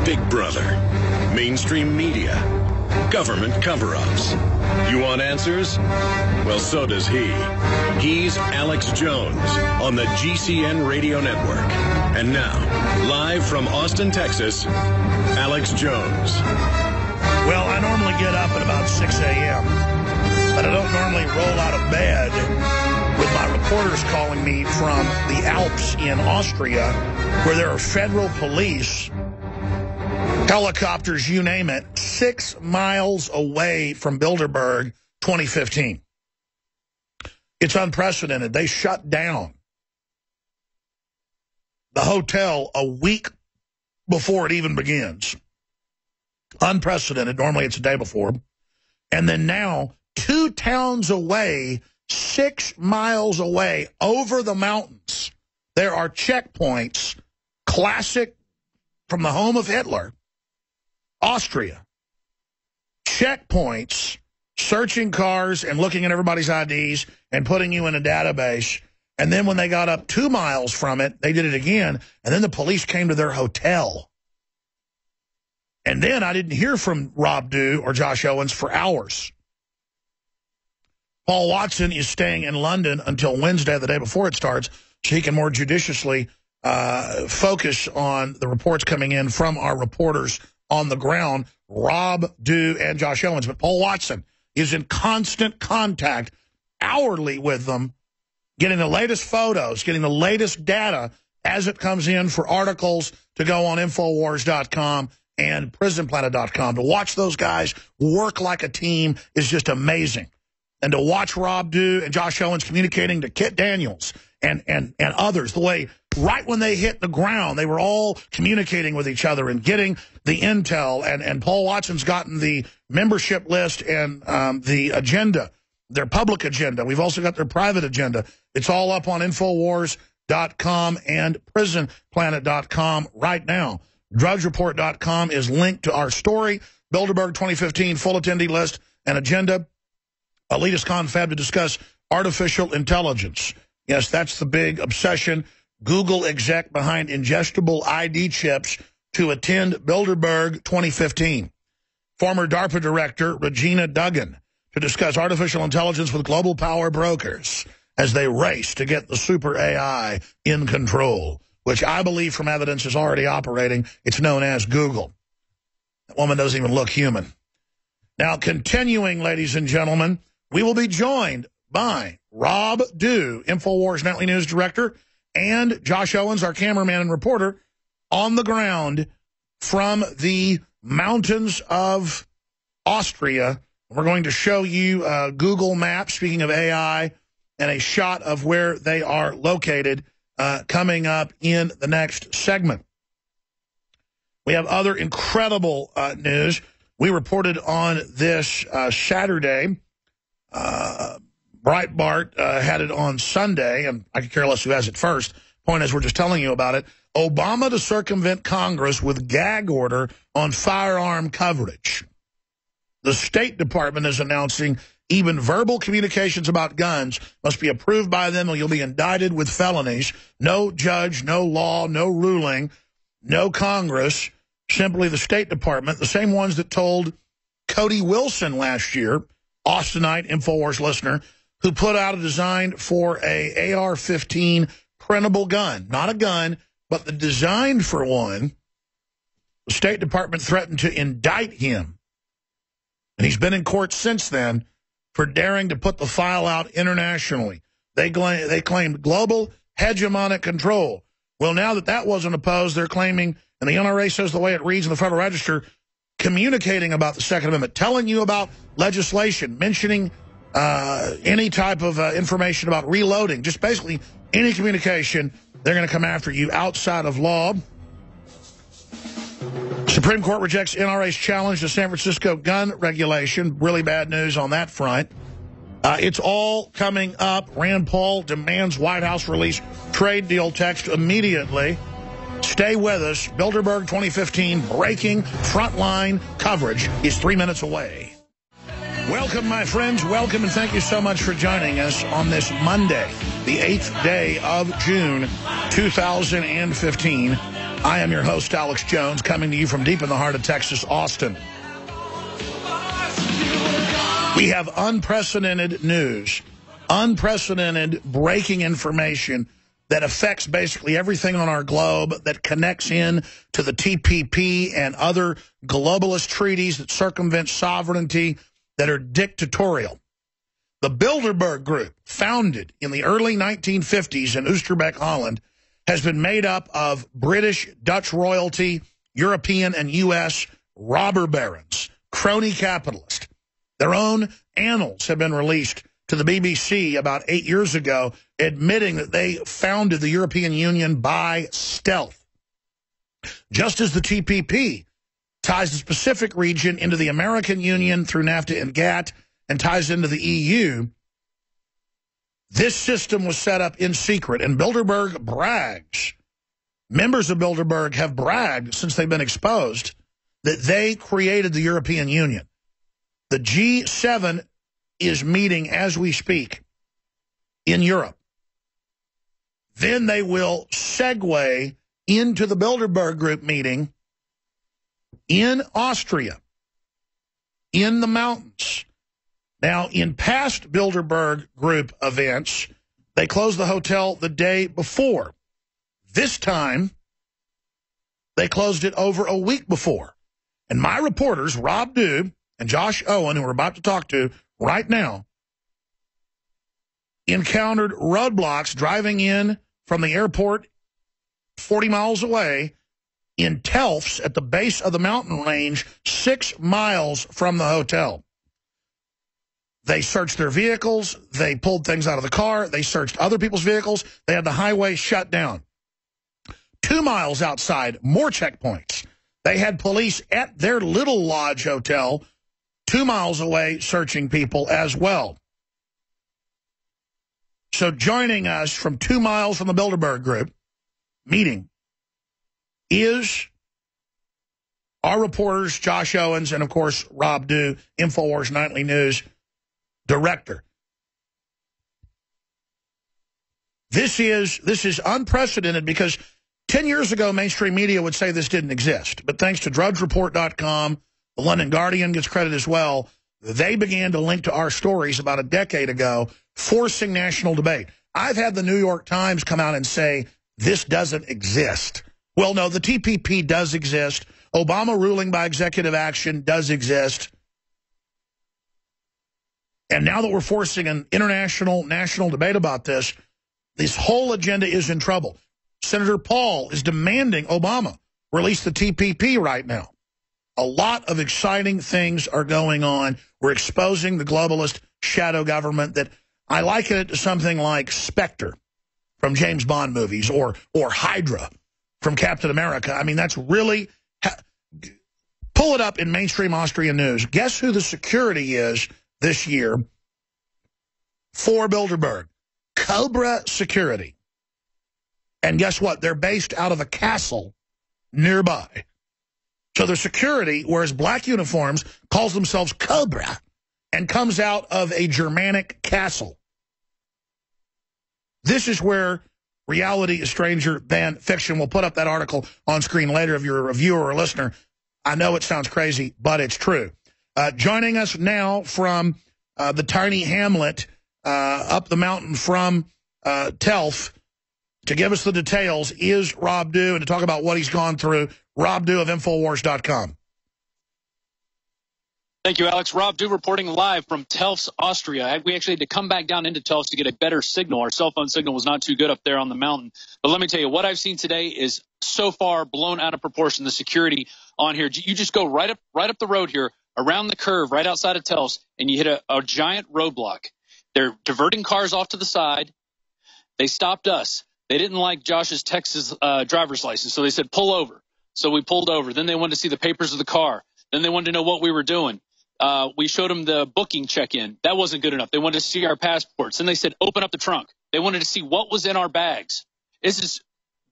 Big Brother, mainstream media, government cover-ups. You want answers? Well, so does he. He's Alex Jones on the GCN Radio Network. And now, live from Austin, Texas, Alex Jones. Well, I normally get up at about 6 a.m., but I don't normally roll out of bed with my reporters calling me from the Alps in Austria, where there are federal police, helicopters, you name it, 6 miles away from Bilderberg 2015. It's unprecedented. They shut down the hotel a week before it even begins. Unprecedented. Normally it's a day before. And then now, 2 towns away, 6 miles away, over the mountains, there are checkpoints, classic from the home of Hitler, Austria. Checkpoints, searching cars and looking at everybody's IDs and putting you in a database. And then when they got up 2 miles from it, they did it again. And then the police came to their hotel. And then I didn't hear from Rob Dew or Josh Owens for hours. Paul Watson is staying in London until Wednesday, the day before it starts, so he can more judiciously focus on the reports coming in from our reporters on the ground, Rob Dew and Josh Owens. But Paul Watson is in constant contact hourly with them, getting the latest photos, getting the latest data as it comes in for articles to go on Infowars.com and PrisonPlanet.com. To watch those guys work like a team is just amazing. And to watch Rob Dew and Josh Owens communicating to Kit Daniels and others, the way right when they hit the ground, they were all communicating with each other and getting the intel. And Paul Watson's gotten the membership list and the agenda, their public agenda. We've also got their private agenda. It's all up on Infowars.com and PrisonPlanet.com right now. DrugsReport.com is linked to our story. Bilderberg 2015 full attendee list and agenda. Elitist confab to discuss artificial intelligence. Yes, that's the big obsession. Google exec behind ingestible ID chips to attend Bilderberg 2015. Former DARPA director Regina Duggan to discuss artificial intelligence with global power brokers as they race to get the super AI in control, which I believe from evidence is already operating. It's known as Google. That woman doesn't even look human. Now, continuing, ladies and gentlemen, we will be joined by Rob Dew, Infowars Nightly News Director, and Josh Owens, our cameraman and reporter, on the ground from the mountains of Austria. We're going to show you Google Maps, speaking of AI, and a shot of where they are located coming up in the next segment. We have other incredible news. We reported on this Saturday. Breitbart had it on Sunday, and I could care less who has it first. Point is, we're just telling you about it. Obama to circumvent Congress with gag order on firearm coverage. The State Department is announcing even verbal communications about guns must be approved by them or you'll be indicted with felonies. No judge, no law, no ruling, no Congress, simply the State Department, the same ones that told Cody Wilson last year, Austinite Infowars listener, who put out a design for a AR-15 printable gun. Not a gun, but the design for one. The State Department threatened to indict him. And he's been in court since then for daring to put the file out internationally. They claimed global hegemonic control. Well, now that wasn't opposed, they're claiming, and the NRA says the way it reads in the Federal Register, communicating about the Second Amendment, telling you about legislation, mentioning any type of information about reloading, just basically any communication, they're going to come after you outside of law. Supreme Court rejects NRA's challenge to San Francisco gun regulation. Really bad news on that front. It's all coming up. Rand Paul demands White House release trade deal text immediately. Stay with us. Bilderberg 2015 breaking frontline coverage is 3 minutes away. Welcome, my friends. Welcome, and thank you so much for joining us on this Monday, the 8th day of June, 2015. I am your host, Alex Jones, coming to you from deep in the heart of Texas, Austin. We have unprecedented news, unprecedented breaking information that affects basically everything on our globe, that connects in to the TPP and other globalist treaties that circumvent sovereignty, that are dictatorial. The Bilderberg Group, founded in the early 1950s in Oosterbeek, Holland, has been made up of British, Dutch royalty, European and U.S. robber barons, crony capitalists. Their own annals have been released to the BBC about 8 years ago, admitting that they founded the European Union by stealth. Just as the TPP ties the Pacific region into the American Union through NAFTA and GATT and ties into the EU, this system was set up in secret, and Bilderberg brags. Members of Bilderberg have bragged since they've been exposed that they created the European Union. The G7 is meeting as we speak in Europe. Then they will segue into the Bilderberg Group meeting in Austria, in the mountains. Now, in past Bilderberg Group events, they closed the hotel the day before. This time, they closed it over a week before. And my reporters, Rob Dew and Josh Owen, who we're about to talk to right now, encountered roadblocks driving in from the airport 40 miles away in Telfs at the base of the mountain range 6 miles from the hotel. They searched their vehicles. They pulled things out of the car. They searched other people's vehicles. They had the highway shut down. 2 miles outside, more checkpoints. They had police at their little lodge hotel 2 miles away searching people as well. So joining us from 2 miles from the Bilderberg Group meeting is our reporters, Josh Owens and, of course, Rob Dew, InfoWars Nightly News director. This is unprecedented because 10 years ago, mainstream media would say this didn't exist. But thanks to DrudgeReport.com, the London Guardian gets credit as well, they began to link to our stories about a decade ago, forcing national debate. I've had the New York Times come out and say, this doesn't exist. Well, no, the TPP does exist. Obama ruling by executive action does exist. And now that we're forcing an international, national debate about this whole agenda is in trouble. Senator Paul is demanding Obama release the TPP right now. A lot of exciting things are going on. We're exposing the globalist shadow government that I liken it to something like Spectre from James Bond movies or Hydra from Captain America. I mean, that's really... Pull it up in mainstream Austrian news. Guess who the security is this year for Bilderberg? Cobra Security. And guess what? They're based out of a castle nearby. So their security wears black uniforms, calls themselves Cobra, and comes out of a Germanic castle. This is where reality is stranger than fiction. We'll put up that article on screen later if you're a viewer or a listener. I know it sounds crazy, but it's true. Joining us now from the tiny hamlet up the mountain from Telf to give us the details is Rob Dew, and to talk about what he's gone through, Rob Dew of InfoWars.com. Thank you, Alex. Rob Dew reporting live from Telfs, Austria. We actually had to come back down into Telfs to get a better signal. Our cell phone signal was not too good up there on the mountain. But let me tell you, what I've seen today is so far blown out of proportion. The security on here, you just go right up the road here, around the curve, right outside of Telfs, and you hit a giant roadblock. They're diverting cars off to the side. They stopped us. They didn't like Josh's Texas driver's license, so they said, pull over. So we pulled over. Then they wanted to see the papers of the car. Then they wanted to know what we were doing. We showed them the booking check-in. That wasn't good enough. They wanted to see our passports. Then they said, open up the trunk. They wanted to see what was in our bags. This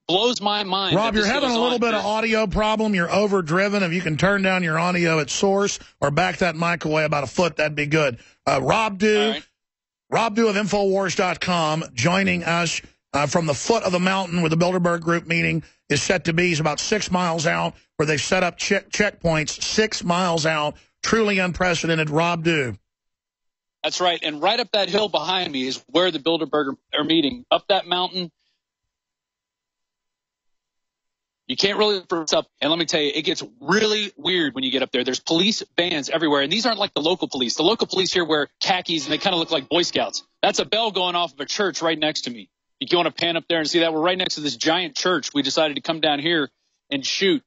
blows my mind. Rob, you're having a little bit of audio problem. You're overdriven. If you can turn down your audio at source or back that mic away about a foot, that'd be good. Rob Dew, right. Rob Dew of InfoWars.com, joining us from the foot of the mountain where the Bilderberg Group meeting is set to be is about 6 miles out, where they've set up checkpoints 6 miles out. Truly unprecedented. Rob Dew. That's right. And right up that hill behind me is where the Bilderberg are meeting. Up that mountain. You can't really up. And let me tell you, it gets really weird when you get up there. There's police vans everywhere. And these aren't like the local police. The local police here wear khakis and they kind of look like Boy Scouts. That's a bell going off of a church right next to me. If you want to pan up there and see that, we're right next to this giant church. We decided to come down here and shoot.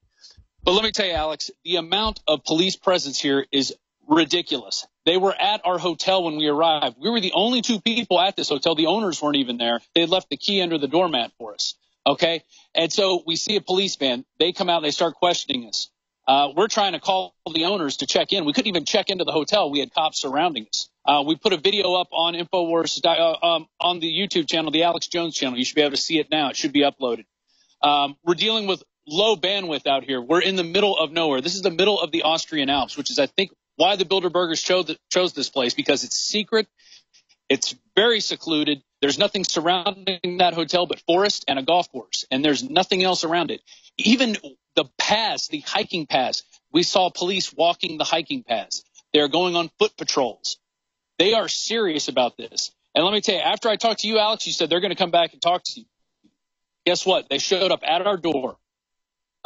But let me tell you, Alex, the amount of police presence here is ridiculous. They were at our hotel when we arrived. We were the only two people at this hotel. The owners weren't even there. They had left the key under the doormat for us. Okay. And so we see a police van. They come out. They start questioning us. We're trying to call the owners to check in. We couldn't even check into the hotel. We had cops surrounding us. We put a video up on InfoWars, on the YouTube channel, the Alex Jones channel. You should be able to see it now. It should be uploaded. We're dealing with low bandwidth out here. We're in the middle of nowhere. This is the middle of the Austrian Alps, which is, I think, why the Bilderbergers chose this place, because it's secret. It's very secluded. There's nothing surrounding that hotel but forest and a golf course, and there's nothing else around it. Even the pass, the hiking pass, we saw police walking the hiking pass. They're going on foot patrols. They are serious about this. And let me tell you, after I talked to you, Alex, you said they're going to come back and talk to you. Guess what? They showed up at our door.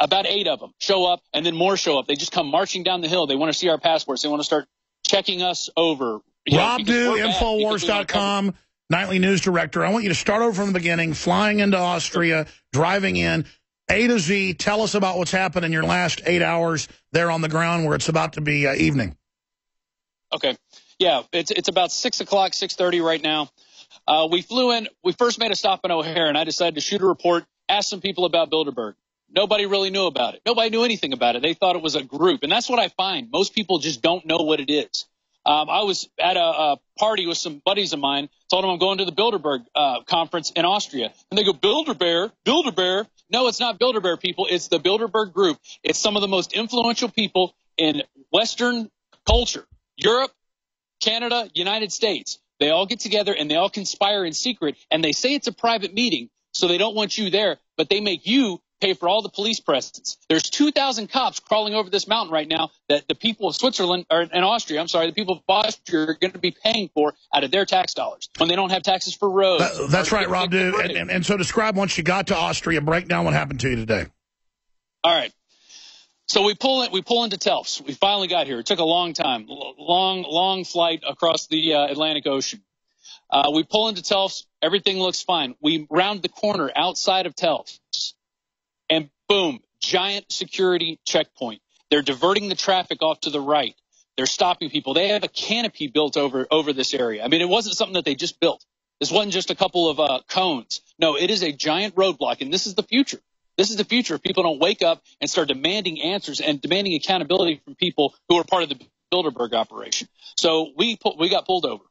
About 8 of them show up, and then more show up. They just come marching down the hill. They want to see our passports. They want to start checking us over. Rob Dew, Infowars.com, nightly news director. I want you to start over from the beginning, flying into Austria, driving in, A to Z. Tell us about what's happened in your last 8 hours there on the ground where it's about to be evening. Okay. Yeah, it's about 6 o'clock, 6:30 right now. We flew in. We first made a stop in O'Hare, and I decided to shoot a report, ask some people about Bilderberg. Nobody really knew about it. Nobody knew anything about it. They thought it was a group. And that's what I find. Most people just don't know what it is. I was at a party with some buddies of mine, told them I'm going to the Bilderberg conference in Austria. And they go, Bilderberg? No, it's not Bilderberg, people. It's the Bilderberg group. It's some of the most influential people in Western culture, Europe, Canada, United States. They all get together and they all conspire in secret. And they say it's a private meeting, so they don't want you there, but they make you pay for all the police presence. There's 2,000 cops crawling over this mountain right now that the people of Switzerland, or in Austria, the people of Austria are going to be paying for out of their tax dollars when they don't have taxes for roads. That's right, Rob Dew. And so describe, once you got to Austria, break down what happened to you today. All right. So we pull into Telfs. We finally got here. It took a long time, long flight across the Atlantic Ocean. We pull into Telfs. Everything looks fine. We round the corner outside of Telfs. And boom, giant security checkpoint. They're diverting the traffic off to the right. They're stopping people. They have a canopy built over this area. I mean, it wasn't something that they just built. This wasn't just a couple of cones. No, it is a giant roadblock, and this is the future. This is the future if people don't wake up and start demanding answers and demanding accountability from people who are part of the Bilderberg operation. So we got pulled over,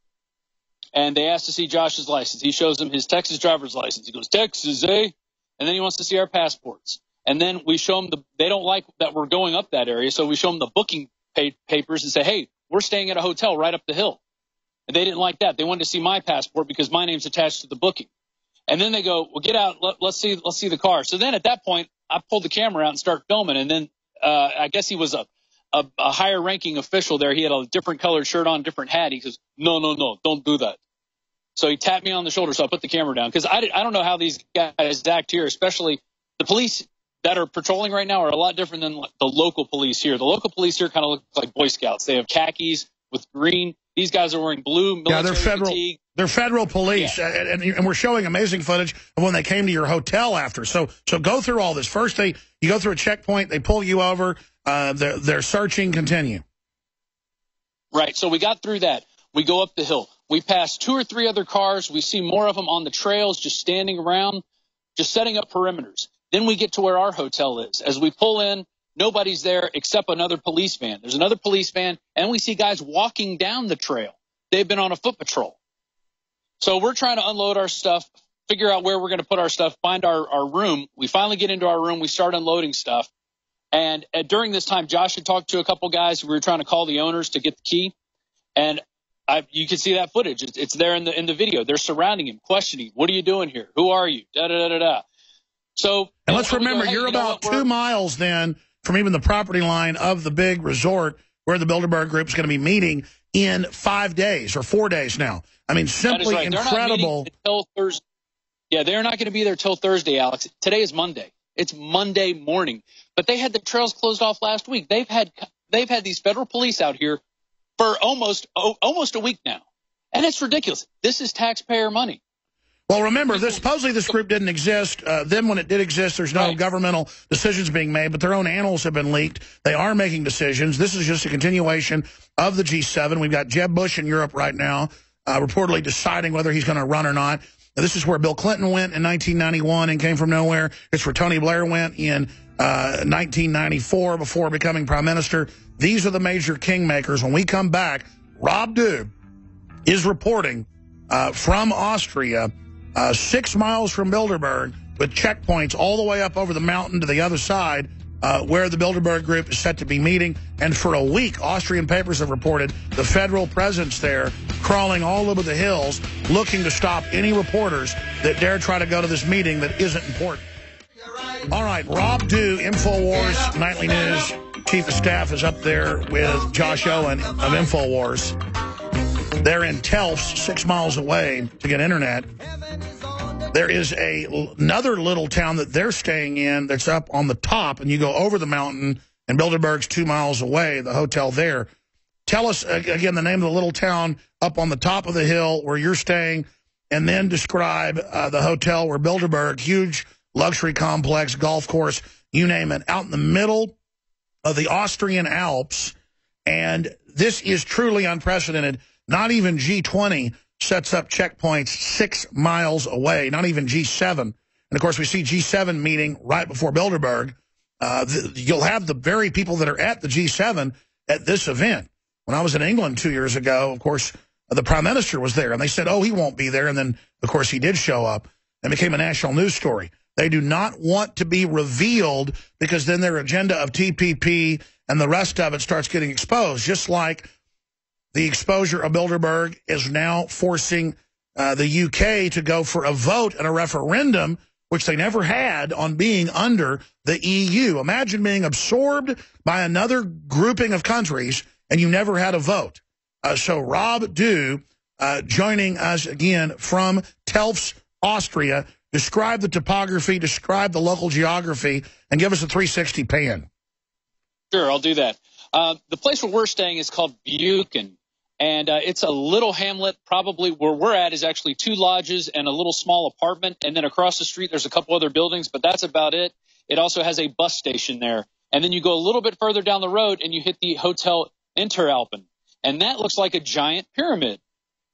and they asked to see Josh's license. He shows them his Texas driver's license. He goes, Texas, eh? And then he wants to see our passports. And then we show them they don't like that we're going up that area, so we show them the booking papers and say, hey, we're staying at a hotel right up the hill. And they didn't like that. They wanted to see my passport because my name's attached to the booking. And then they go, well, get out. Let's see the car. So then at that point, I pulled the camera out and start filming. And then I guess he was a higher ranking official there. He had a different colored shirt on, different hat. He says, no, don't do that. So he tapped me on the shoulder, so I put the camera down. Because I don't know how these guys act here, especially the police that are patrolling right now are a lot different than the local police here. The local police here kind of look like Boy Scouts. They have khakis with green. These guys are wearing blue military fatigue. They're federal police, yeah. and we're showing amazing footage of when they came to your hotel after. So go through all this. First, you go through a checkpoint. They pull you over. They're searching. Continue. Right. So we got through that. We go up the hill. We pass 2 or 3 other cars. We see more of them on the trails, just standing around, just setting up perimeters. Then we get to where our hotel is. As we pull in, nobody's there except another police van. There's another police van, and we see guys walking down the trail. They've been on a foot patrol. So we're trying to unload our stuff, figure out where we're going to put our stuff, find our room. We finally get into our room. We start unloading stuff. And during this time, Josh had talked to a couple guys. We were trying to call the owners to get the key. And you can see that footage. It's there in the video. They're surrounding him, questioning, what are you doing here? Who are you? Da-da-da-da-da. So, and let's remember, you're about 2 miles then from even the property line of the big resort where the Bilderberg Group is going to be meeting in 5 days or 4 days now. I mean, simply right. incredible. Yeah, they're not going to be there till Thursday, Alex. Today is Monday. It's Monday morning. But they had the trails closed off last week. They've had these federal police out here for almost a week now. And it's ridiculous. This is taxpayer money. Well, remember, supposedly this group didn't exist. Then when it did exist, there's no governmental decisions being made, but their own annals have been leaked. They are making decisions. This is just a continuation of the G7. We've got Jeb Bush in Europe right now, reportedly deciding whether he's going to run or not. Now, this is where Bill Clinton went in 1991 and came from nowhere. It's where Tony Blair went in 1994 before becoming prime minister. These are the major kingmakers. When we come back, Rob Dube is reporting from Austria, 6 miles from Bilderberg, with checkpoints all the way up over the mountain to the other side, where the Bilderberg Group is set to be meeting. And for a week, Austrian papers have reported the federal presence there crawling all over the hills, looking to stop any reporters that dare try to go to this meeting that isn't important. All right, Rob Dube, InfoWars Nightly News Chief of Staff, is up there with Josh Owen of InfoWars. They're in Telfs, 6 miles away, to get internet. There is another little town that they're staying in that's up on the top, and you go over the mountain, and Bilderberg's 2 miles away, the hotel there. Tell us, again, the name of the little town up on the top of the hill where you're staying, and then describe the hotel where Bilderberg, huge luxury complex, golf course, you name it, out in the middle of the Austrian Alps. And this is truly unprecedented. Not even G20 sets up checkpoints 6 miles away, not even G7. And, of course, we see G7 meeting right before Bilderberg. You'll have the very people that are at the G7 at this event. When I was in England 2 years ago, of course, the prime minister was there, and they said, oh, he won't be there. And then, of course, he did show up and became a national news story. They do not want to be revealed because then their agenda of TPP and the rest of it starts getting exposed, just like the exposure of Bilderberg is now forcing the UK to go for a vote and a referendum, which they never had, on being under the EU. Imagine being absorbed by another grouping of countries and you never had a vote. So Rob Dube joining us again from Telfs, Austria. Describe the topography, describe the local geography, and give us a 360 pan. Sure, I'll do that. The place where we're staying is called Buchan. And it's a little hamlet. Probably where we're at is actually 2 lodges and a little small apartment. And then across the street, there's a couple other buildings, but that's about it. It also has a bus station there. And then you go a little bit further down the road and you hit the Hotel Interalpen. And that looks like a giant pyramid.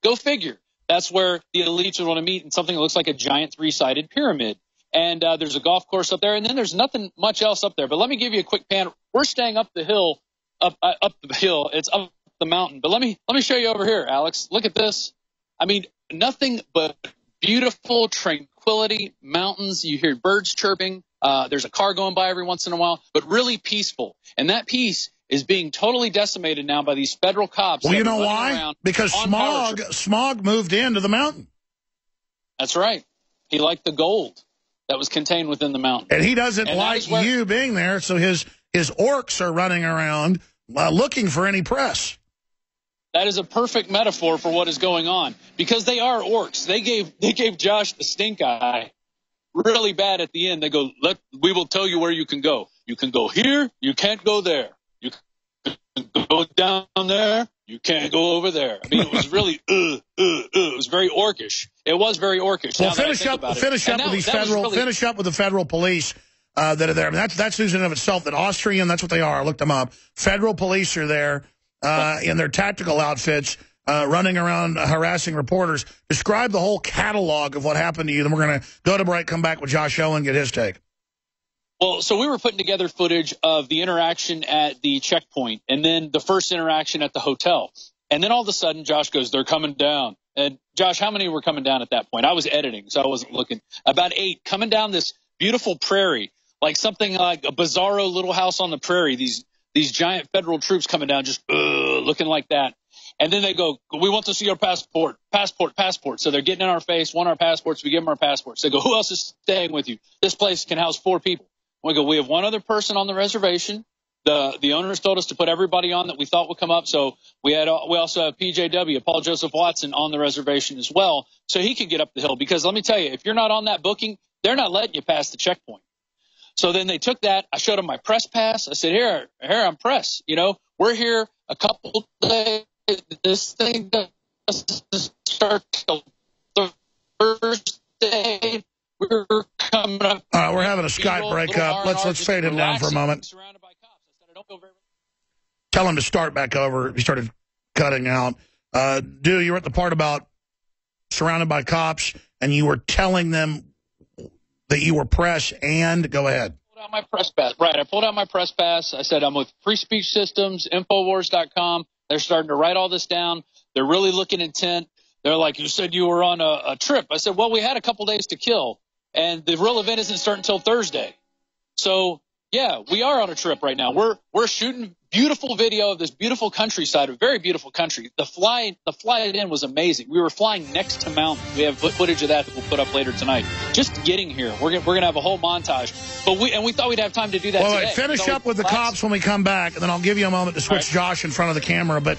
Go figure. That's where the elites would want to meet in something that looks like a giant 3-sided pyramid. And there's a golf course up there. And then there's nothing much else up there. But let me give you a quick pan. We're staying up the hill, up the hill. It's up the mountain. But let me show you over here, Alex. Look at this. I mean, nothing but beautiful tranquility, mountains. You hear birds chirping. There's a car going by every once in a while, but really peaceful. And that peace is being totally decimated now by these federal cops. Well, you know why? Because smog moved into the mountain. That's right. He liked the gold that was contained within the mountain. And he doesn't like you being there, so his orcs are running around looking for any press. That is a perfect metaphor for what is going on, because they are orcs. They gave Josh the stink eye really bad at the end. They go, we will tell you where you can go. You can go here. You can't go there. You can go down there. You can't go over there. I mean, it was really, it was very orcish. It was very orcish. Well, finish up with the federal police that are there. I mean, that's news in and of itself. That Austrian, that's what they are. I looked them up. Federal police are there in their tactical outfits, running around harassing reporters. Describe the whole catalog of what happened to you. Then we're going to go to break, come back with Josh Owen, get his take. Well, so we were putting together footage of the interaction at the checkpoint and then the first interaction at the hotel. And then all of a sudden, Josh goes, they're coming down. And Josh, how many were coming down at that point? I was editing, so I wasn't looking. About 8 coming down this beautiful prairie, like something like a bizarro Little House on the Prairie. These giant federal troops coming down, just looking like that. And then they go, we want to see your passport, passport, passport. So they're getting in our face, want our passports. We give them our passports. They go, who else is staying with you? This place can house 4 people. We go, we have 1 other person on the reservation. The owners told us to put everybody on that we thought would come up. So we also have PJW, Paul Joseph Watson, on the reservation as well. So he can get up the hill, because let me tell you, if you're not on that booking, they're not letting you pass the checkpoint. So then they took that. I showed them my press pass. I said, here, I'm press. You know, we're here a couple days. This thing doesn't start till Thursday. We're coming up. We're having a Skype breakup. Let's fade him down for a moment. Surrounded by cops. I said, I don't feel very. Tell him to start back over. He started cutting out. You were at the part about surrounded by cops, and you were telling them that you were press, and go ahead. I pulled out my press pass. Right, I pulled out my press pass. I said, I'm with Free Speech Systems, Infowars.com. They're starting to write all this down. They're really looking intent. They're like, you said you were on a trip. I said, well, we had a couple days to kill, and the real event isn't starting until Thursday. So, yeah, we are on a trip right now. We're shooting beautiful video of this beautiful countryside, a very beautiful country. The flight in was amazing. We were flying next to mountains. We have footage of that we'll put up later tonight. Just getting here, we're gonna have a whole montage. But we thought we'd have time to do that today. Finish up with the cops when we come back, and then I'll give you a moment to switch Josh in front of the camera. But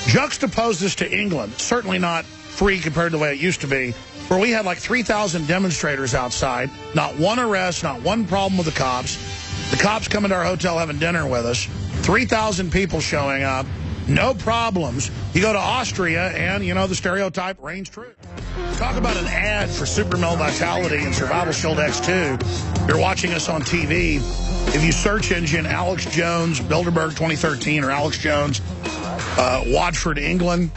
juxtapose this to England. Certainly not free compared to the way it used to be, where we had like 3,000 demonstrators outside, not one arrest, not one problem with the cops. The cops come into our hotel having dinner with us. 3,000 people showing up. No problems. You go to Austria, and, you know, the stereotype reigns true. Talk about an ad for Super Male Vitality and Survival Shield X2. You're watching us on TV. If you search engine Alex Jones, Bilderberg 2013, or Alex Jones, Watford, England,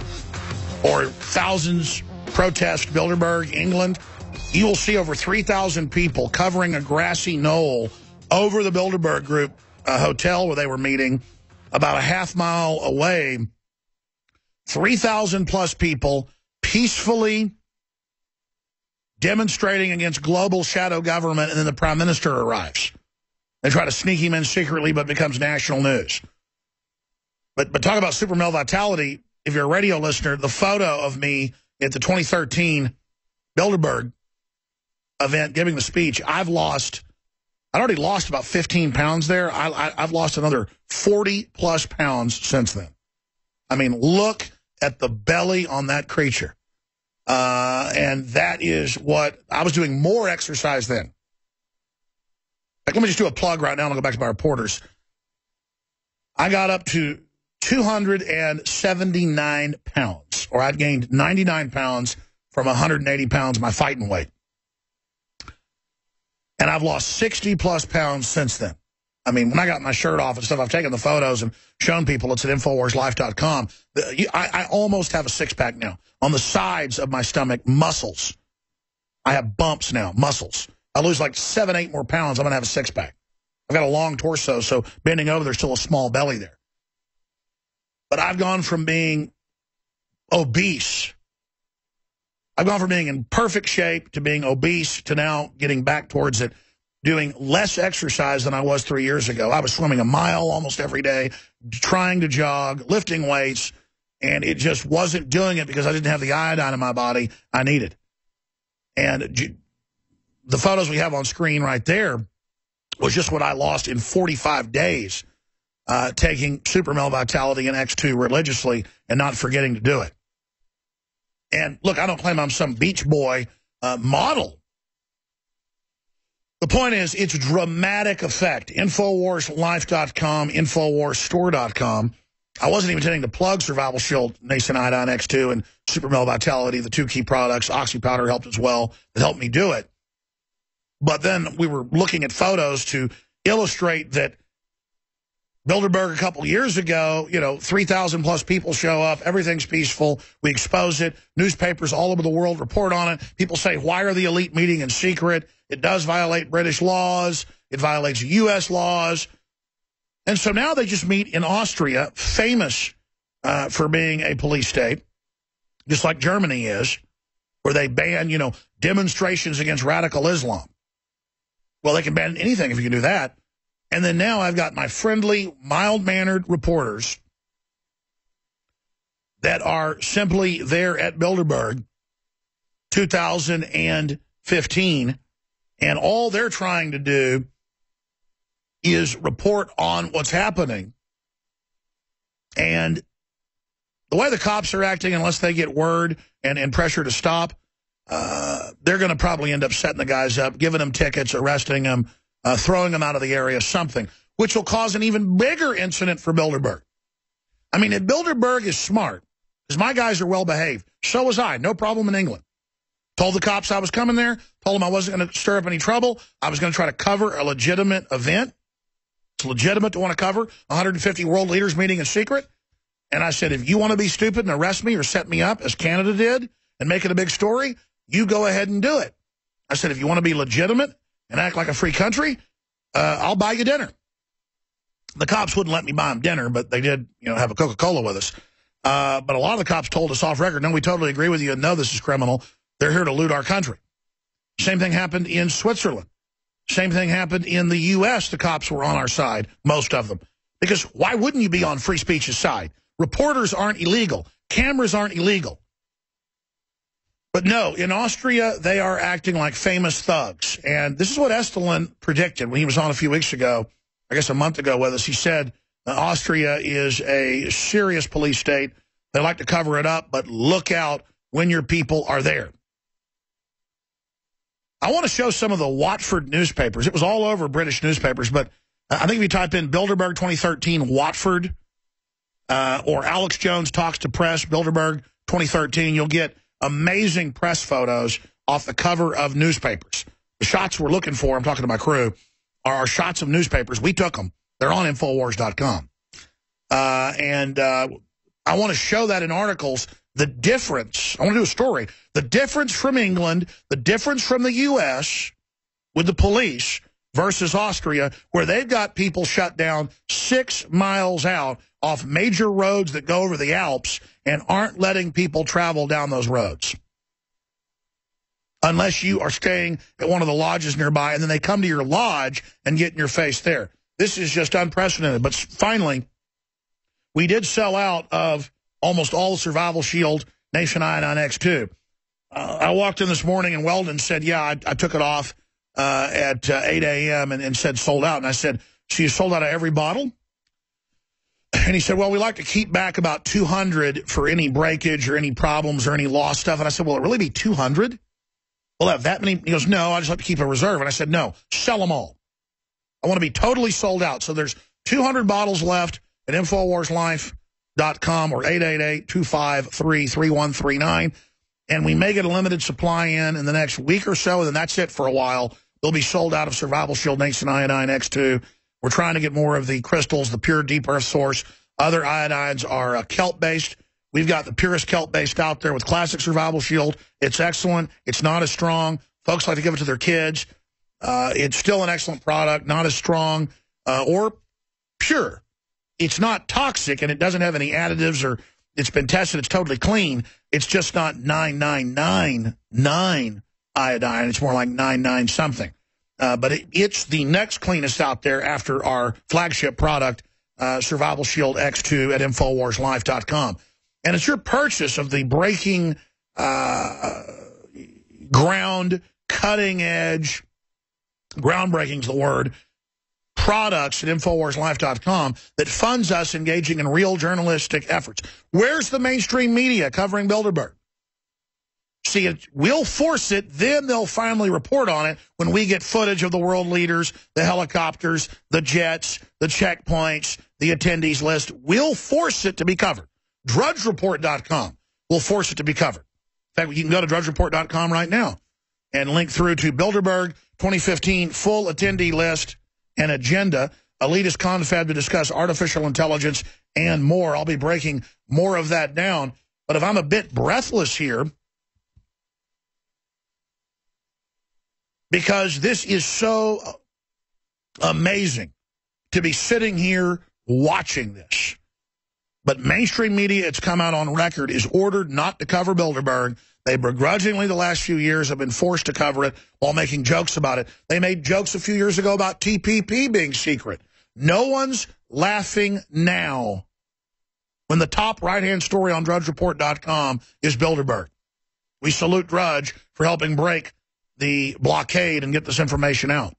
or thousands protest Bilderberg, England, you will see over 3,000 people covering a grassy knoll over the Bilderberg Group hotel where they were meeting, about a half-mile away. 3,000 plus people peacefully demonstrating against global shadow government, and then the prime minister arrives. They try to sneak him in secretly, but becomes national news. But talk about Super Male Vitality. If you're a radio listener, the photo of me at the 2013 Bilderberg event giving the speech, I'd already lost about 15 pounds there. I've lost another 40-plus pounds since then. I mean, look at the belly on that creature. And that is what I was doing more exercise then. Like, let me just do a plug right now and I'll go back to my reporters. I got up to 279 pounds, or I'd gained 99 pounds from 180 pounds, my fighting weight. And I've lost 60-plus pounds since then. I mean, when I got my shirt off and stuff, I've taken the photos and shown people. It's at InfoWarsLife.com. I almost have a six-pack now. On the sides of my stomach, muscles. I have bumps now, muscles. I lose like 7, 8 more pounds, I'm going to have a six-pack. I've got a long torso, so bending over, there's still a small belly there. But I've gone from being obese. I've gone from being in perfect shape to being obese to now getting back towards it, doing less exercise than I was 3 years ago. I was swimming a mile almost every day, trying to jog, lifting weights, and it just wasn't doing it because I didn't have the iodine in my body I needed. And the photos we have on screen right there was just what I lost in 45 days, taking Super Male Vitality and X2 religiously and not forgetting to do it. And look, I don't claim I'm some beach boy model. The point is, it's dramatic effect. InfoWarsLife.com, InfoWarsStore.com. I wasn't even intending to plug Survival Shield, Nascent Iodine X2, and Super Male Vitality, the two key products. Oxy Powder helped as well. It helped me do it. But then we were looking at photos to illustrate that Bilderberg a couple years ago, 3,000 plus people show up. Everything's peaceful. We expose it. Newspapers all over the world report on it. People say, why are the elite meeting in secret? It does violate British laws. It violates U.S. laws. And so now they just meet in Austria, famous for being a police state, just like Germany is, where they ban, demonstrations against radical Islam. Well, they can ban anything if you can do that. And then now I've got my friendly, mild-mannered reporters that are simply there at Bilderberg 2015, and all they're trying to do is report on what's happening. And the way the cops are acting, unless they get word and pressure to stop, they're going to probably end up setting the guys up, giving them tickets, arresting them, throwing them out of the area, something, which will cause an even bigger incident for Bilderberg. I mean, if Bilderberg is smart, because my guys are well-behaved, so was I, no problem in England. Told the cops I was coming there, told them I wasn't going to stir up any trouble. I was going to try to cover a legitimate event. It's legitimate to want to cover 150 world leaders meeting in secret. And I said, if you want to be stupid and arrest me or set me up, as Canada did, and make it a big story, you go ahead and do it. I said, if you want to be legitimate and act like a free country, I'll buy you dinner. The cops wouldn't let me buy them dinner, but they did, have a Coca-Cola with us. But a lot of the cops told us off record, no, we totally agree with you and know this is criminal. They're here to loot our country. Same thing happened in Switzerland. Same thing happened in the U.S. The cops were on our side, most of them. Because why wouldn't you be on free speech's side? Reporters aren't illegal. Cameras aren't illegal. But no, in Austria, they are acting like famous thugs. And this is what Estelin predicted when he was on a few weeks ago, I guess a month ago with us. He said Austria is a serious police state. They like to cover it up, but look out when your people are there. I want to show some of the Watford newspapers. It was all over British newspapers, but I think if you type in Bilderberg 2013 Watford or Alex Jones talks to press Bilderberg 2013, you'll get amazing press photos off the cover of newspapers. The shots we're looking for, I'm talking to my crew, are shots of newspapers. We took them. They're on Infowars.com. And I want to show that in articles, the difference. I want to do a story. The difference from England, the difference from the U.S. with the police versus Austria, where they've got people shut down 6 miles out off major roads that go over the Alps and aren't letting people travel down those roads. Unless you are staying at one of the lodges nearby, and then they come to your lodge and get in your face there. This is just unprecedented. But finally, we did sell out of almost all the Survival Shield Nation Iodine X2. I walked in this morning, and Weldon said, yeah, I took it off at 8 a.m. and said sold out. And I said, so you sold out of every bottle? And he said, well, we like to keep back about 200 for any breakage or any problems or any lost stuff. And I said, will it really be 200? We'll have that many? He goes, no, I just like to keep a reserve. And I said, no, sell them all. I want to be totally sold out. So there's 200 bottles left at InfoWarsLife.com or 888-253-3139. And we may get a limited supply in the next week or so, and then that's it for a while. They'll be sold out of Survival Shield Nation Iodine X2. We're trying to get more of the crystals, the pure deep earth source. Other iodines are kelp-based. We've got the purest kelp-based out there with Classic Survival Shield. It's excellent. It's not as strong. Folks like to give it to their kids. It's still an excellent product, not as strong or pure. It's not toxic, and it doesn't have any additives, or it's been tested. It's totally clean. It's just not 9999 iodine. It's more like 99 something. But it's the next cleanest out there after our flagship product, Survival Shield X2 at InfoWarsLife.com. And it's your purchase of the breaking ground, cutting edge, groundbreaking is the word, products at InfoWarsLife.com that funds us engaging in real journalistic efforts. Where's the mainstream media covering Bilderberg? See, we'll force it, then they'll finally report on it when we get footage of the world leaders, the helicopters, the jets, the checkpoints, the attendees list. We'll force it to be covered. DrudgeReport.com will force it to be covered. In fact, you can go to DrudgeReport.com right now and link through to Bilderberg 2015 full attendee list and agenda, elitist confab to discuss artificial intelligence and more. I'll be breaking more of that down. But if I'm a bit breathless here, because this is so amazing to be sitting here watching this. But mainstream media, it's come out on record, is ordered not to cover Bilderberg. They begrudgingly, the last few years, have been forced to cover it while making jokes about it. They made jokes a few years ago about TPP being secret. No one's laughing now when the top right-hand story on DrudgeReport.com is Bilderberg. We salute Drudge for helping break the blockade and get this information out.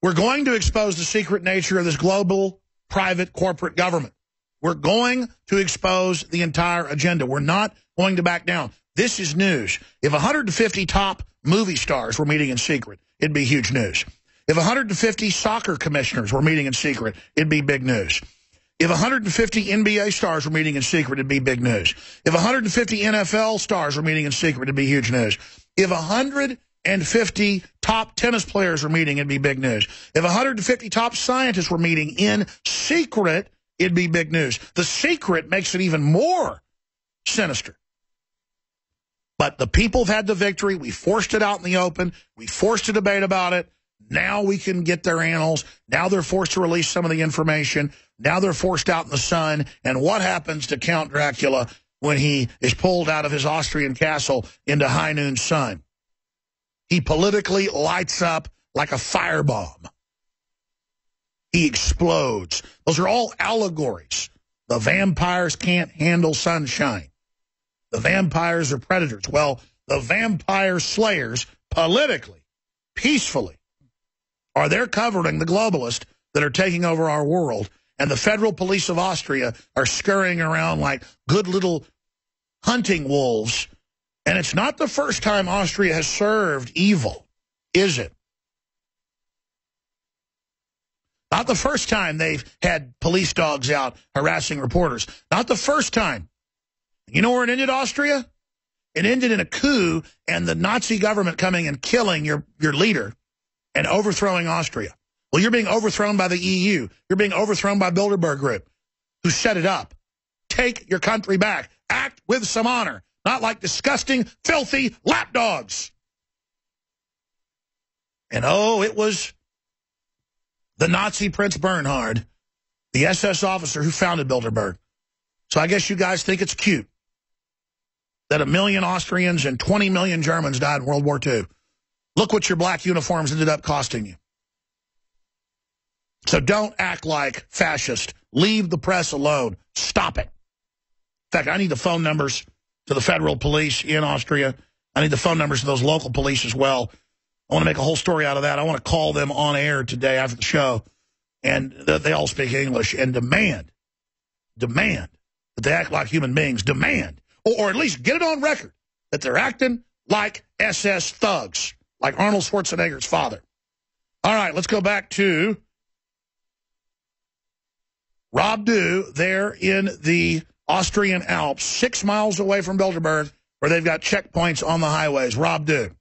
We're going to expose the secret nature of this global, private, corporate government. We're going to expose the entire agenda. We're not going to back down. This is news. If 150 top movie stars were meeting in secret, it'd be huge news. If 150 soccer commissioners were meeting in secret, it'd be big news. If 150 NBA stars were meeting in secret, it'd be big news. If 150 NFL stars were meeting in secret, it'd be huge news. If 150 top tennis players were meeting, it'd be big news. If 150 top scientists were meeting in secret, it'd be big news. The secret makes it even more sinister. But the people have had the victory. We forced it out in the open. We forced a debate about it. Now we can get their annals. Now they're forced to release some of the information. Now they're forced out in the sun. And what happens to Count Dracula when he is pulled out of his Austrian castle into high noon sun? He politically lights up like a firebomb. He explodes. Those are all allegories. The vampires can't handle sunshine. The vampires are predators. Well, the vampire slayers, politically, peacefully, are there covering the globalists that are taking over our world. And the federal police of Austria are scurrying around like good little hunting wolves. And it's not the first time Austria has served evil, is it? Not the first time they've had police dogs out harassing reporters. Not the first time. You know where it ended, Austria? It ended in a coup and the Nazi government coming and killing your leader and overthrowing Austria. Well, you're being overthrown by the EU. You're being overthrown by Bilderberg Group, who set it up. Take your country back. Act with some honor, not like disgusting, filthy lapdogs. And oh, it was the Nazi Prince Bernhard, the SS officer who founded Bilderberg. So I guess you guys think it's cute that 1 million Austrians and 20 million Germans died in World War II. Look what your black uniforms ended up costing you. So don't act like fascist. Leave the press alone. Stop it. In fact, I need the phone numbers to the federal police in Austria. I need the phone numbers to those local police as well. I want to make a whole story out of that. I want to call them on air today after the show, and they all speak English, and demand that they act like human beings. Demand, or at least get it on record, that they're acting like SS thugs, like Arnold Schwarzenegger's father. All right, let's go back to Rob Dew there in the Austrian Alps, 6 miles away from Bilderberg, where they've got checkpoints on the highways. Rob Dew.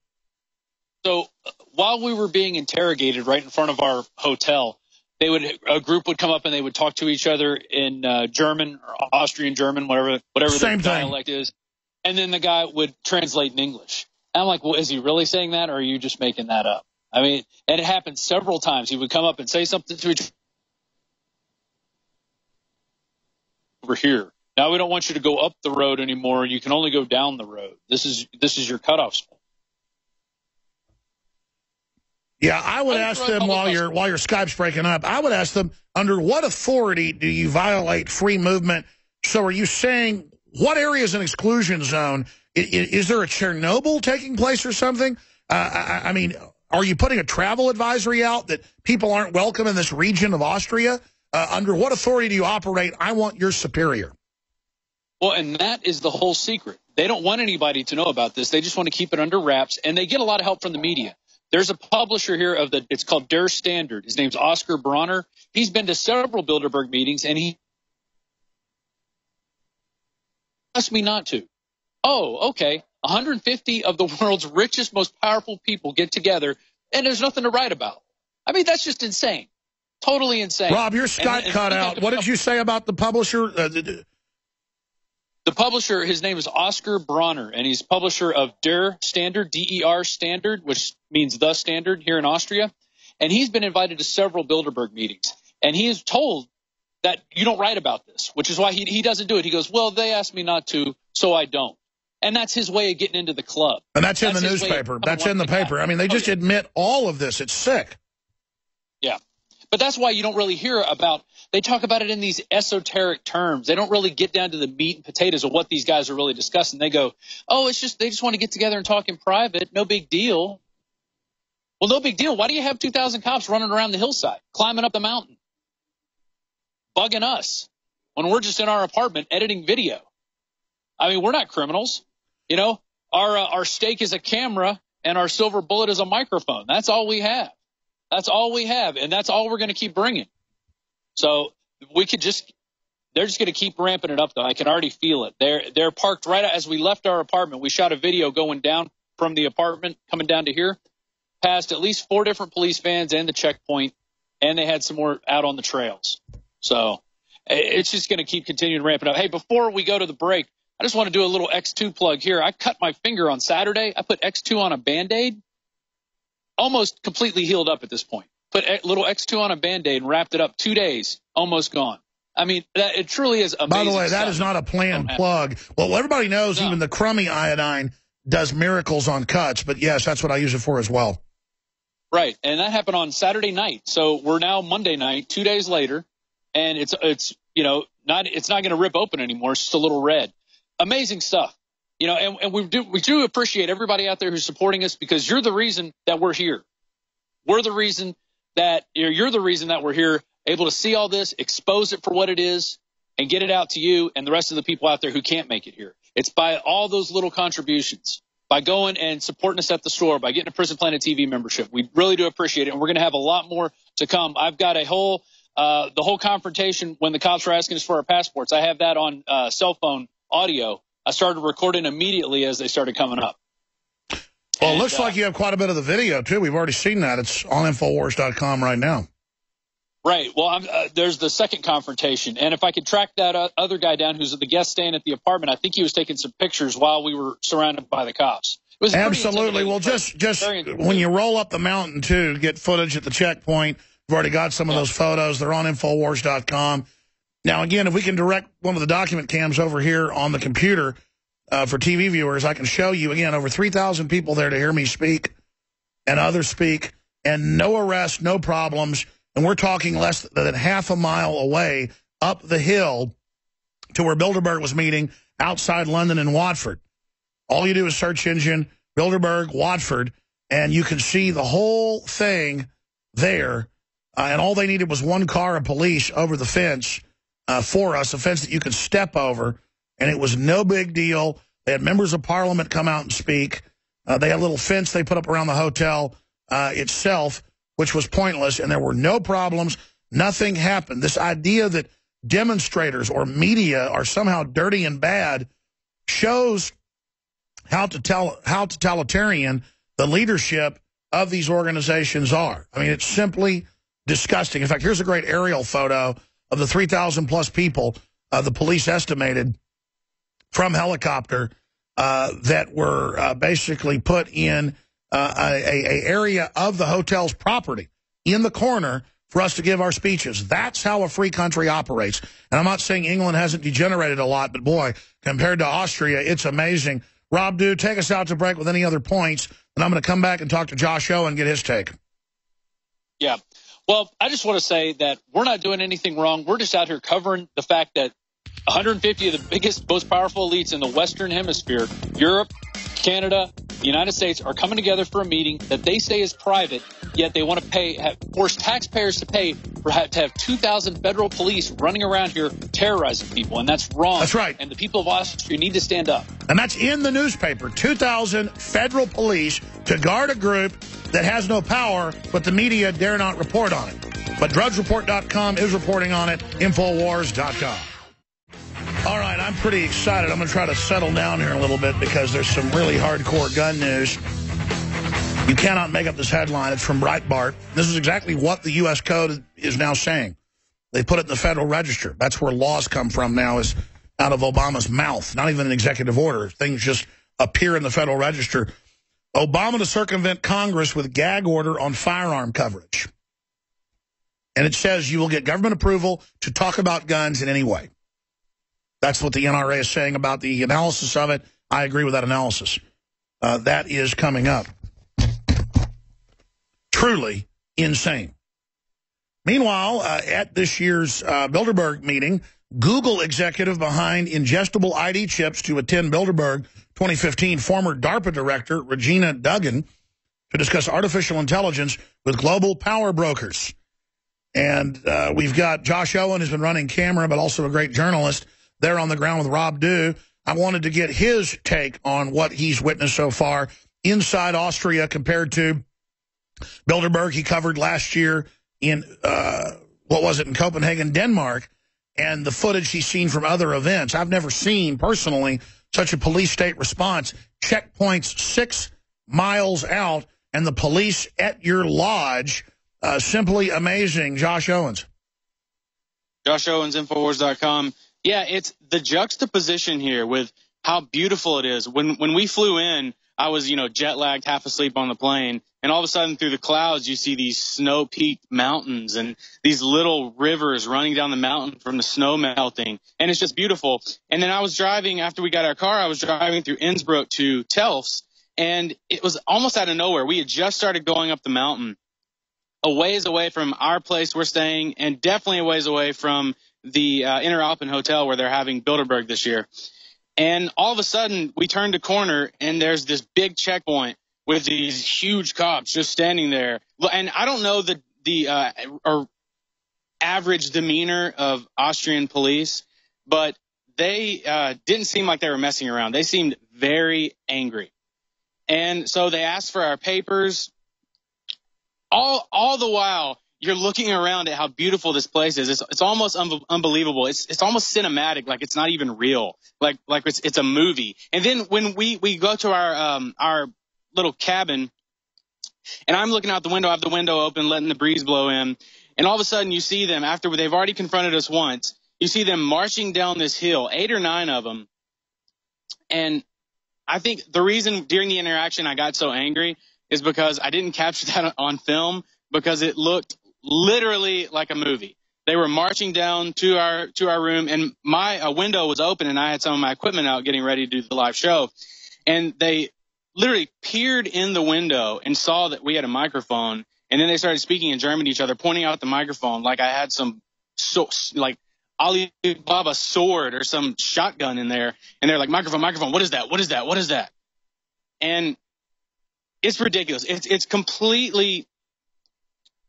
So while we were being interrogated right in front of our hotel, a group would come up and they would talk to each other in German or Austrian German, whatever the dialect is. And then the guy would translate in English. And I'm like, well, is he really saying that, or are you just making that up? I mean, and it happened several times. He would come up and say something to each over here. Now we don't want you to go up the road anymore. You can only go down the road. This is your cutoff spot. Yeah, I would ask them while your Skype's breaking up, I would ask them, under what authority do you violate free movement? So are you saying what area is an exclusion zone? Is there a Chernobyl taking place or something? I mean, are you putting a travel advisory out that people aren't welcome in this region of Austria? Under what authority do you operate? I want your superior. Well, and that is the whole secret. They don't want anybody to know about this. They just want to keep it under wraps, and they get a lot of help from the media. There's a publisher here it's called Der Standard. His name's Oscar Bronner. He's been to several Bilderberg meetings, and he asked me not to. Oh, okay. 150 of the world's richest, most powerful people get together, and there's nothing to write about. I mean, that's just insane. Totally insane. Rob, your Skype cut out. What did you say about the publisher? The publisher, his name is Oscar Bronner, and he's publisher of Der Standard, D-E-R Standard, which means the standard here in Austria. And he's been invited to several Bilderberg meetings. And he is told that you don't write about this, which is why he doesn't do it. He goes, well, they asked me not to, so I don't. And that's his way of getting into the club. And that's in the newspaper. That's in the paper. I mean, they just admit all of this. It's sick. Yeah. But that's why you don't really hear about, they talk about it in these esoteric terms. They don't really get down to the meat and potatoes of what these guys are really discussing. They go, oh, it's just, they just want to get together and talk in private. No big deal. Well, no big deal. Why do you have 2,000 cops running around the hillside, climbing up the mountain, bugging us when we're just in our apartment editing video? I mean, we're not criminals. You know, our stake is a camera and our silver bullet is a microphone. That's all we have. That's all we have, and that's all we're going to keep bringing. So we could just – they're just going to keep ramping it up, though. I can already feel it. They're parked right as we left our apartment. We shot a video going down from the apartment, coming down to here, past at least 4 different police vans and the checkpoint, and they had some more out on the trails. So it's just going to keep continuing ramping up. Hey, before we go to the break, I just want to do a little X2 plug here. I cut my finger on Saturday. I put X2 on a Band-Aid. Almost completely healed up at this point. Put a little X2 on a Band-Aid and wrapped it up 2 days, almost gone. I mean, it truly is amazing. By the way, that is not a planned plug. Well, everybody knows even the crummy iodine does miracles on cuts, but yes, that's what I use it for as well. Right, and that happened on Saturday night. So we're now Monday night, 2 days later, and it's not going to rip open anymore. It's just a little red. Amazing stuff. You know, and we do appreciate everybody out there who's supporting us, because you're the reason that we're here. We're the reason that you're the reason that we're here, able to see all this, expose it for what it is, and get it out to you and the rest of the people out there who can't make it here. It's by all those little contributions, by going and supporting us at the store, by getting a Prison Planet TV membership. We really do appreciate it, and we're going to have a lot more to come. I've got the whole confrontation when the cops were asking us for our passports. I have that on cell phone audio. I started recording immediately as they started coming up. Well, it looks like you have quite a bit of the video, too. We've already seen that. It's on Infowars.com right now. Right. Well, there's the second confrontation. And if I could track that other guy down who's the guest staying at the apartment, I think he was taking some pictures while we were surrounded by the cops. It was absolutely. Well, just when you roll up the mountain, too, to get footage at the checkpoint, we've already got some of those photos. They're on Infowars.com. Now, again, if we can direct one of the document cams over here on the computer for TV viewers, I can show you, again, over 3,000 people there to hear me speak and others speak, and no arrests, no problems. And we're talking less than half a mile away up the hill to where Bilderberg was meeting outside London and Watford. All you do is search engine, Bilderberg, Watford, and you can see the whole thing there. And all they needed was one car of police over the fence for us, a fence that you could step over, and it was no big deal. They had members of Parliament come out and speak. They had a little fence they put up around the hotel itself, which was pointless, and there were no problems. Nothing happened. This idea that demonstrators or media are somehow dirty and bad shows how totalitarian the leadership of these organizations are. I mean, it's simply disgusting. In fact, here's a great aerial photo of the 3,000-plus people the police estimated from helicopter that were basically put in a area of the hotel's property in the corner for us to give our speeches. That's how a free country operates. And I'm not saying England hasn't degenerated a lot, but boy, compared to Austria, it's amazing. Rob, dude, take us out to break with any other points, and I'm going to come back and talk to Josh O and get his take. Yeah. Well, I just want to say that we're not doing anything wrong. We're just out here covering the fact that 150 of the biggest, most powerful elites in the Western Hemisphere, Europe, Canada, the United States, are coming together for a meeting that they say is private, yet they want to force taxpayers to pay to have 2,000 federal police running around here terrorizing people, and that's wrong. That's right. And the people of Austria need to stand up. And that's in the newspaper, 2,000 federal police to guard a group that has no power, but the media dare not report on it. But DrudgeReport.com is reporting on it, Infowars.com. All right, I'm pretty excited. I'm going to try to settle down here a little bit because there's some really hardcore gun news. You cannot make up this headline. It's from Breitbart. This is exactly what the U.S. Code is now saying. They put it in the Federal Register. That's where laws come from now, is out of Obama's mouth. Not even an executive order. Things just appear in the Federal Register. Obama to circumvent Congress with gag order on firearm coverage. And it says you will get government approval to talk about guns in any way. That's what the NRA is saying about the analysis of it. I agree with that analysis. That is coming up. Truly insane. Meanwhile, at this year's Bilderberg meeting, Google executive behind ingestible ID chips to attend Bilderberg 2015, former DARPA director Regina Duggan, to discuss artificial intelligence with global power brokers. And we've got Josh Owen, who's been running camera, but also a great journalist, there on the ground with Rob Dew. I wanted to get his take on what he's witnessed so far inside Austria compared to Bilderberg he covered last year in, in Copenhagen, Denmark, and the footage he's seen from other events. I've never seen, personally, such a police state response. Checkpoints 6 miles out, and the police at your lodge. Simply amazing. Josh Owens. Josh Owens, Infowars.com. Yeah, it's the juxtaposition here with how beautiful it is. When we flew in, I was, jet lagged, half asleep on the plane. And all of a sudden through the clouds, you see these snow-peaked mountains and these little rivers running down the mountain from the snow melting. And it's just beautiful. And then I was driving, after we got our car, I was driving through Innsbruck to Telfs. And it was almost out of nowhere. We had just started going up the mountain, a ways away from our place we're staying, and definitely a ways away from the Interalpen Hotel where they're having Bilderberg this year. And all of a sudden, we turned a corner, and there's this big checkpoint with these huge cops just standing there. And I don't know the average demeanor of Austrian police, but they didn't seem like they were messing around. They seemed very angry. And so they asked for our papers. All the while, you're looking around at how beautiful this place is. It's almost unbelievable. It's almost cinematic, like it's not even real, like it's a movie. And then when we go to our little cabin, and I'm looking out the window, I have the window open, letting the breeze blow in, and all of a sudden you see them, after they've already confronted us once, you see them marching down this hill, 8 or 9 of them. And I think the reason during the interaction I got so angry is because I didn't capture that on film, because it looked literally like a movie. They were marching down to our room, and my window was open, and I had some of my equipment out getting ready to do the live show. And they literally peered in the window and saw that we had a microphone, and then they started speaking in German to each other, pointing out the microphone like I had some like Alibaba sword or some shotgun in there. And they're like, microphone, what is that? What is that? What is that? And it's ridiculous. It's completely.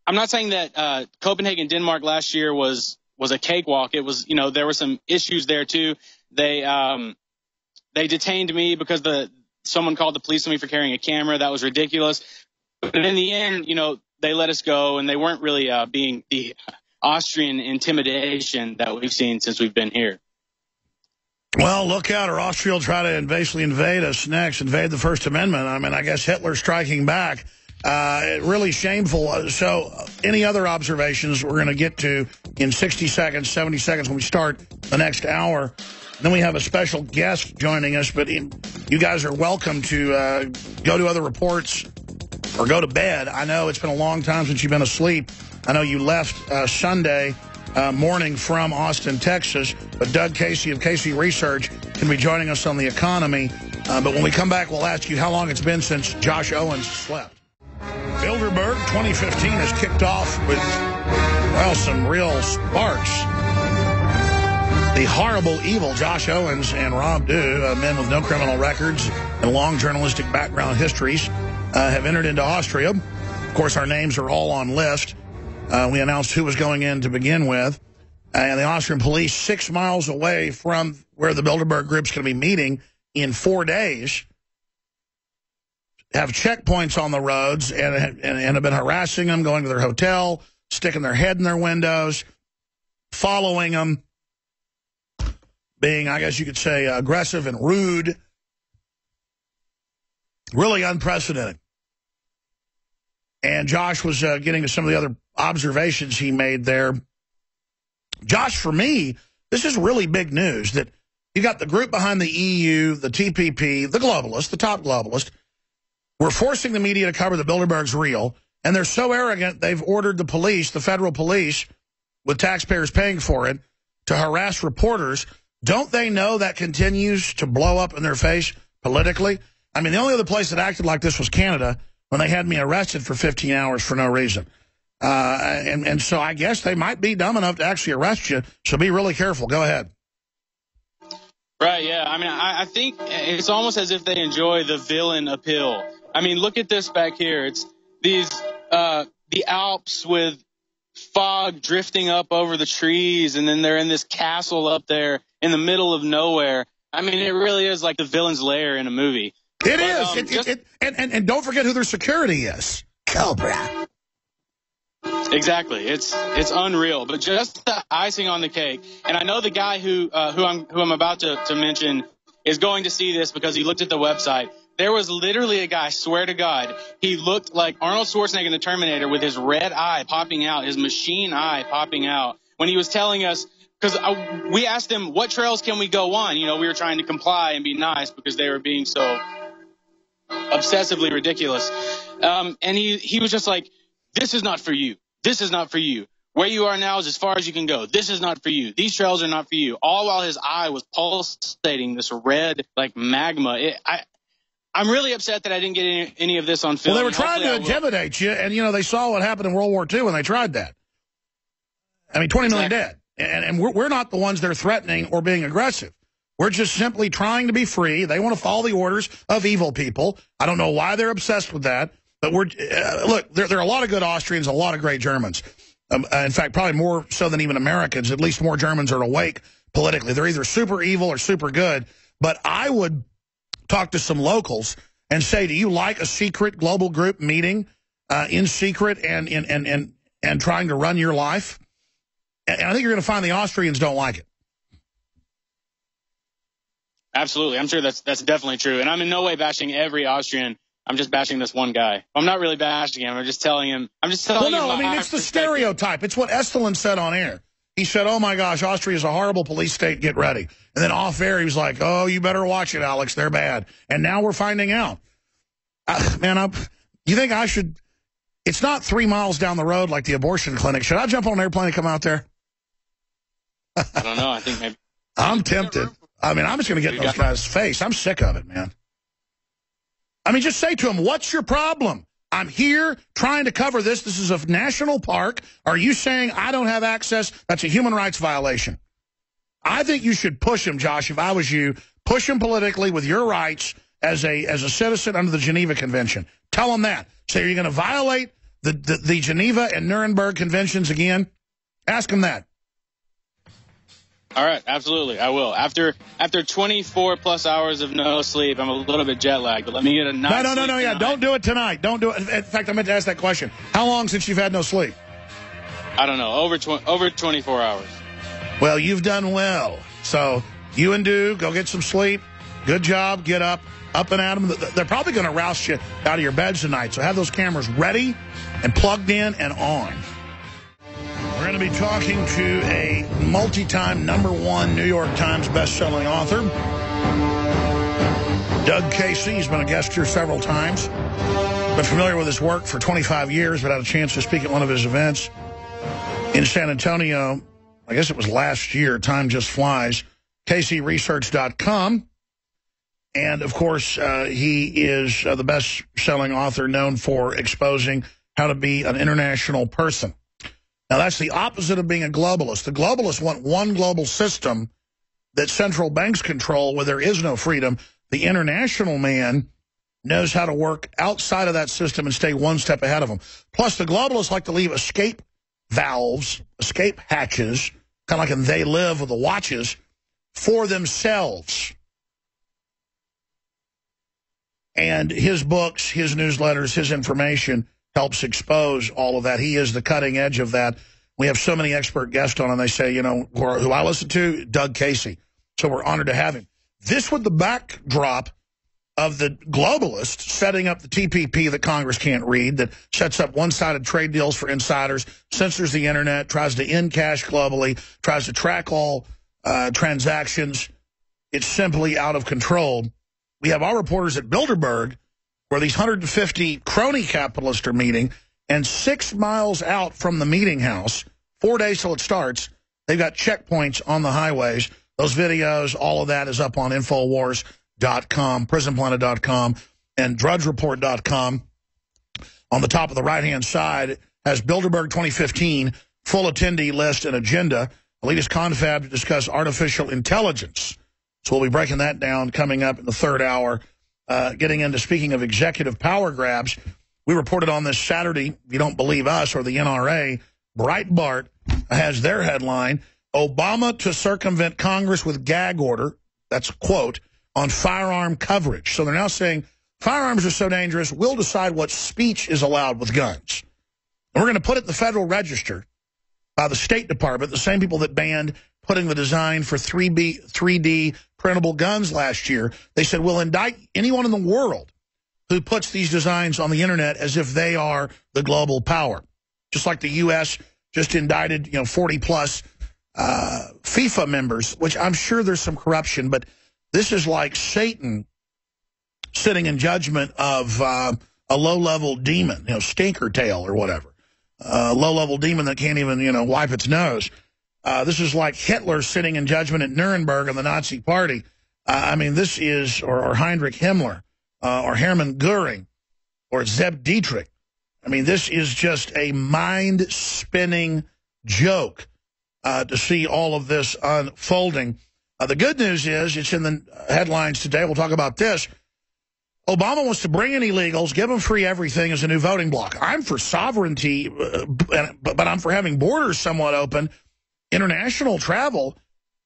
I'm not saying that Copenhagen, Denmark last year was a cakewalk. It was, there were some issues there too. They detained me because someone called the police on me for carrying a camera. That was ridiculous. But in the end, they let us go, and they weren't really being the Austrian intimidation that we've seen since we've been here. Well, look out, or Austria will try to basically invade us next, invade the First Amendment. I mean, I guess Hitler's striking back. Really shameful. So any other observations we're going to get to in 60 seconds, 70 seconds when we start the next hour. Then we have a special guest joining us, but you guys are welcome to go to other reports or go to bed. I know it's been a long time since you've been asleep. I know you left Sunday morning from Austin, Texas, but Doug Casey of Casey Research can be joining us on the economy. But when we come back, we'll ask you how long it's been since Josh Owens slept. Bilderberg 2015 has kicked off with, well, some real sparks. The horrible, evil Josh Owens and Rob Dew, men with no criminal records and long journalistic background histories, have entered into Austria. Of course, our names are all on list. We announced who was going in to begin with. And the Austrian police, 6 miles away from where the Bilderberg group's going to be meeting in 4 days, have checkpoints on the roads and have been harassing them, going to their hotel, sticking their head in their windows, following them, being, I guess you could say, aggressive and rude. Really unprecedented. And Josh was getting to some of the other observations he made there. Josh, for me, this is really big news that you got the group behind the EU, the TPP, the globalists, the top globalists. We're forcing the media to cover the Bilderberg's real, and they're so arrogant they've ordered the police, the federal police, with taxpayers paying for it, to harass reporters. Don't they know that continues to blow up in their face politically? I mean, the only other place that acted like this was Canada, when they had me arrested for 15 hours for no reason. And so I guess they might be dumb enough to actually arrest you. So be really careful. Go ahead. Right, yeah. I mean, I think it's almost as if they enjoy the villain appeal. I mean, look at this back here. It's these the Alps with fog drifting up over the trees, and then they're in this castle up there in the middle of nowhere. I mean, it really is like the villain's lair in a movie. It is. And don't forget who their security is. Cobra. Exactly. It's unreal. But just the icing on the cake. And I know the guy who I'm about to mention is going to see this because he looked at the website. There was literally a guy, swear to God, he looked like Arnold Schwarzenegger in the Terminator with his red eye popping out, his machine eye popping out, when he was telling us, because we asked him, what trails can we go on? You know, we were trying to comply and be nice because they were being so obsessively ridiculous. And he was just like, this is not for you. This is not for you. Where you are now is as far as you can go. This is not for you. These trails are not for you. All while his eye was pulsating this red, like magma. I'm really upset that I didn't get any of this on film. Well, they were trying to intimidate you, and, you know, they saw what happened in World War II when they tried that. I mean, 20 million dead. And we're not the ones they're threatening or being aggressive. We're just simply trying to be free. They want to follow the orders of evil people. I don't know why they're obsessed with that. But look, there are a lot of good Austrians, a lot of great Germans. In fact, probably more so than even Americans. At least more Germans are awake politically. They're either super evil or super good. But I would talk to some locals and say, do you like a secret global group meeting in secret and trying to run your life? And I think you're going to find the Austrians don't like it. Absolutely. I'm sure that's definitely true. And I'm in no way bashing every Austrian. I'm just bashing this one guy. I'm not really bashing him. I'm just telling him. Well, no, I mean, it's the stereotype. It's what Estelin said on air. He said, oh, my gosh, Austria is a horrible police state. Get ready. And then off air, he was like, oh, you better watch it, Alex. They're bad. And now we're finding out. You think I should? It's not 3 miles down the road like the abortion clinic. Should I jump on an airplane and come out there? I don't know. I think maybe. I'm tempted. I mean, I'm just going to get in those guys' face. I'm sick of it, man. I mean, just say to him, what's your problem? I'm here trying to cover this. This is a national park. Are you saying I don't have access? That's a human rights violation. I think you should push him, Josh, if I was you. Push him politically with your rights as a citizen under the Geneva Convention. Tell him that. Say, are you going to violate the Geneva and Nuremberg Conventions again? Ask him that. All right, absolutely, I will. After 24-plus hours of no sleep, I'm a little bit jet lagged, but let me get a night. No, yeah, don't do it tonight. Don't do it. In fact, I meant to ask that question. How long since you've had no sleep? I don't know, over 24 hours. Well, you've done well. So you and Do, go get some sleep. Good job. Get up and at them. They're probably going to roust you out of your beds tonight, so have those cameras ready and plugged in and on. We're going to be talking to a multi-time #1 New York Times best-selling author, Doug Casey. He's been a guest here several times. Been familiar with his work for 25 years, but had a chance to speak at one of his events in San Antonio. I guess it was last year. Time just flies. CaseyResearch.com. And, of course, he is the best-selling author known for exposing how to be an international person. Now, that's the opposite of being a globalist. The globalists want one global system that central banks control where there is no freedom. The international man knows how to work outside of that system and stay one step ahead of them. Plus, the globalists like to leave escape valves, escape hatches, kind of like in They Live with the watches, for themselves. And his books, his newsletters, his information helps expose all of that. He is the cutting edge of that. We have so many expert guests on, and they say, you know, who I listen to, Doug Casey. So we're honored to have him. This with the backdrop of the globalists setting up the TPP that Congress can't read, that sets up one-sided trade deals for insiders, censors the Internet, tries to end cash globally, tries to track all transactions. It's simply out of control. We have our reporters at Bilderberg, where these 150 crony capitalists are meeting, and 6 miles out from the meeting house, 4 days till it starts, they've got checkpoints on the highways. Those videos, all of that is up on Infowars.com, PrisonPlanet.com, and DrudgeReport.com. On the top of the right-hand side has Bilderberg 2015 full attendee list and agenda. The latest confab to discuss artificial intelligence. So we'll be breaking that down coming up in the third hour. Getting into, speaking of executive power grabs, we reported on this Saturday, if you don't believe us or the NRA, Breitbart has their headline, Obama to circumvent Congress with gag order, that's a quote, on firearm coverage. So they're now saying firearms are so dangerous, we'll decide what speech is allowed with guns. And we're going to put it in the Federal Register by the State Department, the same people that banned putting the design for 3D printable guns last year. They said, we'll indict anyone in the world who puts these designs on the internet as if they are the global power. Just like the U.S. just indicted, 40-plus FIFA members, which I'm sure there's some corruption, but this is like Satan sitting in judgment of a low-level demon, stinker tail or whatever. A low-level demon that can't even, wipe its nose. This is like Hitler sitting in judgment at Nuremberg in the Nazi Party. I mean, this is, or Heinrich Himmler, or Hermann Goering, or Zeb Dietrich. I mean, this is just a mind-spinning joke to see all of this unfolding. The good news is, it's in the headlines today, we'll talk about this, Obama wants to bring in illegals, give them free everything as a new voting bloc. I'm for sovereignty, but I'm for having borders somewhat open, international travel,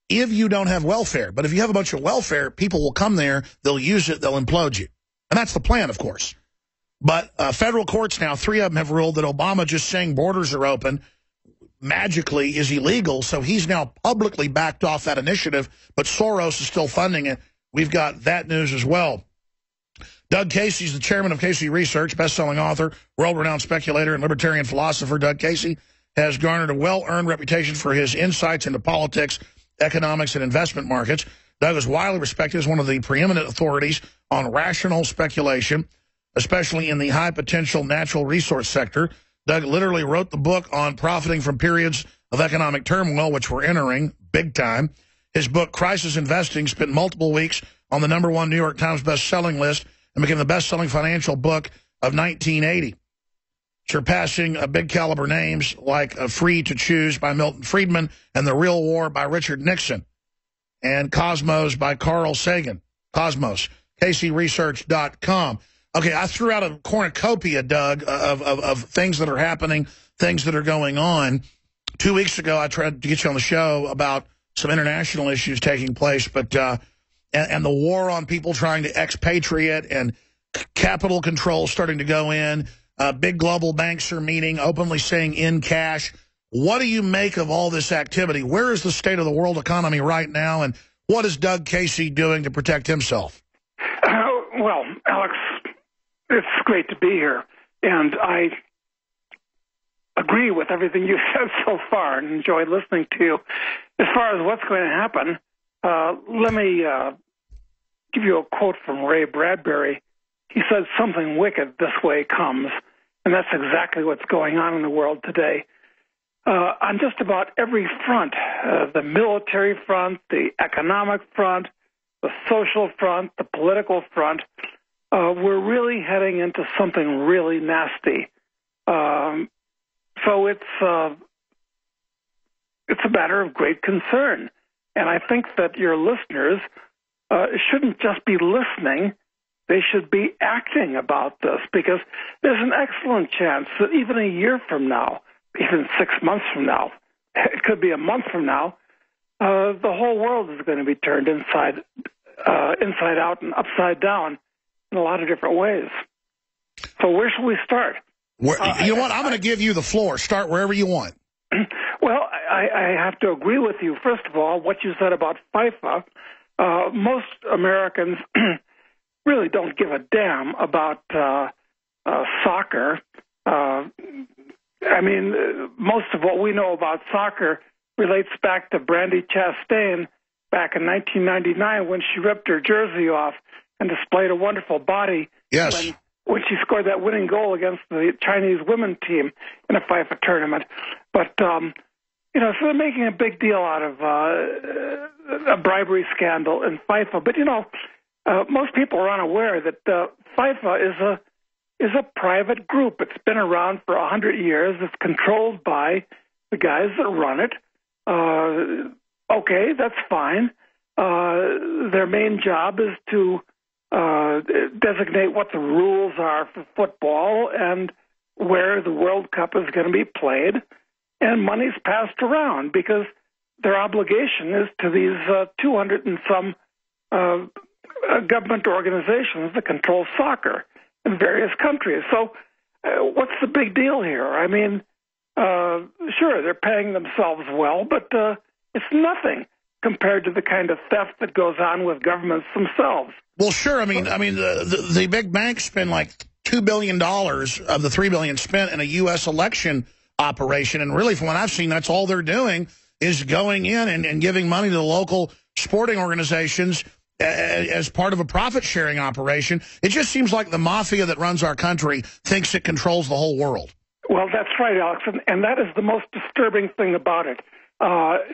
if you don't have welfare. But if you have a bunch of welfare, people will come there, they'll use it, they'll implode you. And that's the plan, of course. But federal courts now, 3 of them have ruled that Obama just saying borders are open magically is illegal, so he's now publicly backed off that initiative, but Soros is still funding it. We've got that news as well. Doug Casey's the chairman of Casey Research, best-selling author, world-renowned speculator, and libertarian philosopher. Doug Casey has garnered a well-earned reputation for his insights into politics, economics, and investment markets. Doug is widely respected as one of the preeminent authorities on rational speculation, especially in the high-potential natural resource sector. Doug literally wrote the book on profiting from periods of economic turmoil, which we're entering big time. His book, Crisis Investing, spent multiple weeks on the #1 New York Times best-selling list and became the best-selling financial book of 1980, surpassing big-caliber names like Free to Choose by Milton Friedman and The Real War by Richard Nixon and Cosmos by Carl Sagan. Cosmos, KCResearch.com. Okay, I threw out a cornucopia, Doug, of things that are happening, things that are going on. 2 weeks ago, I tried to get you on the show about some international issues taking place, but and the war on people trying to expatriate and capital control starting to go in. Big global banks are meeting, openly saying in cash. What do you make of all this activity? Where is the state of the world economy right now, and what is Doug Casey doing to protect himself? Well, Alex, it's great to be here, and I agree with everything you said so far and enjoyed listening to you. As far as what's going to happen, let me give you a quote from Ray Bradbury. He said, something wicked this way comes, and that's exactly what's going on in the world today. On just about every front, the military front, the economic front, the social front, the political front, we're really heading into something really nasty. So it's a matter of great concern. And I think that your listeners shouldn't just be listening. They should be acting about this, because there's an excellent chance that even a year from now, even 6 months from now, it could be a month from now, the whole world is going to be turned inside out and upside down in a lot of different ways. So where should we start? You know what? I'm going to give you the floor. Start wherever you want. Well, I have to agree with you. First of all, what you said about FIFA, most Americans really don't give a damn about soccer. I mean, most of what we know about soccer relates back to Brandy Chastain back in 1999 when she ripped her jersey off and displayed a wonderful body. Yes. When she scored that winning goal against the Chinese women team in a FIFA tournament. But, so they're making a big deal out of a bribery scandal in FIFA. But, most people are unaware that FIFA is a private group. It's been around for 100 years. It's controlled by the guys that run it. Okay, that's fine. Their main job is to designate what the rules are for football and where the World Cup is going to be played, and money's passed around because their obligation is to these 200 and some government organizations that control soccer in various countries. So what's the big deal here? I mean, sure, they're paying themselves well, but it's nothing compared to the kind of theft that goes on with governments themselves. Well, sure. I mean, the big banks spend like $2 billion of the $3 billion spent in a U.S. election operation, and really, from what I've seen, that's all they're doing is going in and giving money to the local sporting organizations as part of a profit-sharing operation. It just seems like the mafia that runs our country thinks it controls the whole world. Well, that's right, Alex, and that is the most disturbing thing about it. 99%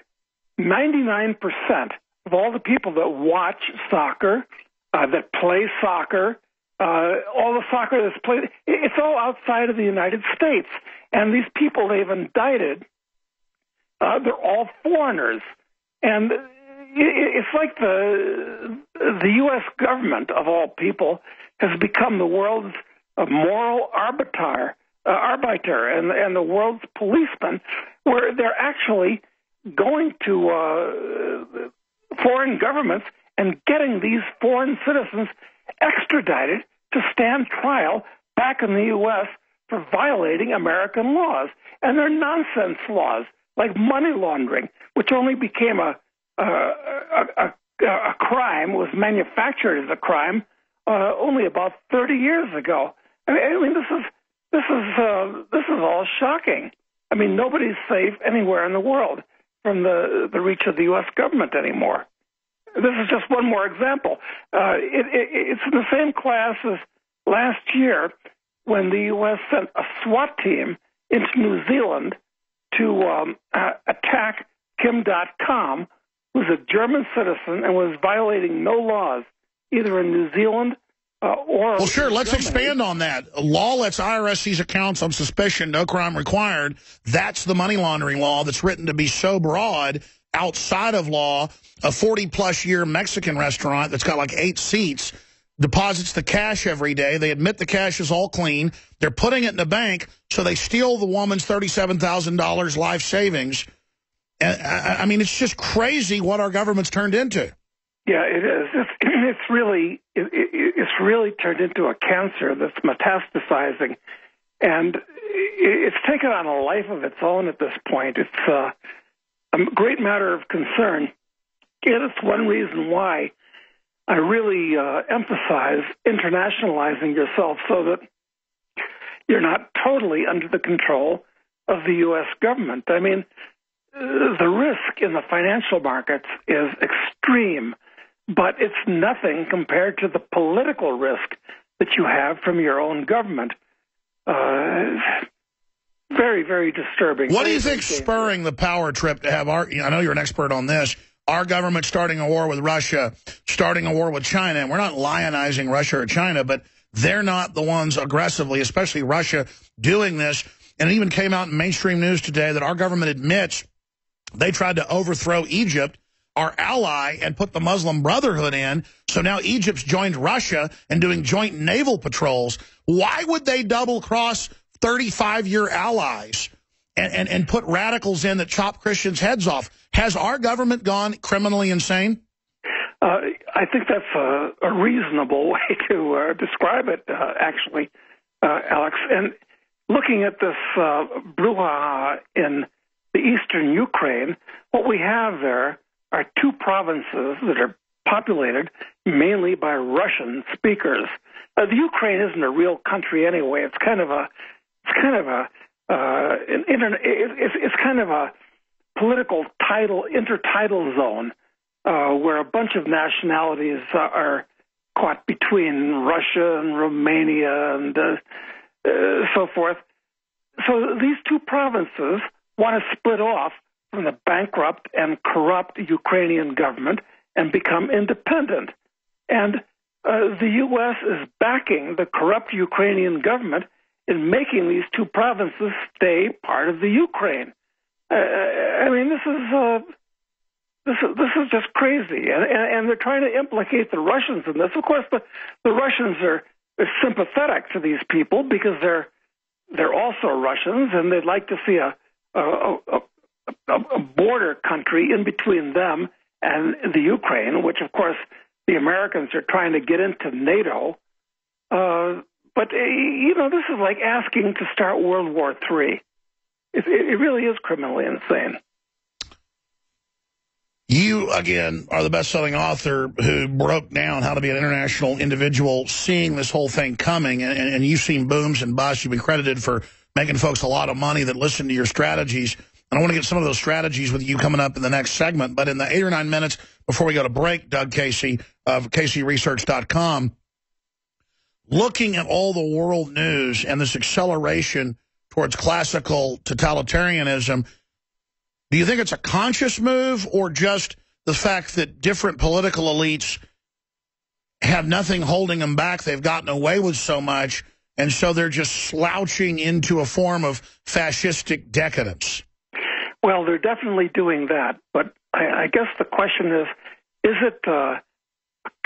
of all the people that watch soccer, that play soccer, all the soccer that's played, it's all outside of the United States. And these people they've indicted, they're all foreigners. And it's like the U.S. government, of all people, has become the world's moral arbiter and the world's policeman, where they're actually going to foreign governments and getting these foreign citizens extradited to stand trial back in the U.S. for violating American laws. And they're nonsense laws, like money laundering, which only became a crime, was manufactured as a crime only about 30 years ago. I mean, this is all shocking. I mean, nobody's safe anywhere in the world from the reach of the U.S. government anymore. This is just one more example. It's in the same class as last year when the U.S. sent a SWAT team into New Zealand to attack Kim.com, who's a German citizen and was violating no laws, either in New Zealand or... Well, sure, let's expand on that. Law lets IRS seize accounts on suspicion, no crime required. That's the money laundering law that's written to be so broad. Outside of law, a 40-plus year Mexican restaurant that's got like 8 seats deposits the cash every day. They admit the cash is all clean. They're putting it in the bank, so they steal the woman's $37,000 life savings. And, I mean, it's just crazy what our government's turned into. Yeah, it is. It's really turned into a cancer that's metastasizing, and it's taken on a life of its own at this point. It's a great matter of concern, and it's one reason why I really emphasize internationalizing yourself so that you're not totally under the control of the U.S. government. I mean, the risk in the financial markets is extreme, but it's nothing compared to the political risk that you have from your own government. Very, very disturbing. What do you think's spurring the power trip to have our, I know you're an expert on this, our government starting a war with Russia, starting a war with China, and we're not lionizing Russia or China, but they're not the ones aggressively, especially Russia, doing this. And it even came out in mainstream news today that our government admits they tried to overthrow Egypt, our ally, and put the Muslim Brotherhood in. So now Egypt's joined Russia and doing joint naval patrols. Why would they double-cross 35-year allies and put radicals in that chop Christians' heads off? Has our government gone criminally insane? I think that's a reasonable way to describe it, actually, Alex. And looking at this brouhaha in the eastern Ukraine, what we have there are 2 provinces that are populated mainly by Russian speakers. The Ukraine isn't a real country anyway. It's kind of a political intertidal zone where a bunch of nationalities are caught between Russia and Romania and so forth. So these 2 provinces want to split off from the bankrupt and corrupt Ukrainian government and become independent. And the U.S. is backing the corrupt Ukrainian government in making these two provinces stay part of the Ukraine. I mean, this is just crazy, and they're trying to implicate the Russians in this. Of course, the Russians are sympathetic to these people because they're also Russians, and they'd like to see a border country in between them and the Ukraine, which, of course, the Americans are trying to get into NATO. But, this is like asking to start World War III. It really is criminally insane. You, again, are the best-selling author who broke down how to be an international individual seeing this whole thing coming, and you've seen booms and busts. You've been credited for making folks a lot of money that listen to your strategies. And I want to get some of those strategies with you coming up in the next segment. But in the 8 or 9 minutes before we go to break, Doug Casey of CaseyResearch.com, looking at all the world news and this acceleration towards classical totalitarianism, do you think it's a conscious move or just the fact that different political elites have nothing holding them back? They've gotten away with so much, and so they're just slouching into a form of fascistic decadence. Well, they're definitely doing that, but I guess the question is it a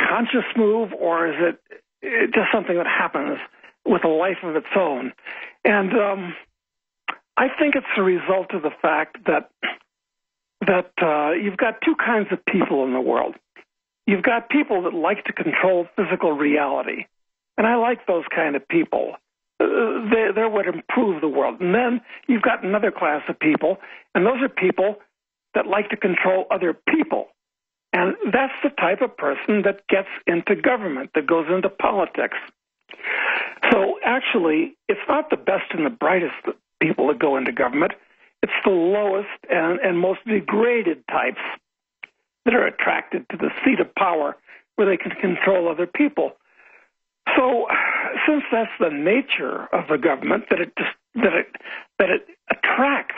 conscious move, or is it just something that happens with a life of its own? And I think it's a result of the fact that you've got two kinds of people in the world. You've got people that like to control physical reality, and I like those kind of people. They're what improve the world. And then you've got another class of people, and those are people that like to control other people. And that's the type of person that gets into government, that goes into politics. So actually, it's not the best and the brightest people that go into government. It's the lowest and most degraded types that are attracted to the seat of power where they can control other people. So since that's the nature of the government, that it attracts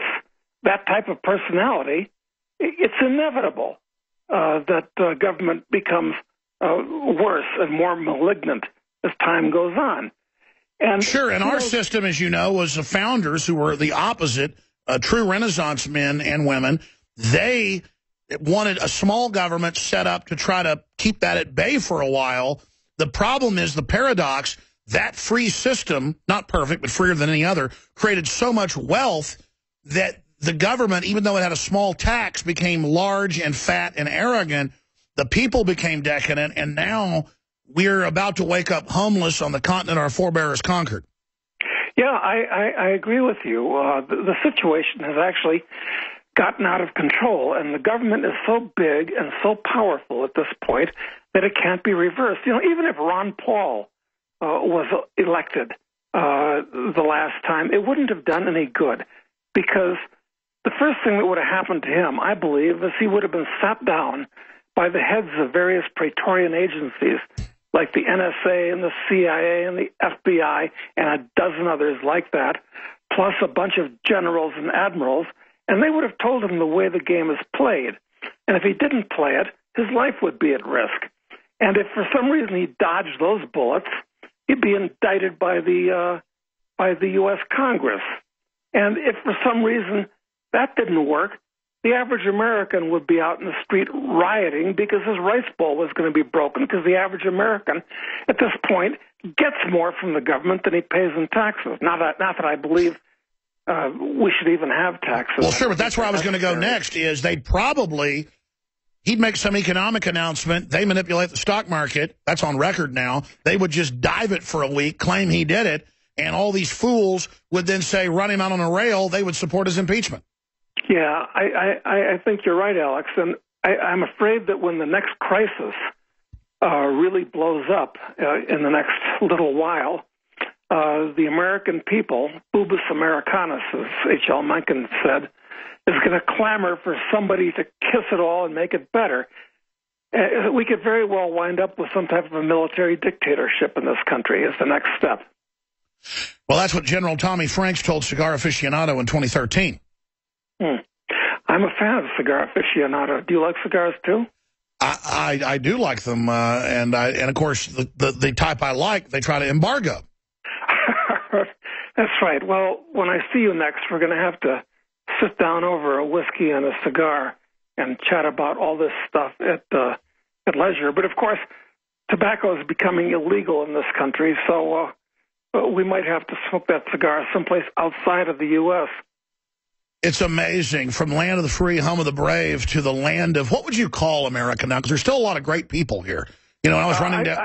that type of personality, it's inevitable that government becomes worse and more malignant as time goes on. And sure, and our system, as you know, was the founders who were the opposite, true Renaissance men and women. They wanted a small government set up to try to keep that at bay for a while. The problem is the paradox, that free system, not perfect, but freer than any other, created so much wealth that the government, even though it had a small tax, became large and fat and arrogant. The people became decadent, and now we're about to wake up homeless on the continent our forebears conquered. Yeah, I agree with you. The situation has actually gotten out of control, and the government is so big and so powerful at this point that it can't be reversed. Even if Ron Paul was elected the last time, it wouldn't have done any good, because the first thing that would have happened to him, I believe, is he would have been sat down by the heads of various Praetorian agencies like the NSA and the CIA and the FBI and a dozen others like that, plus a bunch of generals and admirals, and they would have told him the way the game is played. And if he didn't play it, his life would be at risk. And if for some reason he dodged those bullets, he'd be indicted by the U.S. Congress. And if for some reason that didn't work, the average American would be out in the street rioting because his rice bowl was going to be broken, because the average American at this point gets more from the government than he pays in taxes. Not that I believe we should even have taxes. Well, sure, but that's where I was going to go next, is he'd make some economic announcement, they manipulate the stock market, that's on record now, they would just dive it for a week, claim he did it, and all these fools would then say, run him out on a rail, they would support his impeachment. Yeah, I think you're right, Alex, and I'm afraid that when the next crisis really blows up in the next little while, the American people, Bubis Americanus, as H.L. Mencken said, is going to clamor for somebody to kiss it all and make it better. We could very well wind up with some type of a military dictatorship in this country as the next step. Well, that's what General Tommy Franks told Cigar Aficionado in 2013. I'm a fan of Cigar Aficionado. Do you like cigars, too? I do like them, and of course the type I like they try to embargo. That's right. Well, when I see you next, we're going to have to sit down over a whiskey and a cigar and chat about all this stuff at leisure. But of course, tobacco is becoming illegal in this country, so we might have to smoke that cigar someplace outside of the U.S. It's amazing. From land of the free, home of the brave, to the land of, what would you call America now? Because there's still a lot of great people here. You know, I was running down...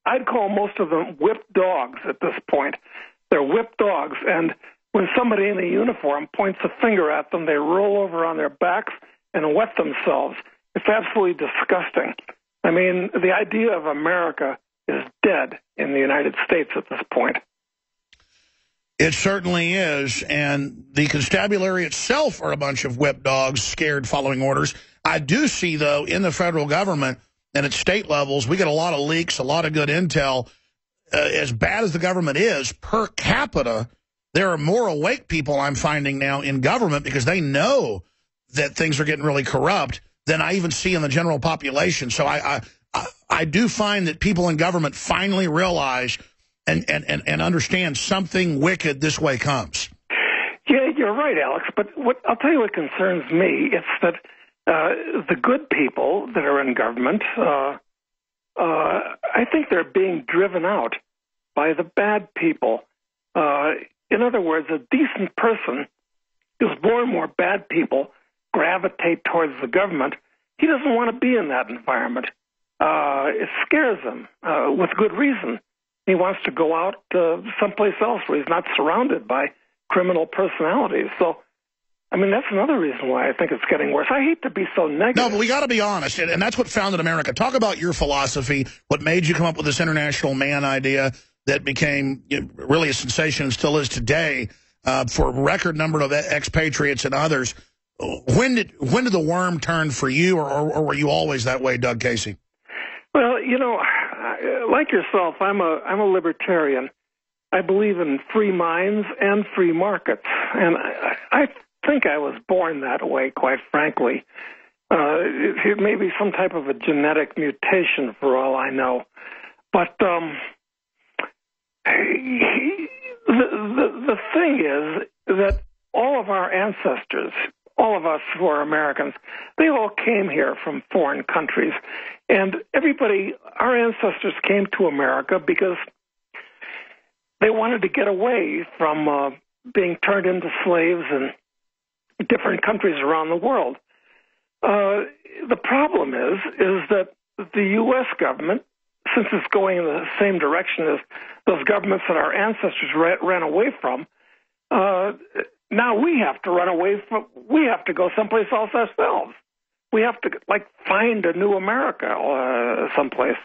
I'd call most of them whipped dogs at this point. They're whipped dogs, and when somebody in a uniform points a finger at them, they roll over on their backs and wet themselves. It's absolutely disgusting. I mean, the idea of America is dead in the United States at this point. It certainly is, and the constabulary itself are a bunch of whip dogs, scared, following orders. I do see, though, in the federal government and at state levels, we get a lot of leaks, a lot of good intel. As bad as the government is, per capita, there are more awake people I'm finding now in government because they know that things are getting really corrupt than I even see in the general population. So I do find that people in government finally realize and understand something wicked this way comes. Yeah, you're right, Alex. But I'll tell you what concerns me. It's that the good people that are in government, I think they're being driven out by the bad people. In other words, a decent person, as more and more bad people gravitate towards the government, he doesn't want to be in that environment. It scares him, with good reason. He wants to go out someplace else where he's not surrounded by criminal personalities. So, I mean, that's another reason why I think it's getting worse. I hate to be so negative. No, but we got to be honest, and that's what founded America. Talk about your philosophy, what made you come up with this international man idea that became really a sensation and still is today for a record number of expatriates and others. When did the worm turn for you, or were you always that way, Doug Casey? Well, you know, like yourself, I'm a libertarian. I believe in free minds and free markets, and I think I was born that way, quite frankly. It may be some type of a genetic mutation for all I know. But the thing is that all of our ancestors, all of us who are Americans, they all came here from foreign countries. And everybody, our ancestors came to America because they wanted to get away from being turned into slaves in different countries around the world. The problem is that the U.S. government, since it's going in the same direction as those governments that our ancestors ran away from, now we have to run away from, we have to go someplace else ourselves. We have to, like, find a new America someplace.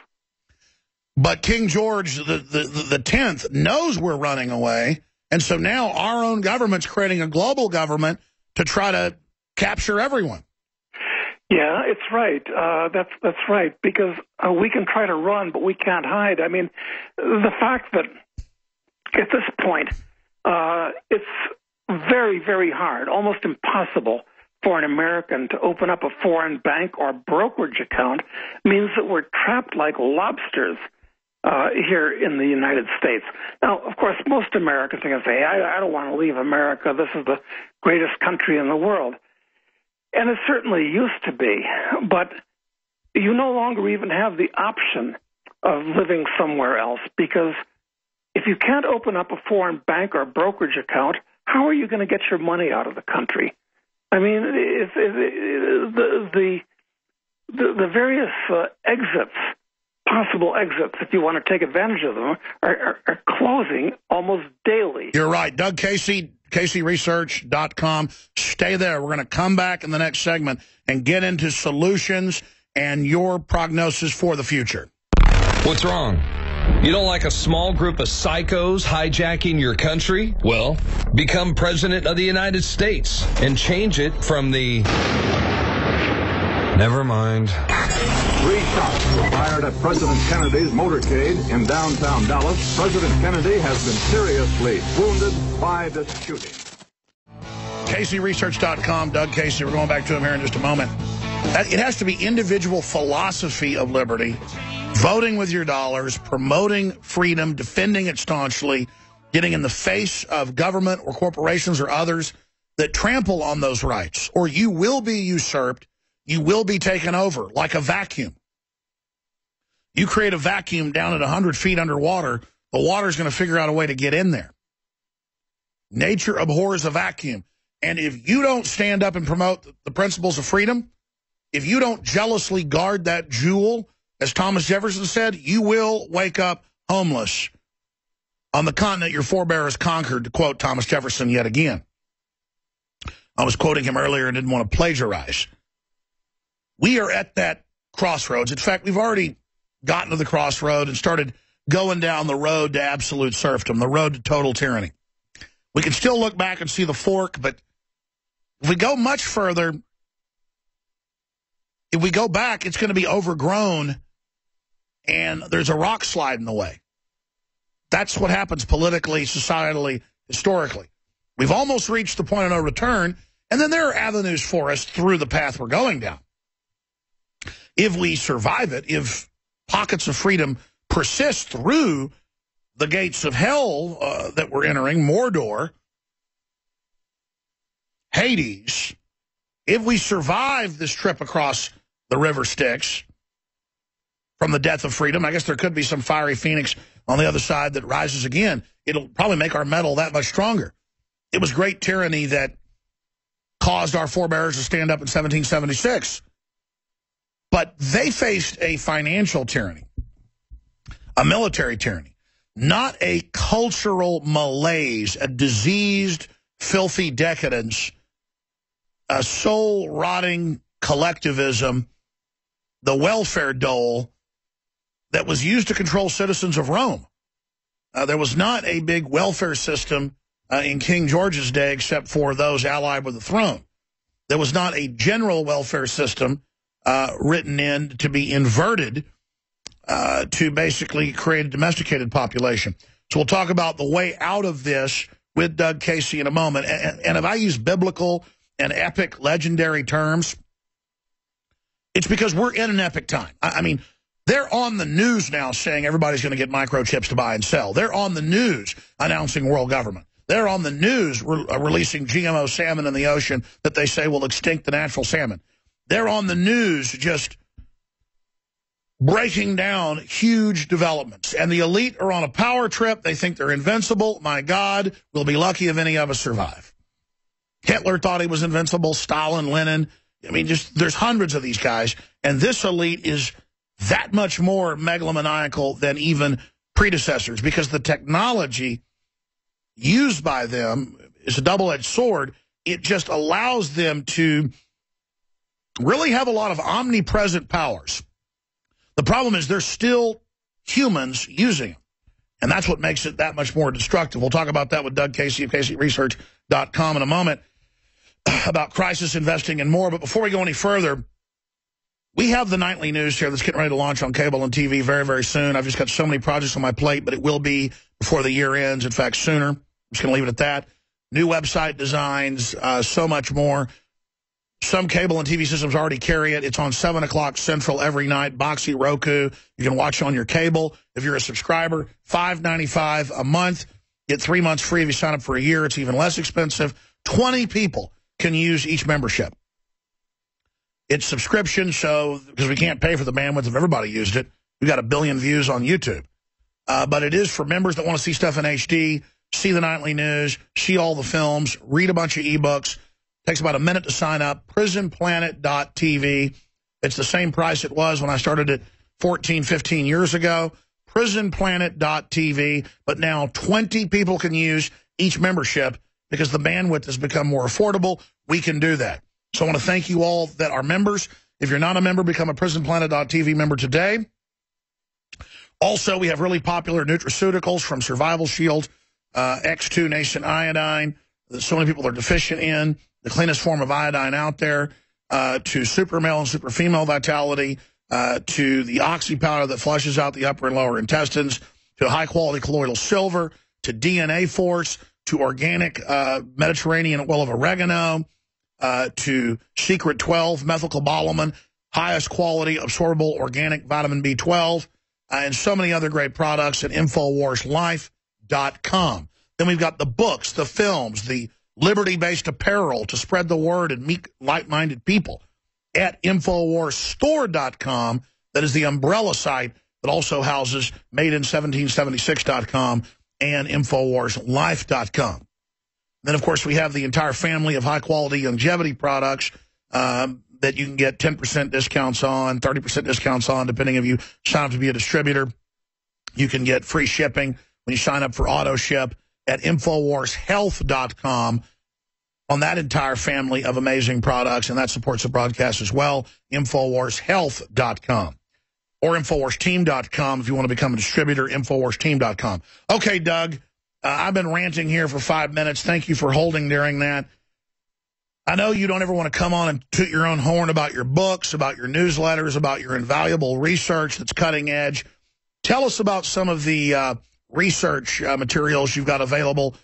But King George the 10th knows we're running away, and so now our own government's creating a global government to try to capture everyone. Yeah, it's right. That's right, because we can try to run, but we can't hide. I mean, the fact that at this point it's very, very hard, almost impossible for an American to open up a foreign bank or brokerage account means that we're trapped like lobsters here in the United States. Now, of course, most Americans are going to say, I don't want to leave America. This is the greatest country in the world. And it certainly used to be. But you no longer even have the option of living somewhere else, because if you can't open up a foreign bank or brokerage account, how are you going to get your money out of the country? I mean, the various exits, possible exits, if you want to take advantage of them, are closing almost daily. You're right. Doug Casey, CaseyResearch.com. Stay there. We're going to come back in the next segment and get into solutions and your prognosis for the future. What's wrong? You don't like a small group of psychos hijacking your country? Well, become president of the United States and change it from the... Never mind. 3 shots were fired at President Kennedy's motorcade in downtown Dallas. President Kennedy has been seriously wounded by this shooting. CaseyResearch.com, Doug Casey. We're going back to him here in just a moment. It has to be individual philosophy of liberty, voting with your dollars, promoting freedom, defending it staunchly, getting in the face of government or corporations or others that trample on those rights, or you will be usurped, you will be taken over like a vacuum. You create a vacuum down at 100 feet underwater, the water's going to figure out a way to get in there. Nature abhors a vacuum. And if you don't stand up and promote the principles of freedom, if you don't jealously guard that jewel, as Thomas Jefferson said, you will wake up homeless on the continent your forebears conquered, to quote Thomas Jefferson yet again. I was quoting him earlier and didn't want to plagiarize. We are at that crossroads. In fact, we've already gotten to the crossroad and started going down the road to absolute serfdom, the road to total tyranny. We can still look back and see the fork, but if we go much further, if we go back, it's going to be overgrown, and there's a rock slide in the way. That's what happens politically, societally, historically. We've almost reached the point of no return, and then there are avenues for us through the path we're going down. If we survive it, if pockets of freedom persist through the gates of hell that we're entering, Mordor, Hades, if we survive this trip across the river Styx from the death of freedom, I guess there could be some fiery phoenix on the other side that rises again. It'll probably make our metal that much stronger. It was great tyranny that caused our forebears to stand up in 1776. But they faced a financial tyranny, a military tyranny, not a cultural malaise, a diseased, filthy decadence, a soul-rotting collectivism, the welfare dole that was used to control citizens of Rome. There was not a big welfare system in King George's day except for those allied with the throne. There was not a general welfare system written in to be inverted to basically create a domesticated population. So we'll talk about the way out of this with Doug Casey in a moment. And if I use biblical and epic, legendary terms, it's because we're in an epic time. I mean, they're on the news now saying everybody's going to get microchips to buy and sell. They're on the news announcing world government. They're on the news releasing GMO salmon in the ocean that they say will extinct the natural salmon. They're on the news just breaking down huge developments. And the elite are on a power trip. They think they're invincible. My God, we'll be lucky if any of us survive. Hitler thought he was invincible. Stalin, Lenin. I mean, just there's hundreds of these guys. And this elite is that much more megalomaniacal than even predecessors because the technology used by them is a double-edged sword. It just allows them to really have a lot of omnipresent powers. The problem is they're still humans using them. And that's what makes it that much more destructive. We'll talk about that with Doug Casey of CaseyResearch.com in a moment about crisis investing and more. But before we go any further, we have the nightly news here that's getting ready to launch on cable and TV very, very soon. I've just got so many projects on my plate, but it will be before the year ends. In fact, sooner. I'm just going to leave it at that. New website designs, so much more. Some cable and TV systems already carry it. It's on 7 o'clock Central every night. Boxy, Roku. You can watch on your cable. If you're a subscriber, $5.95 a month. Get 3 months free if you sign up for a year. It's even less expensive. 20 people can use each membership. It's subscription, so because we can't pay for the bandwidth if everybody used it. We got 1 billion views on YouTube. But it is for members that want to see stuff in HD, see the nightly news, see all the films, read a bunch of ebooks. Takes about a minute to sign up. PrisonPlanet.tv. It's the same price it was when I started it 14, 15 years ago. PrisonPlanet.tv. But now 20 people can use each membership because the bandwidth has become more affordable. We can do that. So I want to thank you all that are members. If you're not a member, become a PrisonPlanet.tv member today. Also, we have really popular nutraceuticals from Survival Shield, X2 Nascent Iodine, that so many people are deficient in, the cleanest form of iodine out there, to super male and super female vitality, to the oxy powder that flushes out the upper and lower intestines, to high-quality colloidal silver, to DNA Force, to organic Mediterranean oil of oregano, to Secret 12, methylcobalamin, highest quality absorbable organic vitamin B12, and so many other great products at InfoWarsLife.com. Then we've got the books, the films, the liberty-based apparel to spread the word and meet like-minded people at InfoWarsStore.com. That is the umbrella site that also houses MadeIn1776.com and InfoWarsLife.com. Then, of course, we have the entire family of high-quality longevity products that you can get 10% discounts on, 30% discounts on, depending if you sign up to be a distributor. You can get free shipping when you sign up for auto ship at InfoWarsHealth.com on that entire family of amazing products, and that supports the broadcast as well, InfoWarsHealth.com. Or InfoWarsTeam.com if you want to become a distributor, InfoWarsTeam.com. Okay, Doug, I've been ranting here for 5 minutes. Thank you for holding during that. I know you don't ever want to come on and toot your own horn about your books, about your newsletters, about your invaluable research that's cutting edge. Tell us about some of the research materials you've got available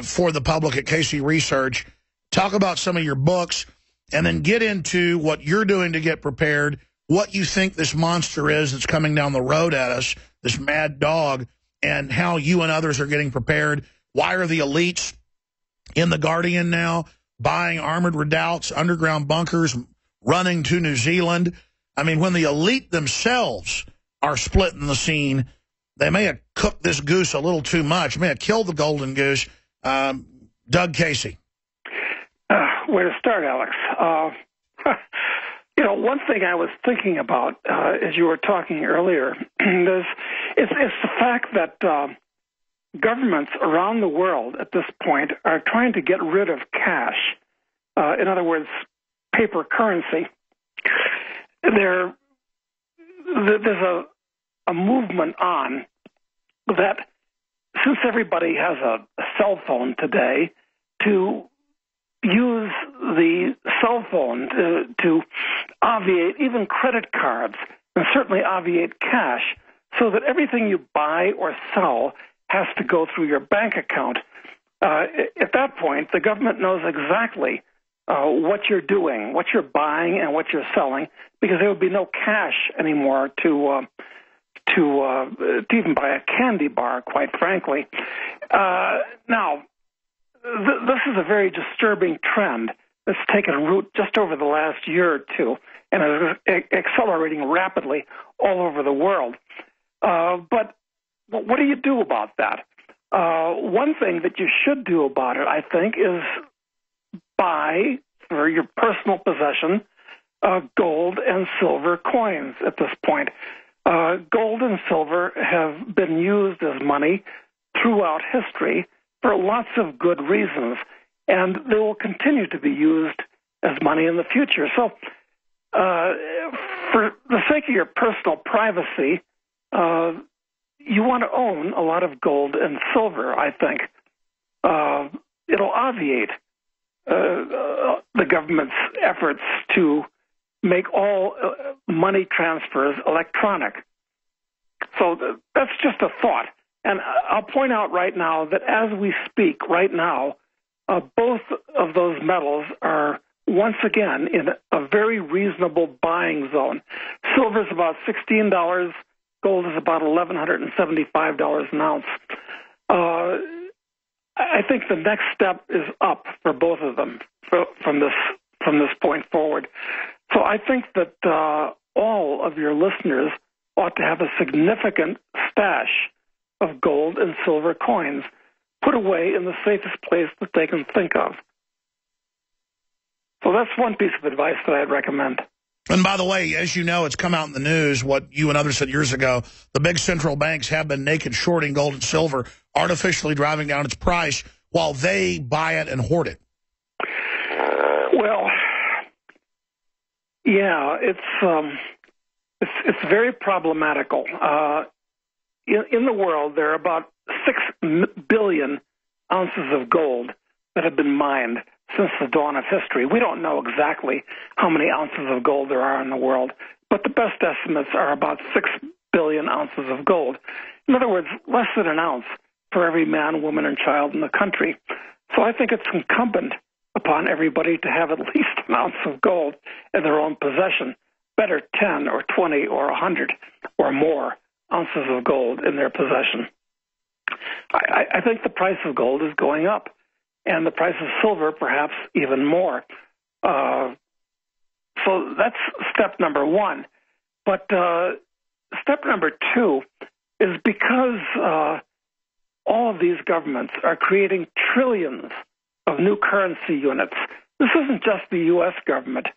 for the public at KC Research. Talk about some of your books, and then get into what you're doing to get prepared, what you think this monster is that's coming down the road at us, this mad dog, and how you and others are getting prepared. Why are the elites in The Guardian now buying armored redoubts, underground bunkers, running to New Zealand? I mean, when the elite themselves are splitting the scene, they may have cooked this goose a little too much, may have killed the golden goose. Doug Casey. Where to start, Alex? You know, one thing I was thinking about as you were talking earlier is the fact that governments around the world at this point are trying to get rid of cash. In other words, paper currency. There's a movement on that, since everybody has a cell phone today, to use the cell phone to obviate even credit cards, and certainly obviate cash, so that everything you buy or sell has to go through your bank account. At that point, the government knows exactly what you're doing, what you're buying, and what you're selling, because there would be no cash anymore to even buy a candy bar, quite frankly. Now, this is a very disturbing trend that's taken root just over the last year or two, and is accelerating rapidly all over the world. But what do you do about that? One thing that you should do about it, I think, is buy, for your personal possession, gold and silver coins at this point. Gold and silver have been used as money throughout history for lots of good reasons, and they will continue to be used as money in the future. So for the sake of your personal privacy, you want to own a lot of gold and silver, I think. It'll obviate the government's efforts to make all money transfers electronic. So that's just a thought. And I'll point out right now that as we speak right now, both of those metals are once again in a very reasonable buying zone. Silver is about $16. Gold is about $1,175 an ounce. I think the next step is up for both of them from this point forward. So I think that all of your listeners ought to have a significant stash of gold and silver coins put away in the safest place that they can think of. So that's one piece of advice that I'd recommend. And by the way, as you know, it's come out in the news, what you and others said years ago, the big central banks have been naked shorting gold and silver, artificially driving down its price while they buy it and hoard it. Well, yeah, it's very problematical. In the world, there are about 6 billion ounces of gold that have been mined since the dawn of history. We don't know exactly how many ounces of gold there are in the world, but the best estimates are about 6 billion ounces of gold. In other words, less than an ounce for every man, woman, and child in the country. So I think it's incumbent upon everybody to have at least an ounce of gold in their own possession. Better 10 or 20 or 100 or more ounces of gold in their possession. I think the price of gold is going up, and the price of silver perhaps even more. So that's step number one. But step number two is because all of these governments are creating trillions of new currency units. This isn't just the U.S. government,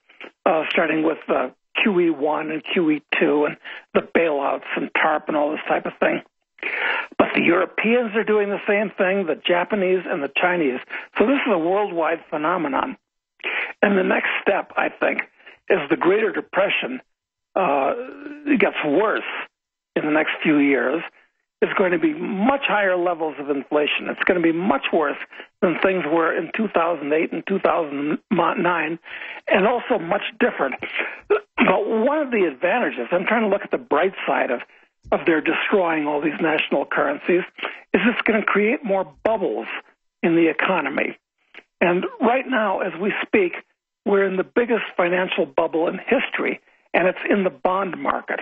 starting with QE1 and QE2 and the bailouts and TARP and all this type of thing. But the Europeans are doing the same thing, the Japanese and the Chinese. So this is a worldwide phenomenon. And the next step, I think, is the Greater Depression gets worse in the next few years. It's going to be much higher levels of inflation. It's going to be much worse than things were in 2008 and 2009, and also much different. But one of the advantages, I'm trying to look at the bright side of their destroying all these national currencies, is it's going to create more bubbles in the economy. And right now, as we speak, we're in the biggest financial bubble in history, and it's in the bond market.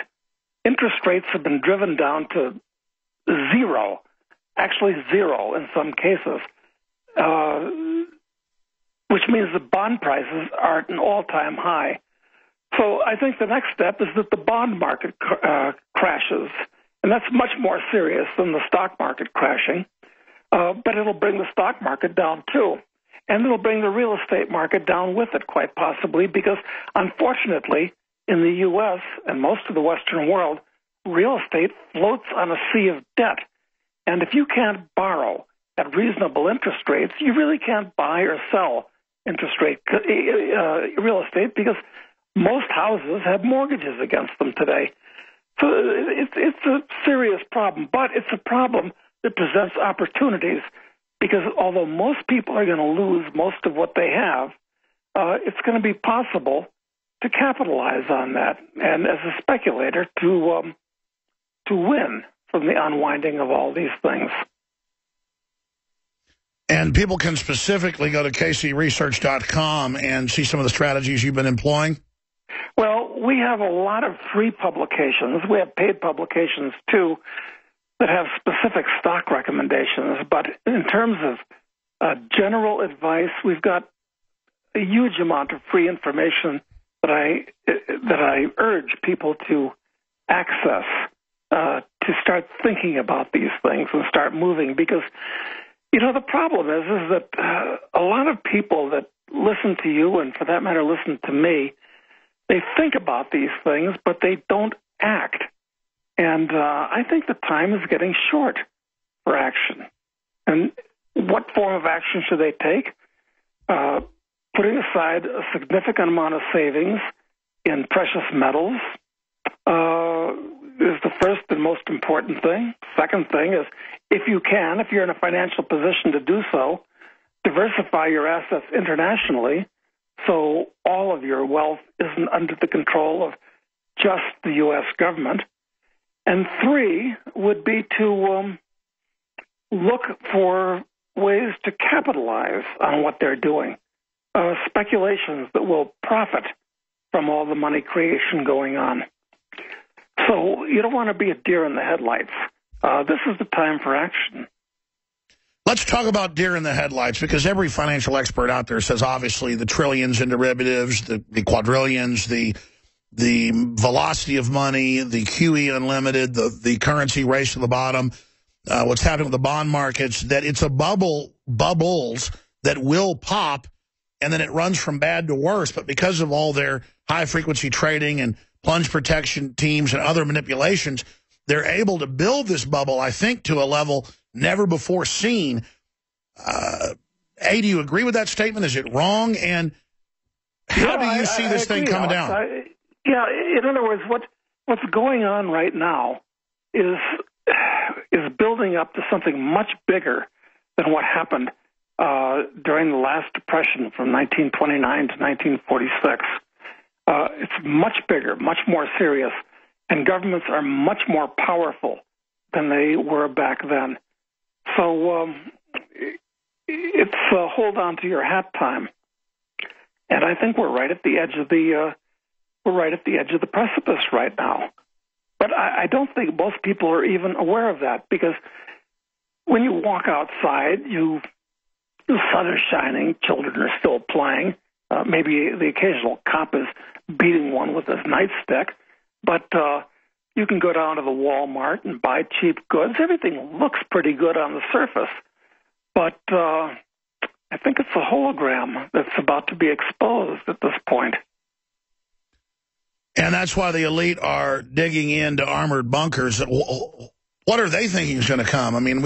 Interest rates have been driven down to zero, actually zero in some cases, which means the bond prices are at an all-time high. So I think the next step is that the bond market crashes, and that's much more serious than the stock market crashing, but it'll bring the stock market down too. And it'll bring the real estate market down with it, quite possibly, because unfortunately, in the U.S. and most of the Western world, real estate floats on a sea of debt. And if you can't borrow at reasonable interest rates, you really can't buy or sell real estate, because most houses have mortgages against them today. So it's a serious problem, but it's a problem that presents opportunities, because although most people are going to lose most of what they have, it's going to be possible to capitalize on that, and as a speculator to win from the unwinding of all these things. And people can specifically go to kcresearch.com and see some of the strategies you've been employing? Well, we have a lot of free publications. We have paid publications, too, that have specific stock recommendations. But in terms of general advice, we've got a huge amount of free information that I urge people to access, to start thinking about these things and start moving. Because, you know, the problem is that a lot of people that listen to you, and for that matter listen to me, they think about these things, but they don't act. And I think the time is getting short for action. And what form of action should they take? Putting aside a significant amount of savings in precious metals is the first and most important thing. Second thing is, if you're in a financial position to do so, diversify your assets internationally so all of your wealth isn't under the control of just the U.S. government. And three would be to look for ways to capitalize on what they're doing, speculations that will profit from all the money creation going on. So you don't want to be a deer in the headlights. This is the time for action. Let's talk about deer in the headlights, because every financial expert out there says, obviously, the trillions in derivatives, the quadrillions, the velocity of money, the QE unlimited, the currency race to the bottom, what's happening with the bond markets, that it's a bubbles that will pop, and then it runs from bad to worse. But because of all their high-frequency trading and plunge protection teams and other manipulations, they're able to build this bubble, I think, to a level never before seen. A, do you agree with that statement? Is it wrong? And how do you see this thing coming down? In other words, what's going on right now is building up to something much bigger than what happened during the last depression from 1929 to 1946. It's much bigger, much more serious, and governments are much more powerful than they were back then. So it's hold on to your hat time. And I think we're right at the edge of the precipice right now. But I don't think most people are even aware of that, because when you walk outside, the sun is shining, children are still playing. Maybe the occasional cop is beating one with his nightstick, but you can go down to the Walmart and buy cheap goods. Everything looks pretty good on the surface, but I think it's a hologram that's about to be exposed at this point. And that's why the elite are digging into armored bunkers. What are they thinking is going to come? I mean,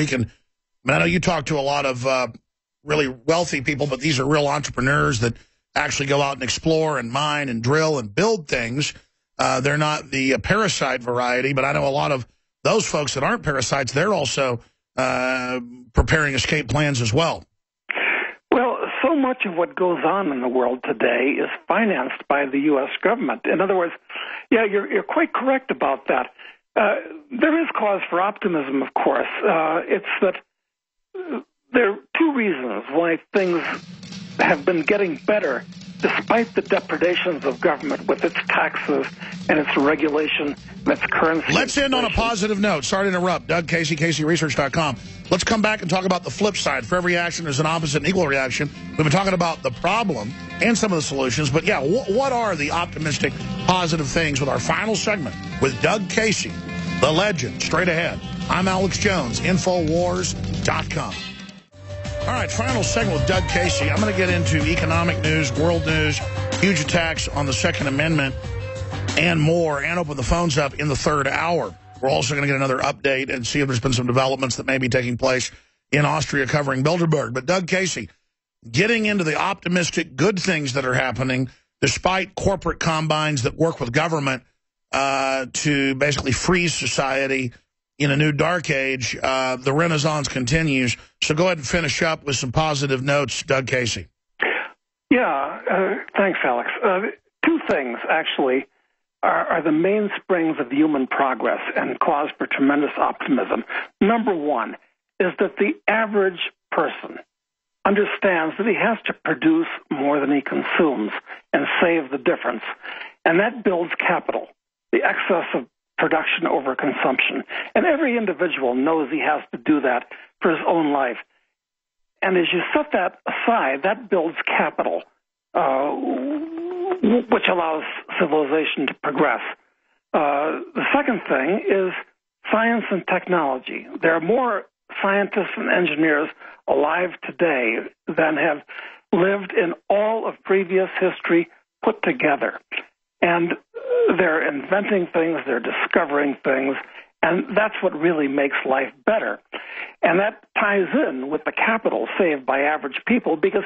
I know you talk to a lot of really wealthy people, but these are real entrepreneurs that actually go out and explore and mine and drill and build things. They're not the parasite variety, but I know a lot of those folks that aren't parasites, they're also preparing escape plans as well. Well, so much of what goes on in the world today is financed by the U.S. government. In other words, yeah, you're quite correct about that. There is cause for optimism, of course. It's that there are two reasons why things have been getting better despite the depredations of government with its taxes and its regulation and its currency. Let's end on a positive note. Sorry to interrupt. Doug Casey, CaseyResearch.com. Let's come back and talk about the flip side. For every action, there's an opposite and equal reaction. We've been talking about the problem and some of the solutions, but yeah, what are the optimistic, positive things with our final segment with Doug Casey, the legend, straight ahead. I'm Alex Jones, Infowars.com. All right, final segment with Doug Casey. I'm going to get into economic news, world news, huge attacks on the Second Amendment, and more, and open the phones up in the third hour. We're also going to get another update and see if there's been some developments that may be taking place in Austria covering Bilderberg. But Doug Casey, getting into the optimistic, good things that are happening, despite corporate combines that work with government to basically freeze society in a new dark age, the Renaissance continues. So go ahead and finish up with some positive notes, Doug Casey. Yeah, thanks, Alex. Two things, actually, are the mainsprings of human progress and cause for tremendous optimism. Number one is that the average person understands that he has to produce more than he consumes and save the difference. And that builds capital, the excess of production over consumption. And every individual knows he has to do that for his own life. And as you set that aside, that builds capital, which allows civilization to progress. The second thing is science and technology. There are more scientists and engineers alive today than have lived in all of previous history put together. And they're inventing things, they're discovering things, and that's what really makes life better. And that ties in with the capital saved by average people, because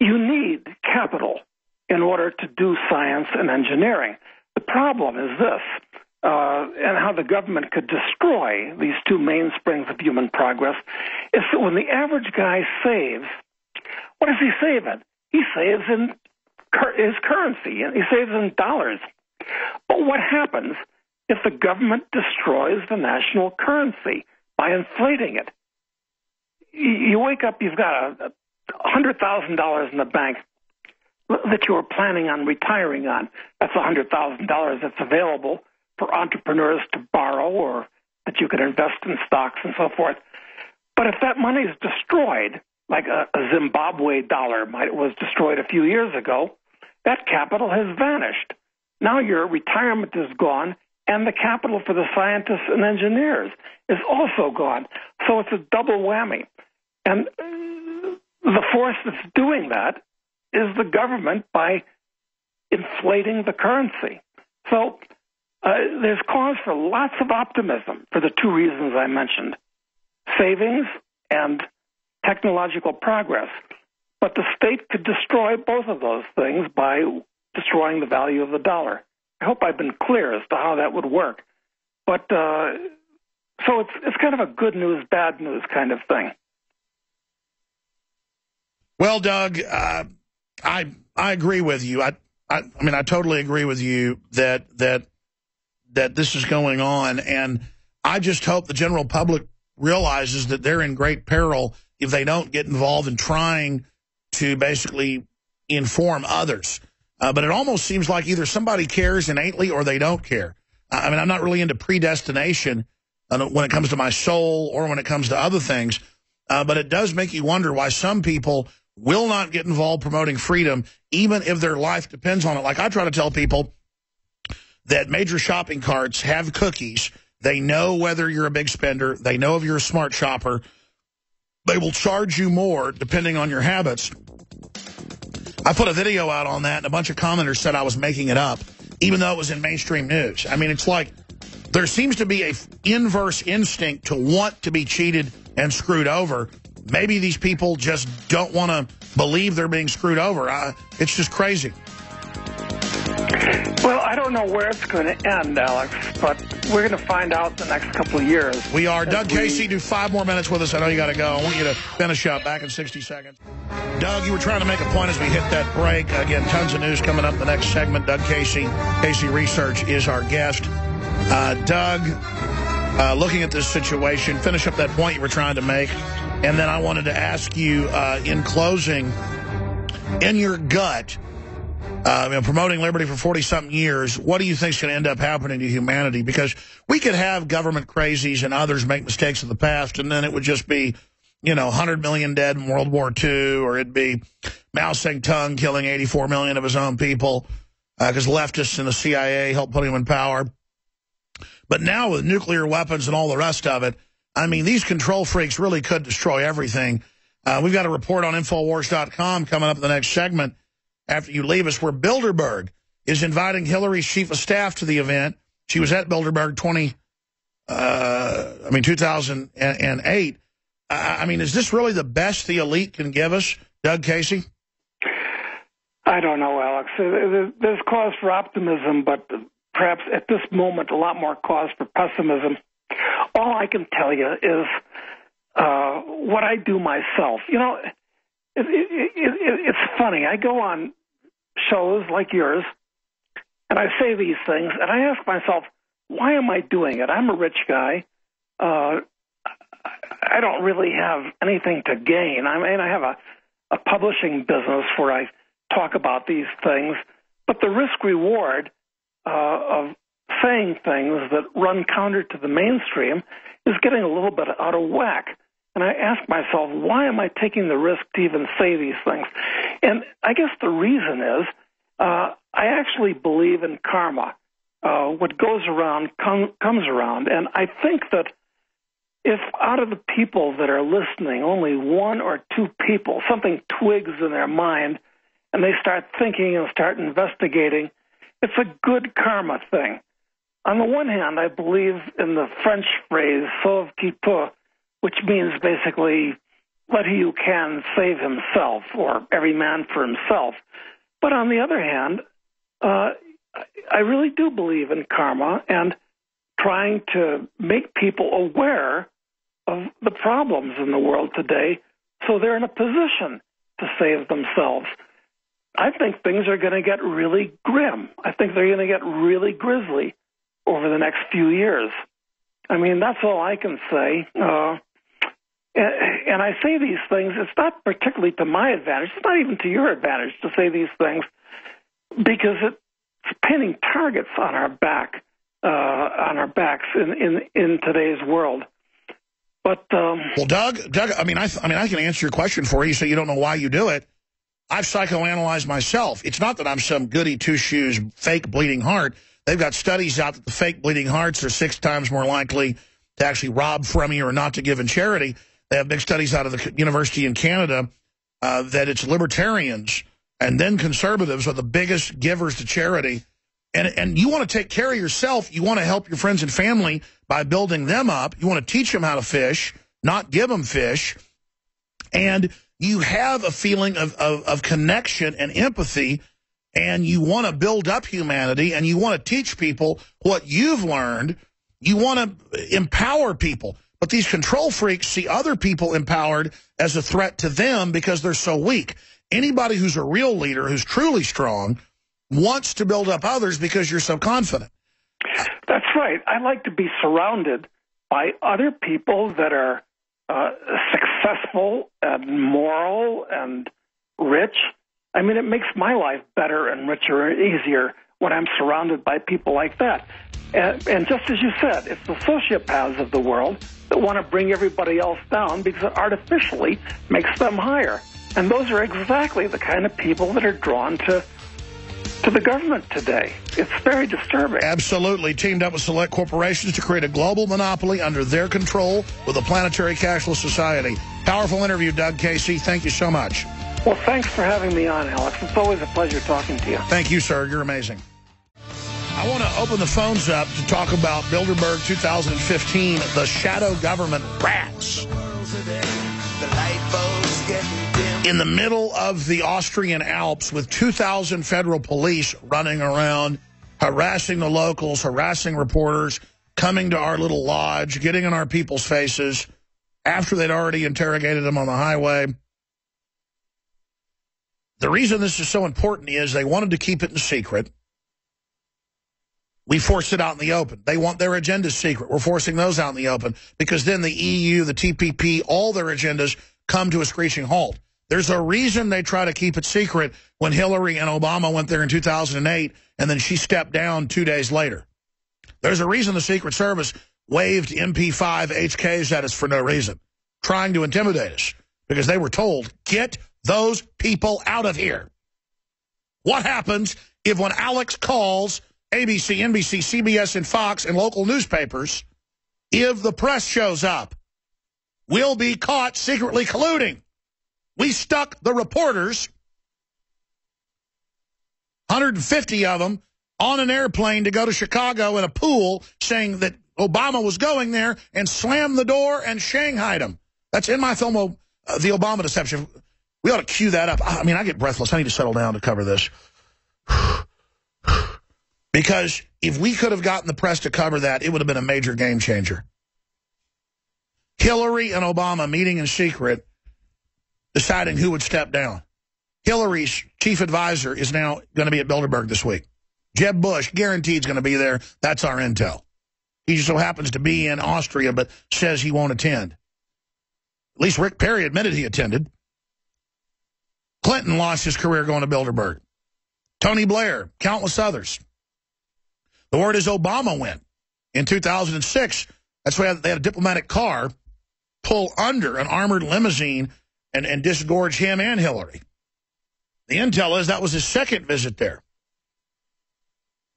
you need capital in order to do science and engineering. The problem is this, and how the government could destroy these two mainsprings of human progress, is that when the average guy saves, what does he save in? He saves in his currency, and he saves in dollars. But what happens if the government destroys the national currency by inflating it? You wake up, you've got $100,000 in the bank that you were planning on retiring on. That's $100,000 that's available for entrepreneurs to borrow, or that you could invest in stocks and so forth. But if that money is destroyed, like a Zimbabwe dollar was destroyed a few years ago, that capital has vanished. Now your retirement is gone, and the capital for the scientists and engineers is also gone. So it's a double whammy. And the force that's doing that is the government by inflating the currency. So there's cause for lots of optimism for the two reasons I mentioned, savings and technological progress. But the state could destroy both of those things by destroying the value of the dollar. I hope I've been clear as to how that would work. But so it's kind of a good news, bad news kind of thing. Well, Doug, I agree with you. I mean, I totally agree with you that this is going on, and I just hope the general public realizes that they're in great peril if they don't get involved in trying to basically inform others. But it almost seems like either somebody cares innately or they don't care. I mean, I'm not really into predestination when it comes to my soul or when it comes to other things. But it does make you wonder why some people will not get involved promoting freedom, even if their life depends on it. Like I try to tell people that major shopping carts have cookies. They know whether you're a big spender. They know if you're a smart shopper. They will charge you more depending on your habits. I put a video out on that, and a bunch of commenters said I was making it up, even though it was in mainstream news. I mean, it's like there seems to be a inverse instinct to want to be cheated and screwed over. Maybe these people just don't want to believe they're being screwed over. It's just crazy. Well, I don't know where it's going to end, Alex, but we're going to find out the next couple of years. We are. Doug Casey, do 5 more minutes with us. I know you got to go. I want you to finish up. Back in 60 seconds. Doug, you were trying to make a point as we hit that break. Again, tons of news coming up in the next segment. Doug Casey, Casey Research, is our guest. Doug, looking at this situation, finish up that point you were trying to make. And then I wanted to ask you, in closing, in your gut, promoting liberty for 40-something years, what do you think is going to end up happening to humanity? Because we could have government crazies and others make mistakes in the past, and then it would just be, 100 million dead in World War II, or it'd be Mao Zedong killing 84 million of his own people because leftists and the CIA helped put him in power. But now with nuclear weapons and all the rest of it, I mean, these control freaks really could destroy everything. We've got a report on Infowars.com coming up in the next segment after you leave us, where Bilderberg is inviting Hillary's chief of staff to the event. She was at Bilderberg 2008. I mean, is this really the best the elite can give us, Doug Casey? I don't know, Alex. There's cause for optimism, but perhaps at this moment, a lot more cause for pessimism. All I can tell you is what I do myself. It's funny. I go on shows like yours, and I say these things, and I ask myself, why am I doing it? I'm a rich guy. I don't really have anything to gain. I mean, I have a publishing business where I talk about these things, but the risk-reward of saying things that run counter to the mainstream is getting a little bit out of whack. And I ask myself, why am I taking the risk to even say these things? And I guess the reason is I actually believe in karma. What goes around comes around. And I think that if out of the people that are listening, only 1 or 2 people, something twigs in their mind, and they start thinking and start investigating, it's a good karma thing. On the one hand, I believe in the French phrase, sauve qui peut, which means basically, let he who can save himself, or every man for himself. But on the other hand, I really do believe in karma and trying to make people aware of the problems in the world today so they're in a position to save themselves. I think things are going to get really grim. I think they're going to get really grisly over the next few years. I mean, that's all I can say. And I say these things, it's not particularly to my advantage. It's not even to your advantage to say these things, because it's pinning targets on our backs in today's world. But well, Doug, I mean, I can answer your question for you, so you don't know why you do it. I've psychoanalyzed myself. It's not that I'm some goody two-shoes fake bleeding heart. They've got studies out that the fake bleeding hearts are 6 times more likely to actually rob from you or not to give in charity. They have big studies out of the university in Canada that it's libertarians and then conservatives are the biggest givers to charity. And you want to take care of yourself. You want to help your friends and family by building them up. You want to teach them how to fish, not give them fish. And you have a feeling of connection and empathy, and you want to build up humanity, and you want to teach people what you've learned. You want to empower people. But these control freaks see other people empowered as a threat to them because they're so weak. Anybody who's a real leader, who's truly strong, wants to build up others because you're so confident. That's right. I like to be surrounded by other people that are successful and moral and rich. I mean, it makes my life better and richer and easier when I'm surrounded by people like that. And just as you said, it's the sociopaths of the world that want to bring everybody else down because it artificially makes them higher. And those are exactly the kind of people that are drawn to the government today. It's very disturbing. Absolutely. Teamed up with select corporations to create a global monopoly under their control with a planetary cashless society. Powerful interview, Doug Casey. Thank you so much. Well, thanks for having me on, Alex. It's always a pleasure talking to you. Thank you, sir. You're amazing. I want to open the phones up to talk about Bilderberg 2015, the shadow government rats. In the middle of the Austrian Alps with 2,000 federal police running around, harassing the locals, harassing reporters, coming to our little lodge, getting in our people's faces after they'd already interrogated them on the highway. The reason this is so important is they wanted to keep it in secret. We forced it out in the open. They want their agendas secret. We're forcing those out in the open because then the EU, the TPP, all their agendas come to a screeching halt. There's a reason they try to keep it secret when Hillary and Obama went there in 2008 and then she stepped down 2 days later. There's a reason the Secret Service waved MP5 HKs at us for no reason, trying to intimidate us because they were told, get those people out of here. What happens if when Alex calls ABC, NBC, CBS, and Fox and local newspapers, if the press shows up, we'll be caught secretly colluding. We stuck the reporters, 150 of them, on an airplane to go to Chicago in a pool saying that Obama was going there and slammed the door and shanghaied him. That's in my film, The Obama Deception. We ought to cue that up. I mean, I get breathless. I need to settle down to cover this. Because if we could have gotten the press to cover that, it would have been a major game changer. Hillary and Obama meeting in secret, deciding who would step down. Hillary's chief advisor is now going to be at Bilderberg this week. Jeb Bush, guaranteed, is going to be there. That's our intel. He just so happens to be in Austria, but says he won't attend. At least Rick Perry admitted he attended. Clinton lost his career going to Bilderberg. Tony Blair, countless others. The word is Obama went. In 2006, that's why they had a diplomatic car pull under an armored limousine and disgorge him and Hillary. The intel is that was his second visit there.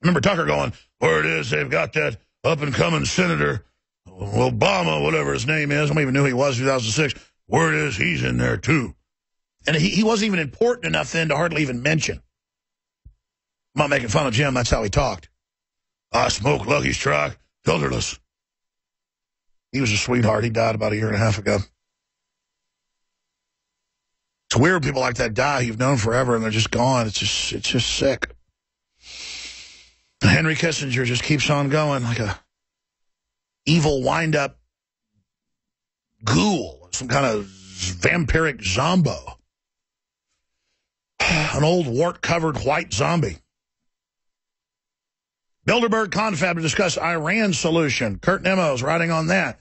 Remember Tucker going, where it is, they've got that up-and-coming Senator Obama, whatever his name is. I don't even knew who he was in 2006. Where it is, he's in there, too. And he wasn't even important enough then to hardly even mention. I'm not making fun of Jim. That's how he talked. I smoked Lucky's truck, filterless. He was a sweetheart. He died about a year and a half ago. It's weird people like that die you've known forever and they're just gone. It's just sick. Henry Kissinger just keeps on going like a evil wind-up ghoul, some kind of vampiric zombo. An old wart-covered white zombie. Bilderberg confab to discuss Iran solution. Kurt Nemo's writing on that.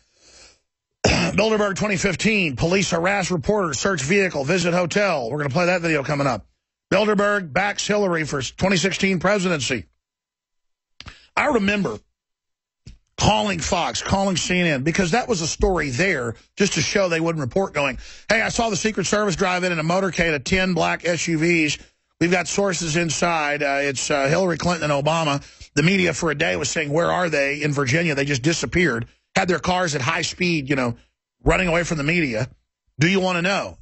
Bilderberg 2015, police harass reporters, search vehicle, visit hotel. We're going to play that video coming up. Bilderberg backs Hillary for 2016 presidency. I remember calling Fox, calling CNN, because that was a story there just to show they wouldn't report going, hey, I saw the Secret Service drive in a motorcade of 10 black SUVs. We've got sources inside. It's Hillary Clinton and Obama. The media for a day was saying, where are they in Virginia? They just disappeared. Had their cars at high speed, running away from the media. Do you want to know?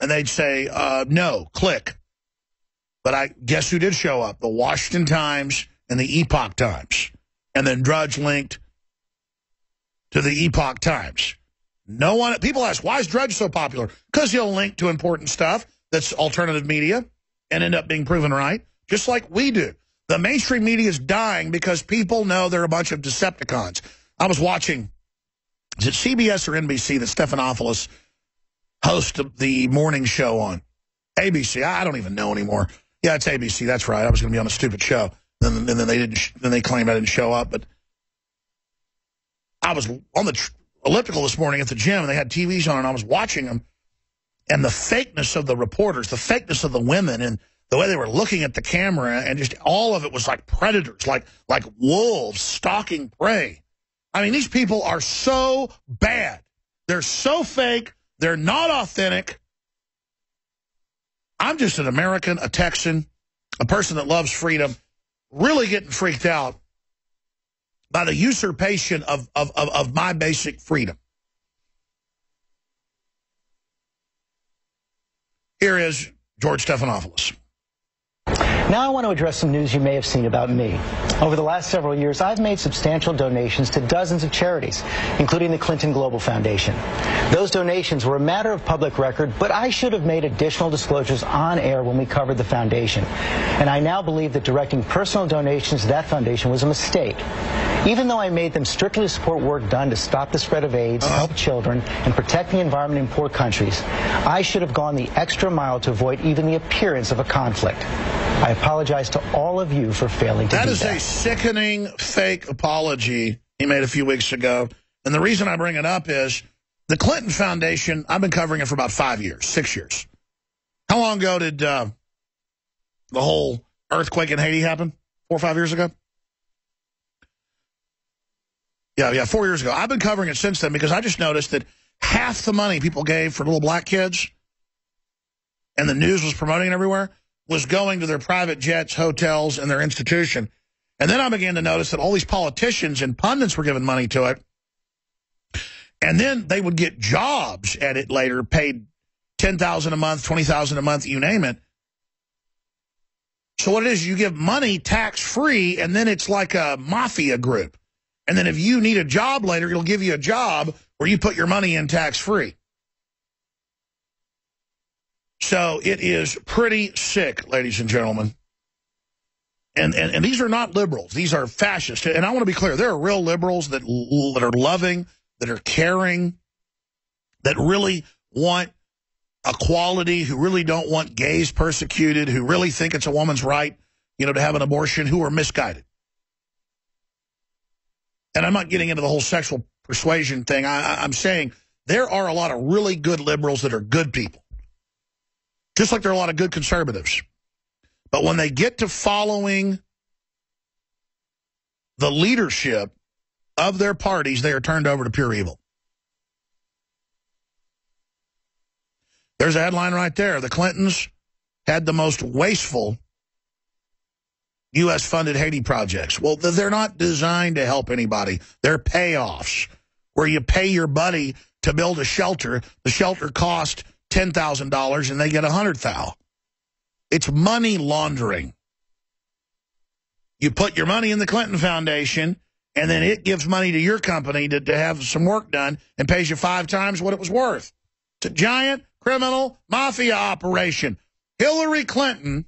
And they'd say, no, click. But I guess who did show up? The Washington Times and the Epoch Times. And then Drudge linked to the Epoch Times. No one. People ask, why is Drudge so popular? Because he'll link to important stuff that's alternative media and end up being proven right, just like we do. The mainstream media is dying because people know they're a bunch of Decepticons. I was watching, is it CBS or NBC that Stephanopoulos hosts the morning show on? ABC. I don't even know anymore. Yeah, it's ABC. That's right. I was going to be on a stupid show. And then they didn't. Then they claimed I didn't show up. But I was on the elliptical this morning at the gym, and they had TVs on, and I was watching them. and the fakeness of the reporters, the fakeness of the women, and the way they were looking at the camera, and just all of it was like predators, like wolves stalking prey. I mean, these people are so bad. They're so fake. They're not authentic. I'm just an American, a Texan, a person that loves freedom, really getting freaked out by the usurpation of my basic freedom. Here is George Stephanopoulos. Now I want to address some news you may have seen about me. Over the last several years, I've made substantial donations to dozens of charities, including the Clinton Global Foundation. Those donations were a matter of public record, but I should have made additional disclosures on air when we covered the foundation. And I now believe that directing personal donations to that foundation was a mistake. Even though I made them strictly to support work done to stop the spread of AIDS, help children, and protect the environment in poor countries, I should have gone the extra mile to avoid even the appearance of a conflict. I apologize to all of you for failing to do that. That is a sickening, fake apology he made a few weeks ago. And the reason I bring it up is the Clinton Foundation, I've been covering it for about 5 years, 6 years. How long ago did the whole earthquake in Haiti happen? 4 or 5 years ago? Yeah, 4 years ago. I've been covering it since then because I just noticed that half the money people gave for little black kids, and the news was promoting it everywhere, was going to their private jets, hotels, and their institution. And then I began to notice that all these politicians and pundits were giving money to it. And then they would get jobs at it later, paid $10,000 a month, $20,000 a month, you name it. So what it is, you give money tax-free, and then it's like a mafia group. And then if you need a job later, it'll give you a job where you put your money in tax-free. So it is pretty sick, ladies and gentlemen. And these are not liberals. These are fascists. And I want to be clear. There are real liberals that are loving, that are caring, that really want equality, who really don't want gays persecuted, who really think it's a woman's right, to have an abortion, who are misguided. And I'm not getting into the whole sexual persuasion thing. I'm saying there are a lot of really good liberals that are good people. Just like there are a lot of good conservatives. But when they get to following the leadership of their parties, they are turned over to pure evil. There's a headline right there. The Clintons had the most wasteful U.S.-funded Haiti projects. Well, they're not designed to help anybody. They're payoffs where you pay your buddy to build a shelter. The shelter cost $10,000 and they get $100,000. It's money laundering. You put your money in the Clinton Foundation, and then it gives money to your company to have some work done and pays you 5 times what it was worth. It's a giant criminal mafia operation. Hillary Clinton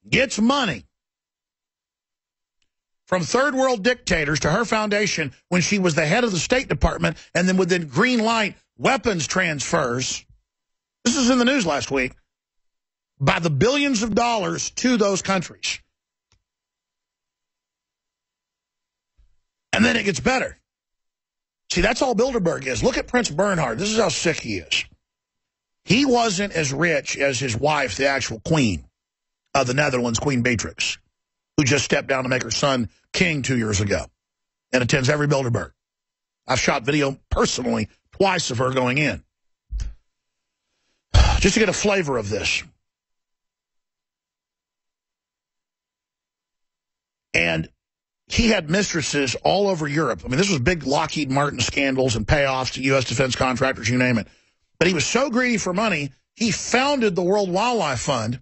gets money from third world dictators to her foundation when she was the head of the State Department, and then would then green light weapons transfers. This is in the news last week. By the billions of dollars to those countries. And then it gets better. See, that's all Bilderberg is. Look at Prince Bernhard. This is how sick he is. He wasn't as rich as his wife, the actual queen of the Netherlands, Queen Beatrix, who just stepped down to make her son king 2 years ago and attends every Bilderberg. I've shot video personally twice of her going in. Just to get a flavor of this. And he had mistresses all over Europe. I mean, this was big Lockheed Martin scandals and payoffs to U.S. defense contractors, you name it. But he was so greedy for money, he founded the World Wildlife Fund.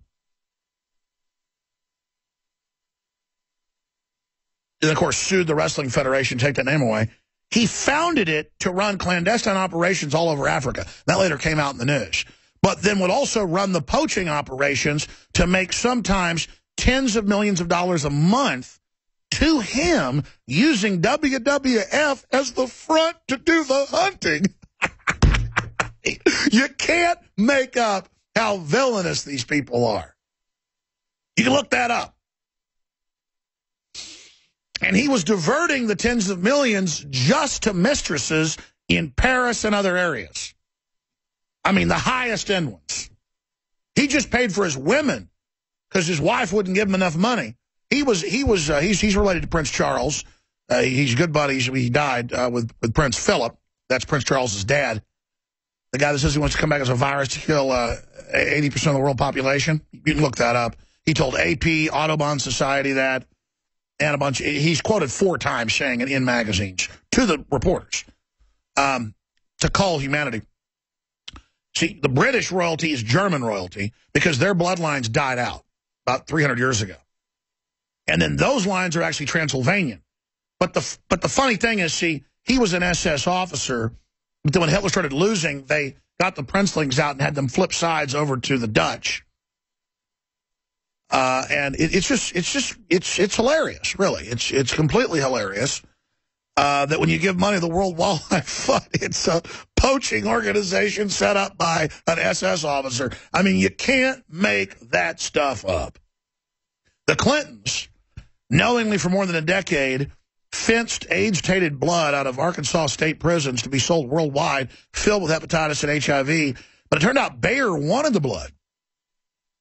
And, of course, sued the Wrestling Federation to take that name away. He founded it to run clandestine operations all over Africa. That later came out in the news. But then would also run the poaching operations to make sometimes tens of millions of dollars a month to him, using WWF as the front to do the hunting. You can't make up how villainous these people are. You can look that up. And he was diverting the tens of millions just to mistresses in Paris and other areas. I mean, the highest end ones. He just paid for his women because his wife wouldn't give him enough money. He's related to Prince Charles. He's good buddies. He died with Prince Philip. That's Prince Charles's dad. The guy that says he wants to come back as a virus to kill 80% of the world population. You can look that up. He told AP, Audubon Society that, and a bunch. He's quoted 4 times saying it in magazines to the reporters to call humanity. See, the British royalty is German royalty because their bloodlines died out about 300 years ago. And then those lines are actually Transylvanian. But the funny thing is, see, he was an SS officer. But then when Hitler started losing, they got the princelings out and had them flip sides over to the Dutch. And it's hilarious, really. It's completely hilarious that when you give money to the World Wildlife Fund, it's a poaching organization set up by an SS officer. I mean, you can't make that stuff up. The Clintons, knowingly for more than a decade, fenced AIDS-tainted blood out of Arkansas state prisons to be sold worldwide, filled with hepatitis and HIV. But it turned out Bayer wanted the blood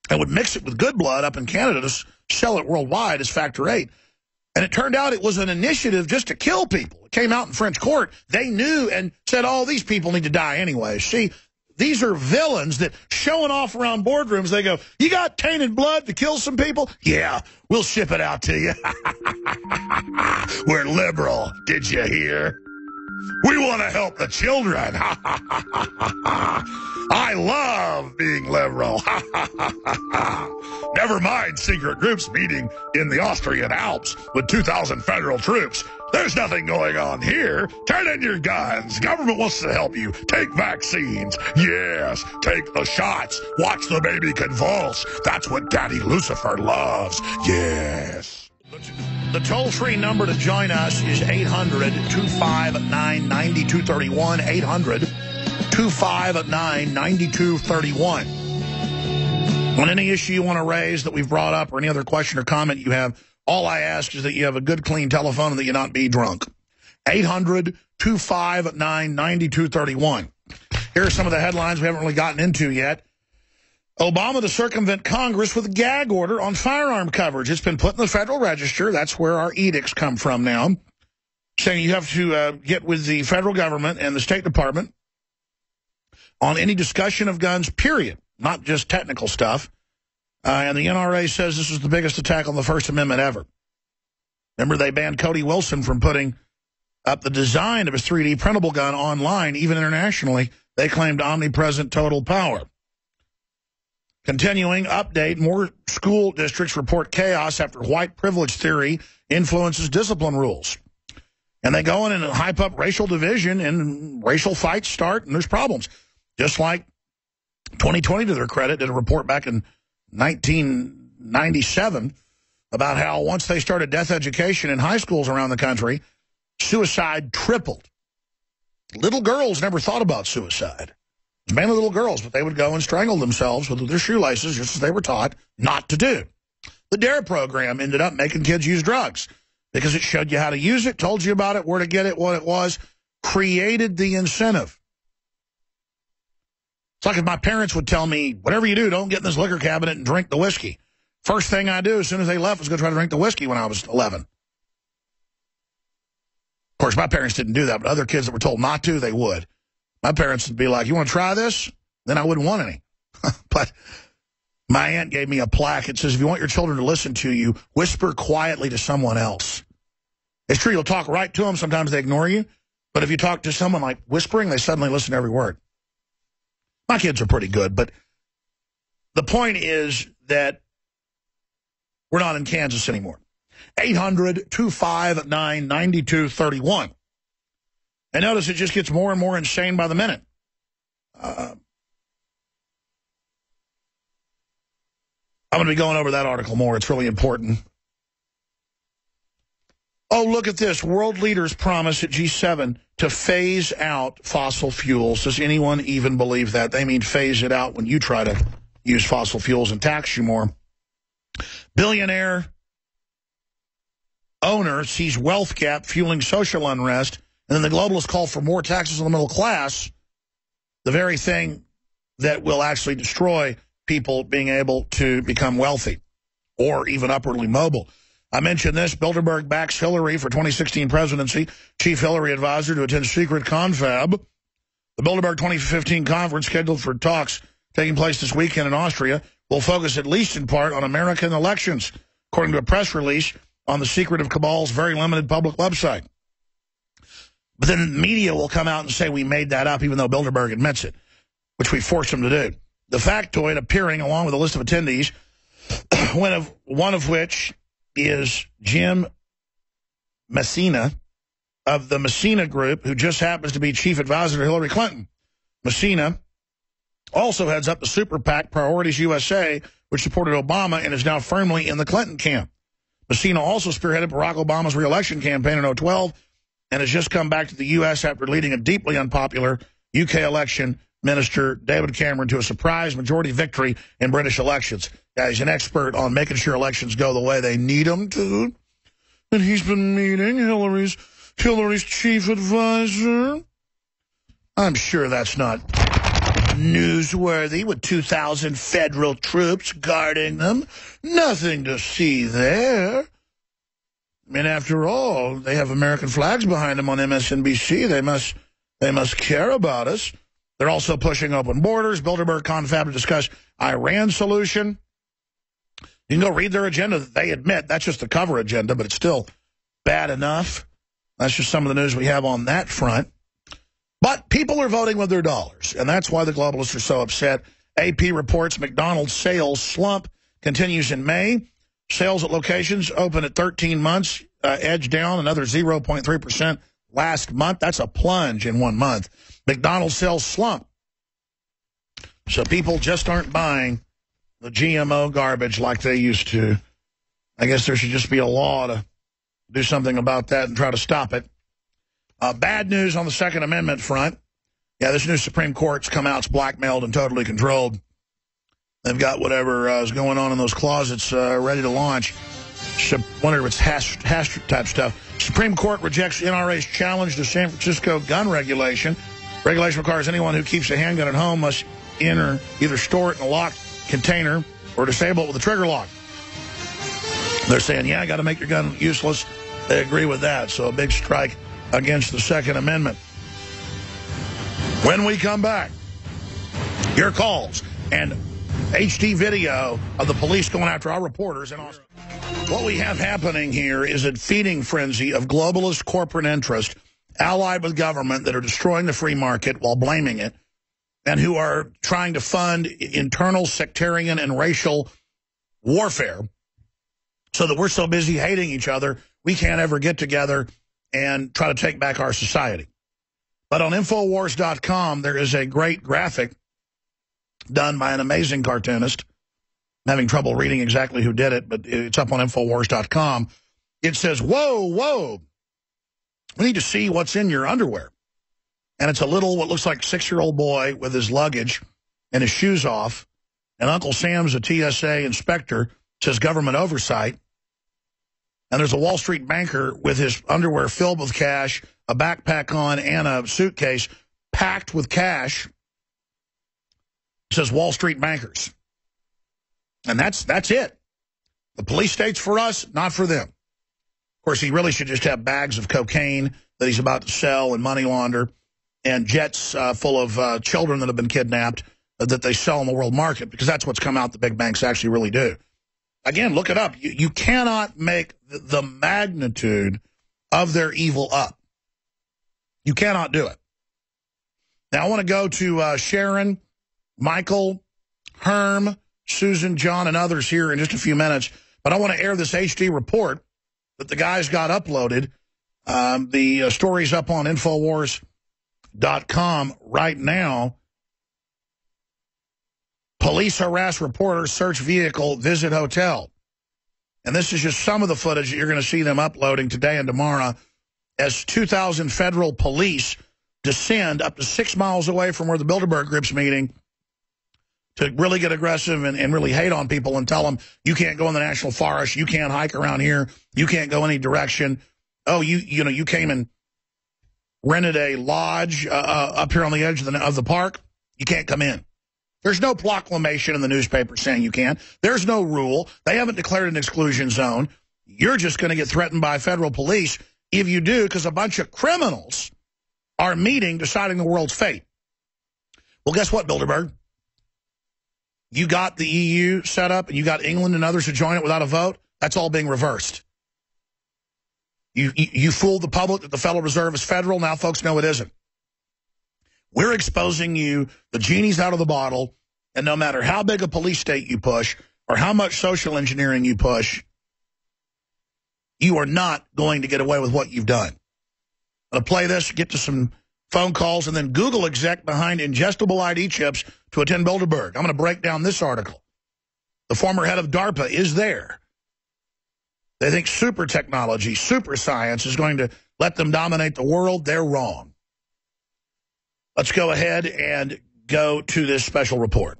and would mix it with good blood up in Canada to sell it worldwide as Factor VIII. And it turned out it was an initiative just to kill people. It came out in French court. They knew and said, oh, these people need to die anyway. See, these are villains that showing off around boardrooms. They go, you got tainted blood to kill some people? Yeah, we'll ship it out to you. We're liberal, did you hear? We want to help the children. I love being liberal. Never mind secret groups meeting in the Austrian Alps with 2,000 federal troops. There's nothing going on here. Turn in your guns. Government wants to help you. Take vaccines. Yes, take the shots. Watch the baby convulse. That's what Daddy Lucifer loves. Yes. The toll-free number to join us is 800-259-9231. 800-259-9231. On any issue you want to raise that we've brought up or any other question or comment you have, all I ask is that you have a good, clean telephone and that you not be drunk. 800-259-9231. Here are some of the headlines we haven't really gotten into yet. Obama to circumvent Congress with a gag order on firearm coverage. It's been put in the Federal Register. That's where our edicts come from now, saying you have to get with the federal government and the State Department on any discussion of guns, period, not just technical stuff. And the NRA says this is the biggest attack on the First Amendment ever. Remember, they banned Cody Wilson from putting up the design of his 3D printable gun online, even internationally. They claimed omnipresent total power. Continuing update, more school districts report chaos after white privilege theory influences discipline rules. And they go in and hype up racial division and racial fights start, and there's problems. Just like 2020, to their credit, did a report back in 1997 about how once they started death education in high schools around the country, suicide tripled. Little girls never thought about suicide. Mainly little girls, but they would go and strangle themselves with their shoelaces, just as they were taught not to do. The DARE program ended up making kids use drugs because it showed you how to use it, told you about it, where to get it, what it was, created the incentive. It's like if my parents would tell me, whatever you do, don't get in this liquor cabinet and drink the whiskey. First thing I do as soon as they left was go try to drink the whiskey when I was 11. Of course, my parents didn't do that, but other kids that were told not to, they would. My parents would be like, you want to try this? Then I wouldn't want any. But my aunt gave me a plaque. It says, if you want your children to listen to you, whisper quietly to someone else. It's true, you'll talk right to them. Sometimes they ignore you. But if you talk to someone like whispering, they suddenly listen to every word. My kids are pretty good. But the point is that we're not in Kansas anymore. 800-259-9231. And notice it just gets more and more insane by the minute. I'm going to be going over that article more. It's really important. Oh, look at this. World leaders promise at G7 to phase out fossil fuels. Does anyone even believe that? They mean phase it out when you try to use fossil fuels and tax you more. Billionaire owner sees wealth gap fueling social unrest. And then the globalists call for more taxes on the middle class, the very thing that will actually destroy people being able to become wealthy or even upwardly mobile. I mentioned this. Bilderberg backs Hillary for 2016 presidency. Chief Hillary advisor to attend secret confab. The Bilderberg 2015 conference, scheduled for talks taking place this weekend in Austria, will focus at least in part on American elections, according to a press release on the secretive cabal's very limited public website. But then media will come out and say we made that up, even though Bilderberg admits it, which we forced him to do. The factoid appearing along with a list of attendees, one of which is Jim Messina of the Messina Group, who just happens to be chief advisor to Hillary Clinton. Messina also heads up the super PAC Priorities USA, which supported Obama and is now firmly in the Clinton camp. Messina also spearheaded Barack Obama's re-election campaign in 2012 and has just come back to the U.S. after leading a deeply unpopular UK election minister, David Cameron, to a surprise majority victory in British elections. He's an expert on making sure elections go the way they need them to. And he's been meeting Hillary's chief advisor. I'm sure that's not newsworthy with 2,000 federal troops guarding them. Nothing to see there. I mean, after all, they have American flags behind them on MSNBC. They must care about us. They're also pushing open borders. Bilderberg confab to discuss Iran solution. You can go read their agenda. They admit that's just the cover agenda, but it's still bad enough. That's just some of the news we have on that front. But people are voting with their dollars, and that's why the globalists are so upset. AP reports McDonald's sales slump continues in May. Sales at locations open at 13 months, edged down another 0.3% last month. That's a plunge in 1 month. McDonald's sales slump. So people just aren't buying the GMO garbage like they used to. I guess there should just be a law to do something about that and try to stop it. Bad news on the Second Amendment front. Yeah, this new Supreme Court's come out. It's blackmailed and totally controlled. They've got whatever is going on in those closets ready to launch. Wonder if it's hash type stuff. Supreme Court rejects NRA's challenge to San Francisco gun regulation. Regulation requires anyone who keeps a handgun at home must either store it in a locked container or disable it with a trigger lock. They're saying, yeah, I got to make your gun useless. They agree with that. So a big strike against the Second Amendment. When we come back, your calls and HD video of the police going after our reporters in Austin. What we have happening here is a feeding frenzy of globalist corporate interest allied with government that are destroying the free market while blaming it, and who are trying to fund internal sectarian and racial warfare so that we're so busy hating each other, we can't ever get together and try to take back our society. But on Infowars.com, there is a great graphic done by an amazing cartoonist. I'm having trouble reading exactly who did it, but it's up on Infowars.com. It says, whoa, whoa, we need to see what's in your underwear. And it's a little, what looks like 6-year-old boy with his luggage and his shoes off. And Uncle Sam's a TSA inspector, says government oversight. And there's a Wall Street banker with his underwear filled with cash, a backpack on, and a suitcase packed with cash. It says Wall Street bankers. And that's it. The police state's for us, not for them. Of course, he really should just have bags of cocaine that he's about to sell and money launder, and jets full of children that have been kidnapped that they sell on the world market, because that's what's come out the big banks actually really do. Again, look it up. You cannot make the magnitude of their evil up. You cannot do it. Now, I want to go to Sharon, Michael, Herm, Susan, John, and others here in just a few minutes. But I want to air this HD report that the guys got uploaded. The story's up on Infowars.com right now. Police harass reporters, search vehicle, visit hotel. And this is just some of the footage that you're going to see them uploading today and tomorrow as 2,000 federal police descend up to 6 miles away from where the Bilderberg group's meeting to really get aggressive and really hate on people and tell them, you can't go in the national forest, you can't hike around here, you can't go any direction. Oh, you came and rented a lodge up here on the edge of the park, you can't come in. There's no proclamation in the newspaper saying you can. There's no rule. They haven't declared an exclusion zone. You're just going to get threatened by federal police if you do, because a bunch of criminals are meeting deciding the world's fate. Well, guess what, Bilderberg? You got the EU set up, and you got England and others to join it without a vote. That's all being reversed. You fooled the public that the Federal Reserve is federal. Now folks know it isn't. We're exposing you. The genie's out of the bottle, and no matter how big a police state you push or how much social engineering you push, you are not going to get away with what you've done. I'm going to play this, get to some phone calls, and then Google exec behind ingestible ID chips to attend Bilderberg. I'm going to break down this article. The former head of DARPA is there. They think super technology, super science is going to let them dominate the world. They're wrong. Let's go ahead and go to this special report.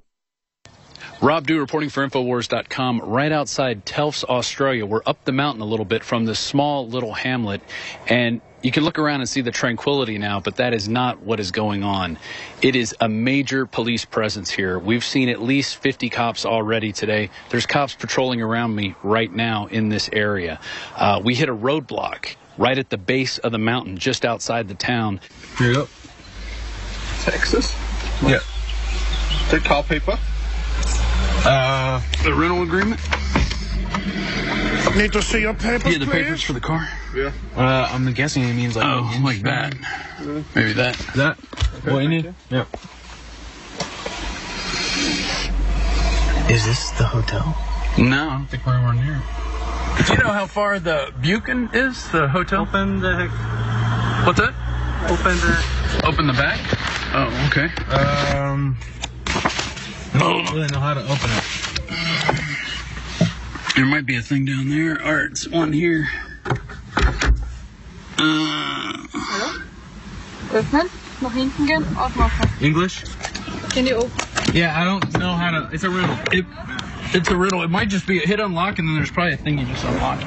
Rob Dew reporting for Infowars.com right outside Telfs, Australia. We're up the mountain a little bit from this small little hamlet, and you can look around and see the tranquility now, but that is not what is going on. It is a major police presence here. We've seen at least 50 cops already today. There's cops patrolling around me right now in this area. We hit a roadblock right at the base of the mountain just outside the town. Here you go. Texas? Yeah. Take call paper. The rental agreement? Need to see your papers, Yeah, the please? Papers for the car? Yeah. I'm guessing it means like... Oh, like that. Maybe that. That? Okay, what you need? Yeah. Is this the hotel? No, I don't think we're anywhere near it. Do you know how far the Buchan is, the hotel? Open the... What's that? Open the back? Oh, okay. I don't really know how to open it. There might be a thing down there. Or it's one here. Hallo? Öffnen. Nach hinten gehen. Aufmachen. English? Can you open? Yeah, I don't know how to... It's a riddle. It's a riddle. It might just be a hit unlock, and then there's probably a thing you just unlock.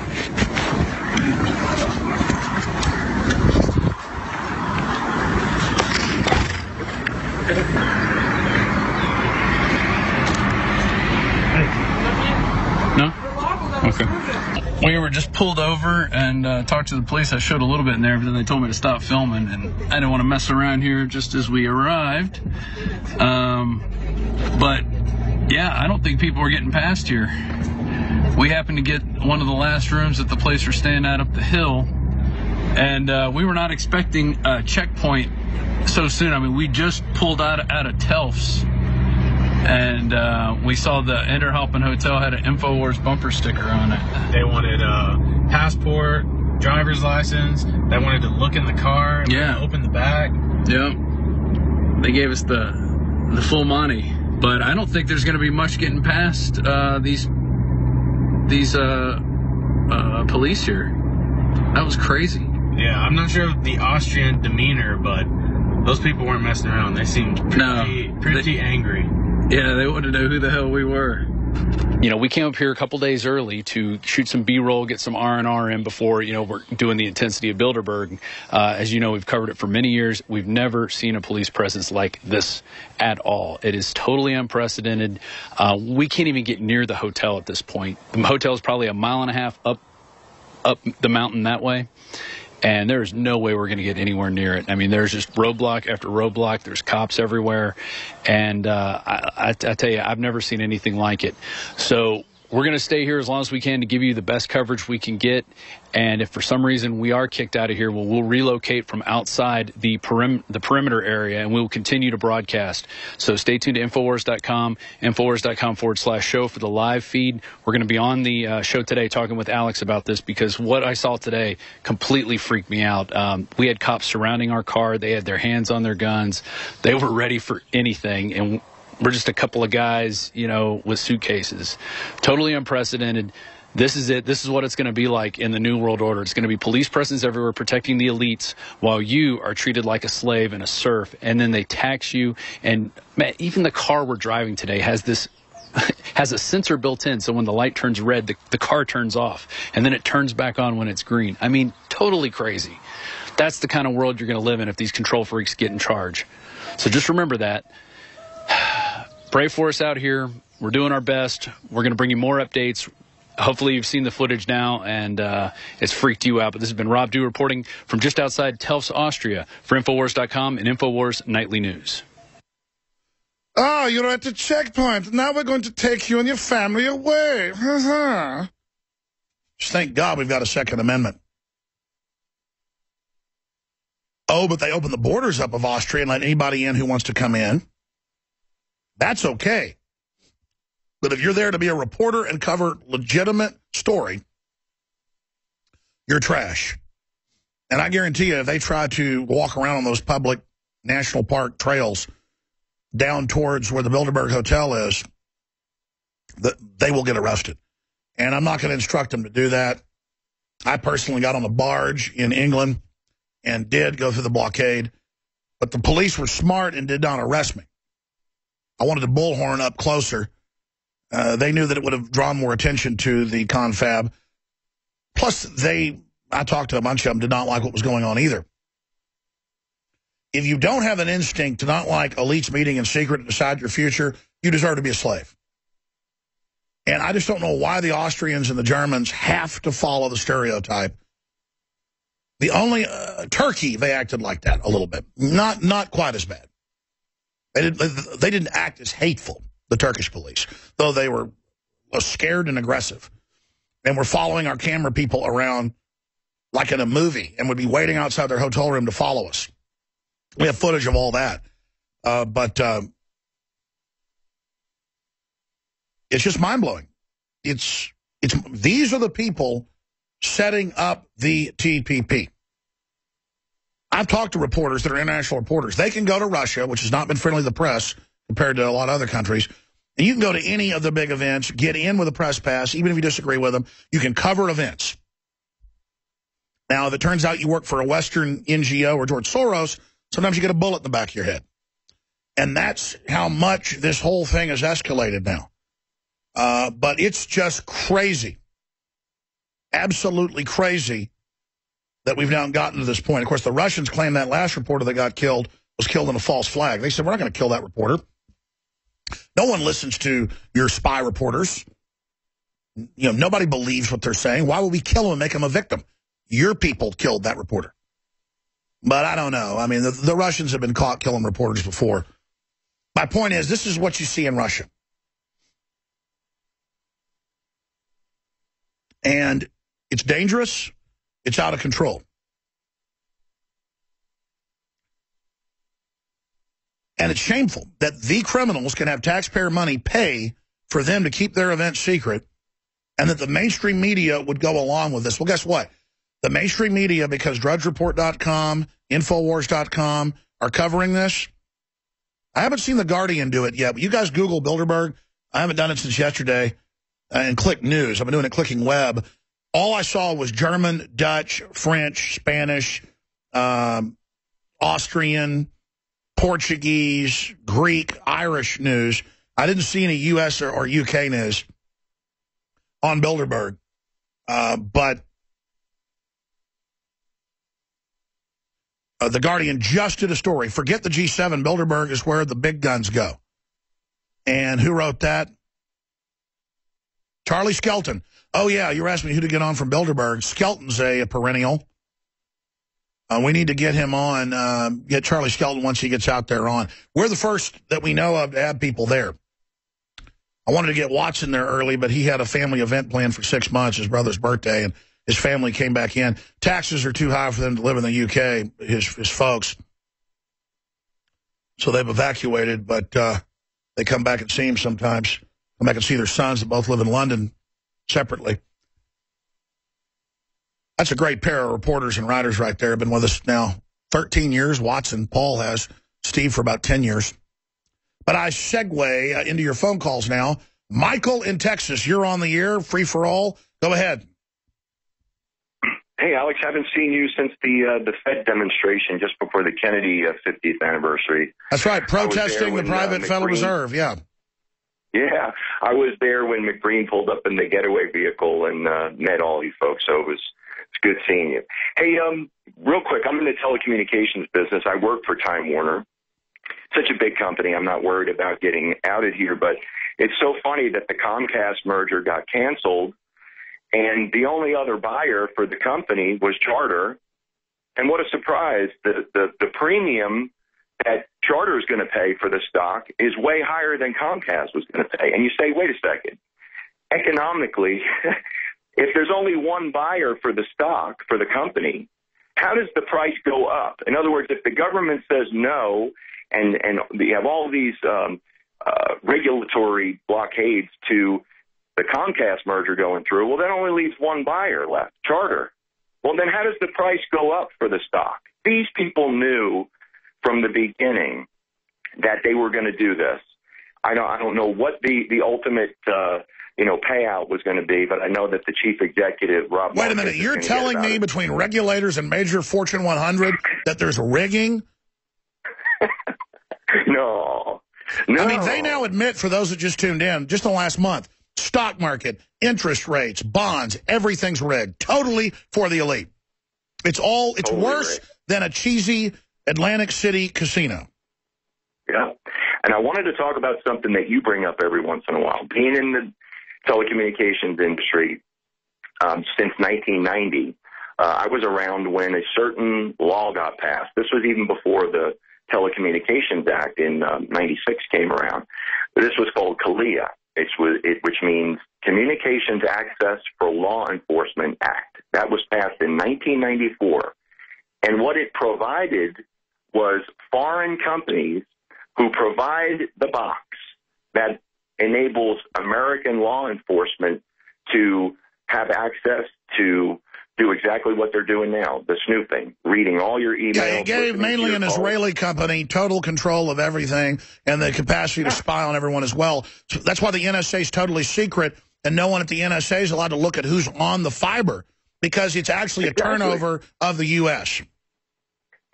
No? Okay. We were just pulled over and talked to the police. I showed a little bit in there, but then they told me to stop filming, and I didn't want to mess around here just as we arrived. But, yeah, I don't think people are getting past here. We happened to get one of the last rooms that the place we're staying at up the hill, and we were not expecting a checkpoint so soon. I mean, we just pulled out of Telfs, and we saw the Enterhalpen Hotel had an InfoWars bumper sticker on it. They wanted a passport, driver's license. They wanted to look in the car. Yeah. Open the back. Yep. They gave us the full money. But I don't think there's going to be much getting past these police here. That was crazy. Yeah, I'm not sure of the Austrian demeanor, but those people weren't messing around. They seemed pretty angry. Yeah, they wanted to know who the hell we were. You know, we came up here a couple days early to shoot some B-roll, get some R&R in before, you know, we're doing the intensity of Bilderberg. As you know, we've covered it for many years. We've never seen a police presence like this at all. It is totally unprecedented. We can't even get near the hotel at this point. The hotel is probably a mile and a half up the mountain that way. And there's no way we're going to get anywhere near it. I mean, there's just roadblock after roadblock. There's cops everywhere. And I tell you, I've never seen anything like it. So we're going to stay here as long as we can to give you the best coverage we can get. And if for some reason we are kicked out of here, we'll relocate from outside the perimeter area, and we'll continue to broadcast. So stay tuned to Infowars.com, Infowars.com/show for the live feed. We're going to be on the show today talking with Alex about this, because what I saw today completely freaked me out. We had cops surrounding our car. They had their hands on their guns. They were ready for anything, and we're just a couple of guys, you know, with suitcases. Totally unprecedented. This is it. This is what it's going to be like in the New World Order. It's going to be police presence everywhere protecting the elites while you are treated like a slave and a serf. And then they tax you. And man, even the car we're driving today has this has a sensor built in. So when the light turns red, the car turns off. And then it turns back on when it's green. I mean, totally crazy. That's the kind of world you're going to live in if these control freaks get in charge. So just remember that. pray for us out here. We're doing our best. We're going to bring you more updates. Hopefully you've seen the footage now, and it's freaked you out. But this has been Rob Dew reporting from just outside Telfs, Austria for Infowars.com and Infowars Nightly News. Oh, you're at the checkpoint. Now we're going to take you and your family away. Just thank God we've got a Second Amendment. Oh, but they opened the borders up of Austria and let anybody in who wants to come in. That's okay. But if you're there to be a reporter and cover legitimate story, you're trash. And I guarantee you, if they try to walk around on those public national park trails down towards where the Bilderberg Hotel is, they will get arrested. And I'm not going to instruct them to do that. I personally got on a barge in England and did go through the blockade. But the police were smart and did not arrest me. I wanted to bullhorn up closer. They knew that it would have drawn more attention to the confab. Plus, I talked to a bunch of them, did not like what was going on either. If you don't have an instinct to not like elites meeting in secret to decide your future, you deserve to be a slave. And I just don't know why the Austrians and the Germans have to follow the stereotype. The only Turkey, they acted like that a little bit. Not quite as bad. They didn't act as hateful, the Turkish police, though they were scared and aggressive. And were following our camera people around like in a movie and would be waiting outside their hotel room to follow us. We have footage of all that. But it's just mind-blowing. These are the people setting up the TPP. I've talked to reporters that are international reporters. They can go to Russia, which has not been friendly to the press compared to a lot of other countries. And you can go to any of the big events, get in with a press pass, even if you disagree with them. You can cover events. Now, if it turns out you work for a Western NGO or George Soros, sometimes you get a bullet in the back of your head. And that's how much this whole thing has escalated now. But it's just crazy. Absolutely crazy that we've now gotten to this point. Of course, the Russians claim that last reporter that got killed was killed in a false flag. They said, we're not going to kill that reporter. No one listens to your spy reporters. Nobody believes what they're saying. Why would we kill him and make him a victim? Your people killed that reporter. But I don't know. I mean, the Russians have been caught killing reporters before. My point is, this is what you see in Russia. And it's dangerous. It's out of control. And it's shameful that the criminals can have taxpayer money pay for them to keep their event secret, and that the mainstream media would go along with this. Well, guess what? The mainstream media, because DrudgeReport.com, Infowars.com are covering this. I haven't seen The Guardian do it yet, but you guys Google Bilderberg. I haven't done it since yesterday. And click news. I've been doing it clicking web. All I saw was German, Dutch, French, Spanish, Austrian, Portuguese, Greek, Irish news. I didn't see any U.S. or UK news on Bilderberg. But The Guardian just did a story. Forget the G7. Bilderberg is where the big guns go. And who wrote that? Charlie Skelton. Oh, yeah, you were asking me who to get on from Bilderberg. Skelton's a perennial. We need to get him on, get Charlie Skelton once he gets out there on. We're the first that we know of to have people there. I wanted to get Watson there early, but he had a family event planned for 6 months, his brother's birthday, and his family came back in. Taxes are too high for them to live in the UK, his folks. So they've evacuated, but they come back and see him sometimes. Come back and see their sons that both live in London separately. That's a great pair of reporters and writers right there. Been with us now 13 years. Watson, Paul has. Steve for about 10 years. But I segue into your phone calls now. Michael in Texas, you're on the air, free for all. Go ahead. Hey, Alex, haven't seen you since the Fed demonstration just before the Kennedy 50th anniversary. That's right, protesting the private Federal Reserve, yeah. Yeah, I was there when McBreen pulled up in the getaway vehicle and met all you folks, so it's good seeing you. Hey, real quick, I'm in the telecommunications business. I work for Time Warner. such a big company. I'm not worried about getting outed here, but it's so funny that the Comcast merger got canceled, and the only other buyer for the company was Charter. And what a surprise! The premium that Charter is going to pay for the stock is way higher than Comcast was going to pay. And you say, wait a second, economically, if there's only one buyer for the stock, for the company, how does the price go up? In other words, if the government says no, and you have all these regulatory blockades to the Comcast merger going through, well, that only leaves one buyer left, Charter. Well, then how does the price go up for the stock? These people knew from the beginning that they were going to do this. I don't know what the ultimate payout was going to be, but I know that the chief executive, Rob. Wait a minute, you're telling me between regulators and major Fortune 100 that there's rigging? No. I mean, they now admit, for those that just tuned in, just the last month, stock market, interest rates, bonds, everything's rigged. Totally for the elite. It's totally worse than a cheesy Atlantic City casino. Yeah. And I wanted to talk about something that you bring up every once in a while. Being in the telecommunications industry since 1990, I was around when a certain law got passed. This was even before the Telecommunications Act in 96 came around. This was called CALEA, which means Communications Access for Law Enforcement Act. That was passed in 1994. And what it provided was foreign companies who provide the box that enables American law enforcement to have access to do exactly what they're doing now, the snooping, reading all your emails. Yeah, it gave mainly an Israeli company total control of everything and the capacity to spy on everyone as well. So that's why the NSA is totally secret, and no one at the NSA is allowed to look at who's on the fiber, because it's actually a turnover of the U.S.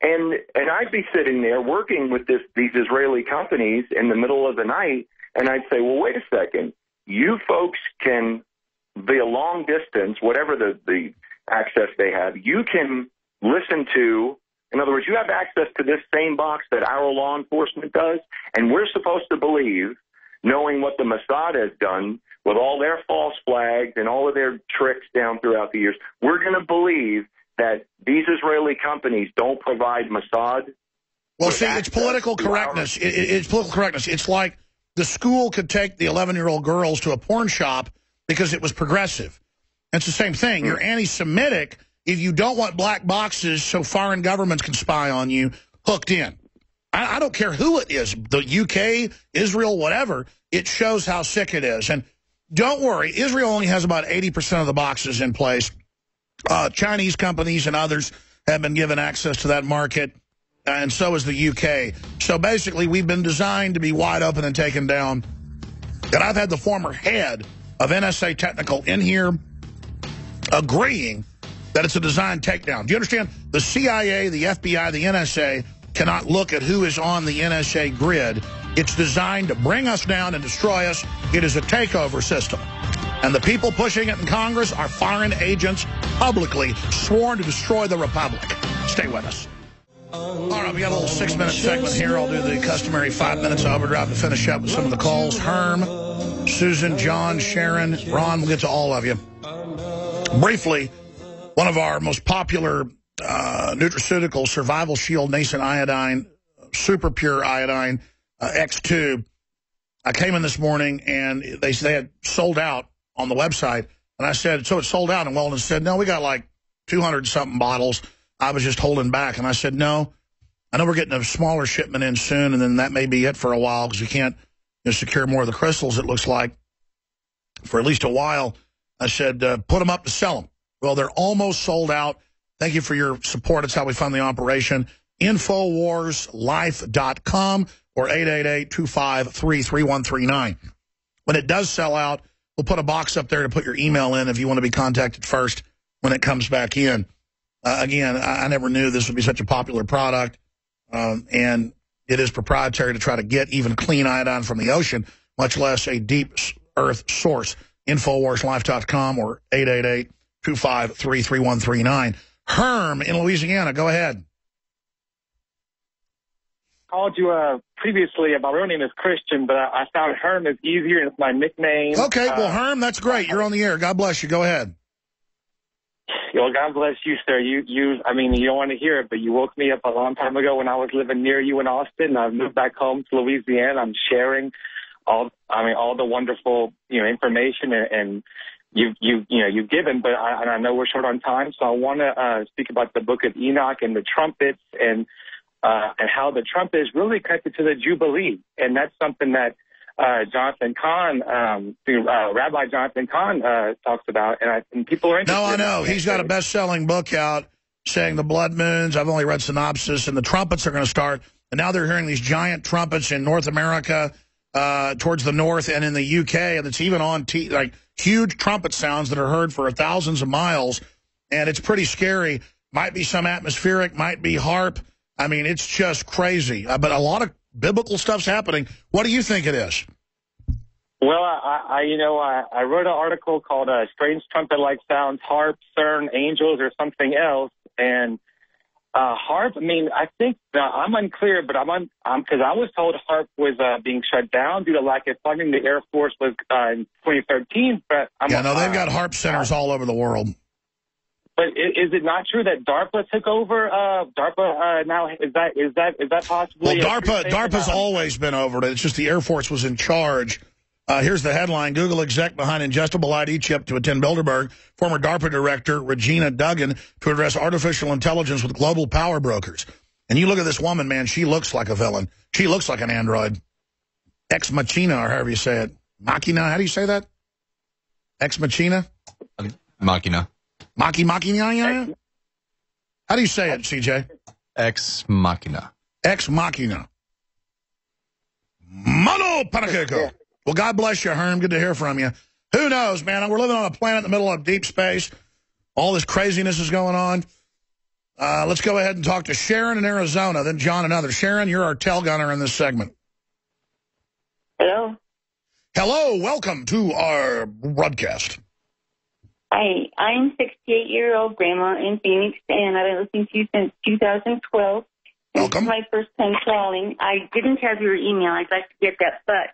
And I'd be sitting there working with these Israeli companies in the middle of the night, and I'd say, well, wait a second. You folks can, via long distance, whatever the access they have, you can listen to, in other words, you have access to this same box that our law enforcement does, and we're supposed to believe, knowing what the Mossad has done with all their false flags and all of their tricks down throughout the years, we're going to believe that these Israeli companies don't provide Mossad. Well, see, it's political correctness. It's political correctness. It's like the school could take the 11-year-old girls to a porn shop because it was progressive. It's the same thing. You're anti-Semitic if you don't want black boxes so foreign governments can spy on you hooked in. I don't care who it is, the UK, Israel, whatever. It shows how sick it is. And don't worry, Israel only has about 80% of the boxes in place. Chinese companies and others have been given access to that market, and so is the UK. So basically, we've been designed to be wide open and taken down. And I've had the former head of NSA Technical in here agreeing that it's a design takedown. Do you understand? The CIA, the FBI, the NSA cannot look at who is on the NSA grid. It's designed to bring us down and destroy us. It is a takeover system. And the people pushing it in Congress are foreign agents publicly sworn to destroy the Republic. Stay with us. All right, we got a little 6-minute segment here. I'll do the customary 5 minutes overdrive to finish up with some of the calls. Herm, Susan, John, Sharon, Ron, we'll get to all of you. Briefly, one of our most popular nutraceuticals, Survival Shield Nascent Iodine, Super Pure Iodine, X2. I came in this morning, and they had sold out on the website. And I said, so it's sold out. And Weldon said, no, we got like 200-something bottles. I was just holding back. And I said, no, I know we're getting a smaller shipment in soon, and then that may be it for a while because we can't secure more of the crystals, it looks like, for at least a while. I said, put them up to sell them. Well, they're almost sold out. Thank you for your support. It's how we fund the operation. InfoWarsLife.com or 888-253-3139. When it does sell out, we'll put a box up there to put your email in if you want to be contacted first when it comes back in. Again, I never knew this would be such a popular product, and it is proprietary to try to get even clean iodine from the ocean, much less a deep earth source. InfoWarsLife.com or 888-253-3139. Herm in Louisiana, go ahead. called you previously. My real name is Christian, but I found Herm is easier, and it's my nickname. Okay, well, Herm, that's great. You're on the air. God bless you. Go ahead. Well, God bless you, sir. I mean, you don't want to hear it, but you woke me up a long time ago when I was living near you in Austin. I've moved back home to Louisiana. I'm sharing all the wonderful, information and you've given, but I know we're short on time, so I want to speak about the Book of Enoch and the trumpets and how the trumpet is really connected to the Jubilee, and that's something that Jonathan Cahn, Rabbi Jonathan Cahn talks about, and people are interested. No, I know. He's got a best-selling book out saying the blood moons. I've only read synopsis, and the trumpets are going to start, and now they're hearing these giant trumpets in North America, towards the north and in the UK, and it's even on like huge trumpet sounds that are heard for thousands of miles, and it's pretty scary. Might be some atmospheric, might be HARP. I mean, it's just crazy. But a lot of biblical stuff's happening. What do you think it is? Well, I wrote an article called "Strange Trumpet-Like Sounds, HARP, CERN, Angels, or Something Else," and HARP. I mean, I think I'm unclear, but because I was told HARP was being shut down due to lack of funding. The Air Force was in 2013, but they've got HARP centers all over the world. But is it not true that DARPA took over? DARPA now is that possibly? Well, DARPA's always been over it. It's just the Air Force was in charge. Here's the headline: Google exec behind ingestible ID chip to attend Bilderberg. Former DARPA director Regina Duggan to address artificial intelligence with global power brokers. And you look at this woman, man. She looks like a villain. She looks like an android. Ex machina, or however you say it. Machina. How do you say that? Ex machina. Machina. Machina? How do you say it, CJ? Ex machina. Ex machina. Mano Panakeco. Well, God bless you, Herm. Good to hear from you. Who knows, man? We're living on a planet in the middle of deep space. All this craziness is going on. Let's go ahead and talk to Sharon in Arizona, then John and others. Sharon, you're our tail gunner in this segment. Hello. Hello. Welcome to our broadcast. Hi, I'm 68-year-old grandma in Phoenix, and I've been listening to you since 2012. Welcome. This is my first time calling. I didn't have your email. I'd like to get that, but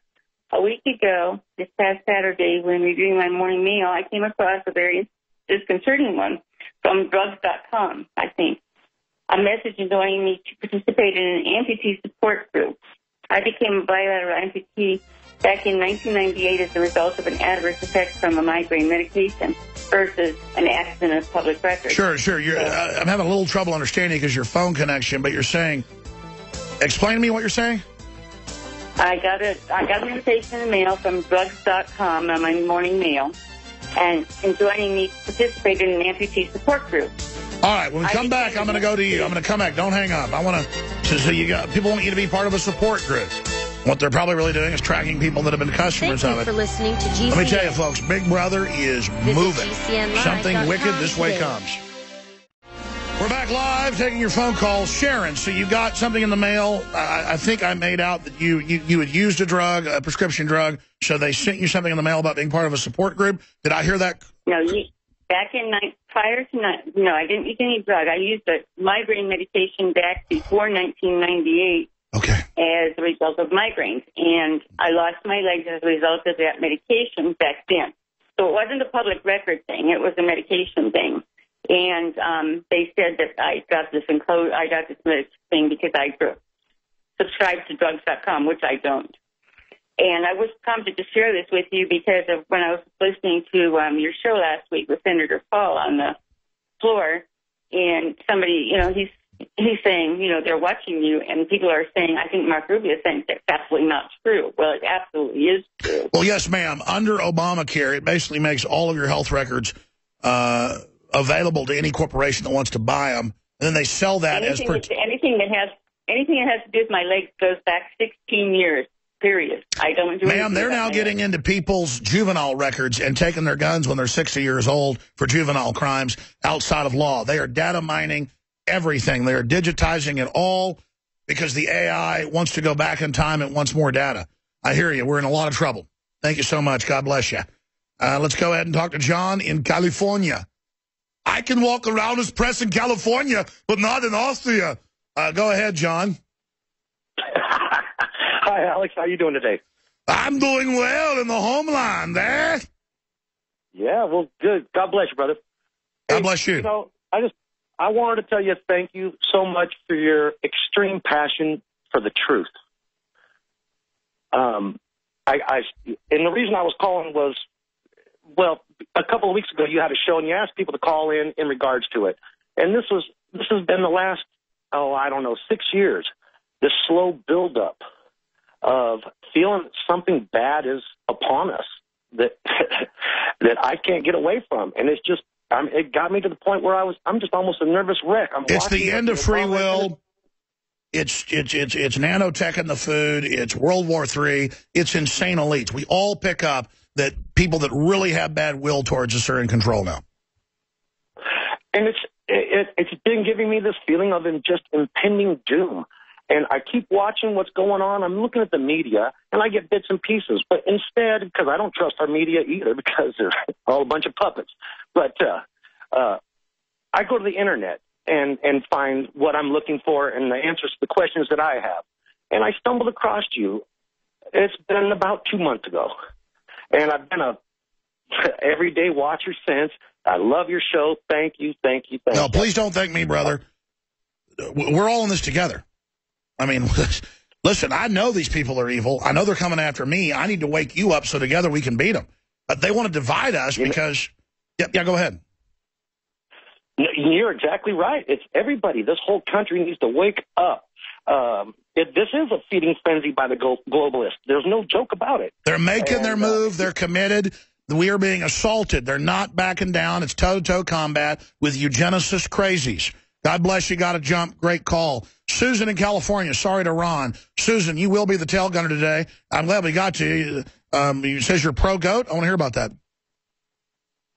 a week ago, this past Saturday, when reviewing my morning meal, I came across a very disconcerting one from drugs.com, I think. A message inviting me to participate in an amputee support group. I became a bilateral amputee back in 1998 as a result of an adverse effect from a migraine medication versus an accident of public record. Sure. I'm having a little trouble understanding because your phone connection, but you're saying, explain to me what you're saying. I got an invitation in the mail from drugs.com on my morning meal, and joining me to participate in an amputee support group. All right, when we come back, I'm going to go to you. I'm going to come back. Don't hang up. I want to, so people want you to be part of a support group. What they're probably really doing is tracking people that have been customers of it. Thank you for listening to GCN. Let me tell you, folks, Big Brother is moving. Something wicked this way comes. We're back live, taking your phone calls. Sharon, so you got something in the mail. I think I made out that you had used a drug, a prescription drug, so they sent you something in the mail about being part of a support group. Did I hear that? No, no, I didn't use any drug. I used a migraine medication back before 1998. Okay. As a result of migraines, and I lost my legs as a result of that medication back then. So it wasn't a public record thing; it was a medication thing. And they said that I got this thing because I subscribed to drugs.com, which I don't. And I was prompted to share this with you because of when I was listening to your show last week with Senator Paul on the floor, and somebody, he's saying, they're watching you, and people are saying, I think Mark Rubio is saying that's absolutely not true. Well, it absolutely is true. Well, yes, ma'am. Under Obamacare, it basically makes all of your health records available to any corporation that wants to buy them, and then they sell that anything that has to do with my legs goes back 16 years. Period. I don't do. Ma'am, they're now getting into people's juvenile records and taking their guns when they're 60 years old for juvenile crimes outside of law. They are data mining everything. They are digitizing it all because the AI wants to go back in time and wants more data. I hear you. We're in a lot of trouble. Thank you so much. God bless you. Let's go ahead and talk to John in California. I can walk around as press in California, but not in Austria. Go ahead, John. Hi, Alex. How you doing today? I'm doing well in the homeland, eh? Yeah, well, good. God bless you, brother. God bless you. You know, I wanted to tell you thank you so much for your extreme passion for the truth. And the reason I was calling was, well, a couple of weeks ago you had a show and you asked people to call in regards to it. And this has been the last, 6 years, this slow buildup of feeling something bad is upon us that that I can't get away from. And it's just, it got me to the point where I'm just almost a nervous wreck. It's the end of free will. It's nanotech in the food. It's World War III. It's insane elites. We all pick up that people that really have bad will towards us are in control now. And it's been giving me this feeling of just impending doom. And I keep watching what's going on. I'm looking at the media, and I get bits and pieces. But instead, because I don't trust our media either, because they're all a bunch of puppets. But I go to the Internet and find what I'm looking for and the answers to the questions that I have. And I stumbled across you. It's been about 2 months ago. And I've been a everyday watcher since. I love your show. Thank you, thank you, thank you. No, please don't thank me, brother. We're all in this together. I mean, listen, I know these people are evil. I know they're coming after me. I need to wake you up so together we can beat them. But they want to divide us because... Yeah, go ahead. You're exactly right. It's everybody. This whole country needs to wake up. This is a feeding frenzy by the globalists. There's no joke about it. They're making their move. They're committed. We are being assaulted. They're not backing down. It's toe-to-toe combat with eugenicist crazies. God bless you. Got to jump. Great call. Susan in California. Sorry to Ron. Susan, you will be the tail gunner today. I'm glad we got to you. You says you're pro-goat. I want to hear about that.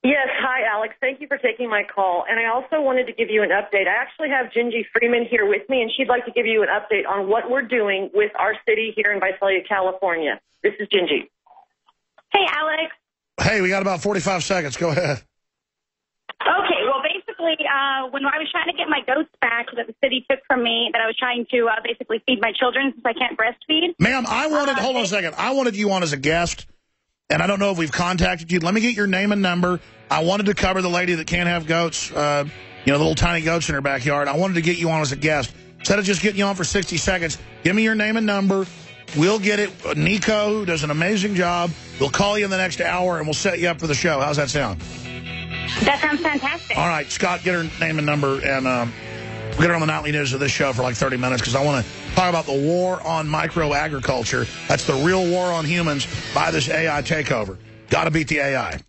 Yes. Hi, Alex. Thank you for taking my call. And I also wanted to give you an update. I actually have Gingy Freeman here with me, and she'd like to give you an update on what we're doing with our city here in Visalia, California. This is Gingy. Hey, Alex. Hey, we got about 45 seconds. Go ahead. Okay, well, basically, when I was trying to get my goats back that the city took from me, that I was trying to basically feed my children since I can't breastfeed. Ma'am, hold on a second. I wanted you on as a guest, and I don't know if we've contacted you. Let me get your name and number. I wanted to cover the lady that can't have goats, little tiny goats in her backyard. I wanted to get you on as a guest. Instead of just getting you on for 60 seconds, give me your name and number. We'll get it. Nico, who does an amazing job, we'll call you in the next hour, and we'll set you up for the show. How's that sound? That sounds fantastic. All right, Scott, get her name and number, and we'll get her on the nightly news of this show for like 30 minutes because I want to talk about the war on microagriculture. That's the real war on humans by this AI takeover. Got to beat the AI.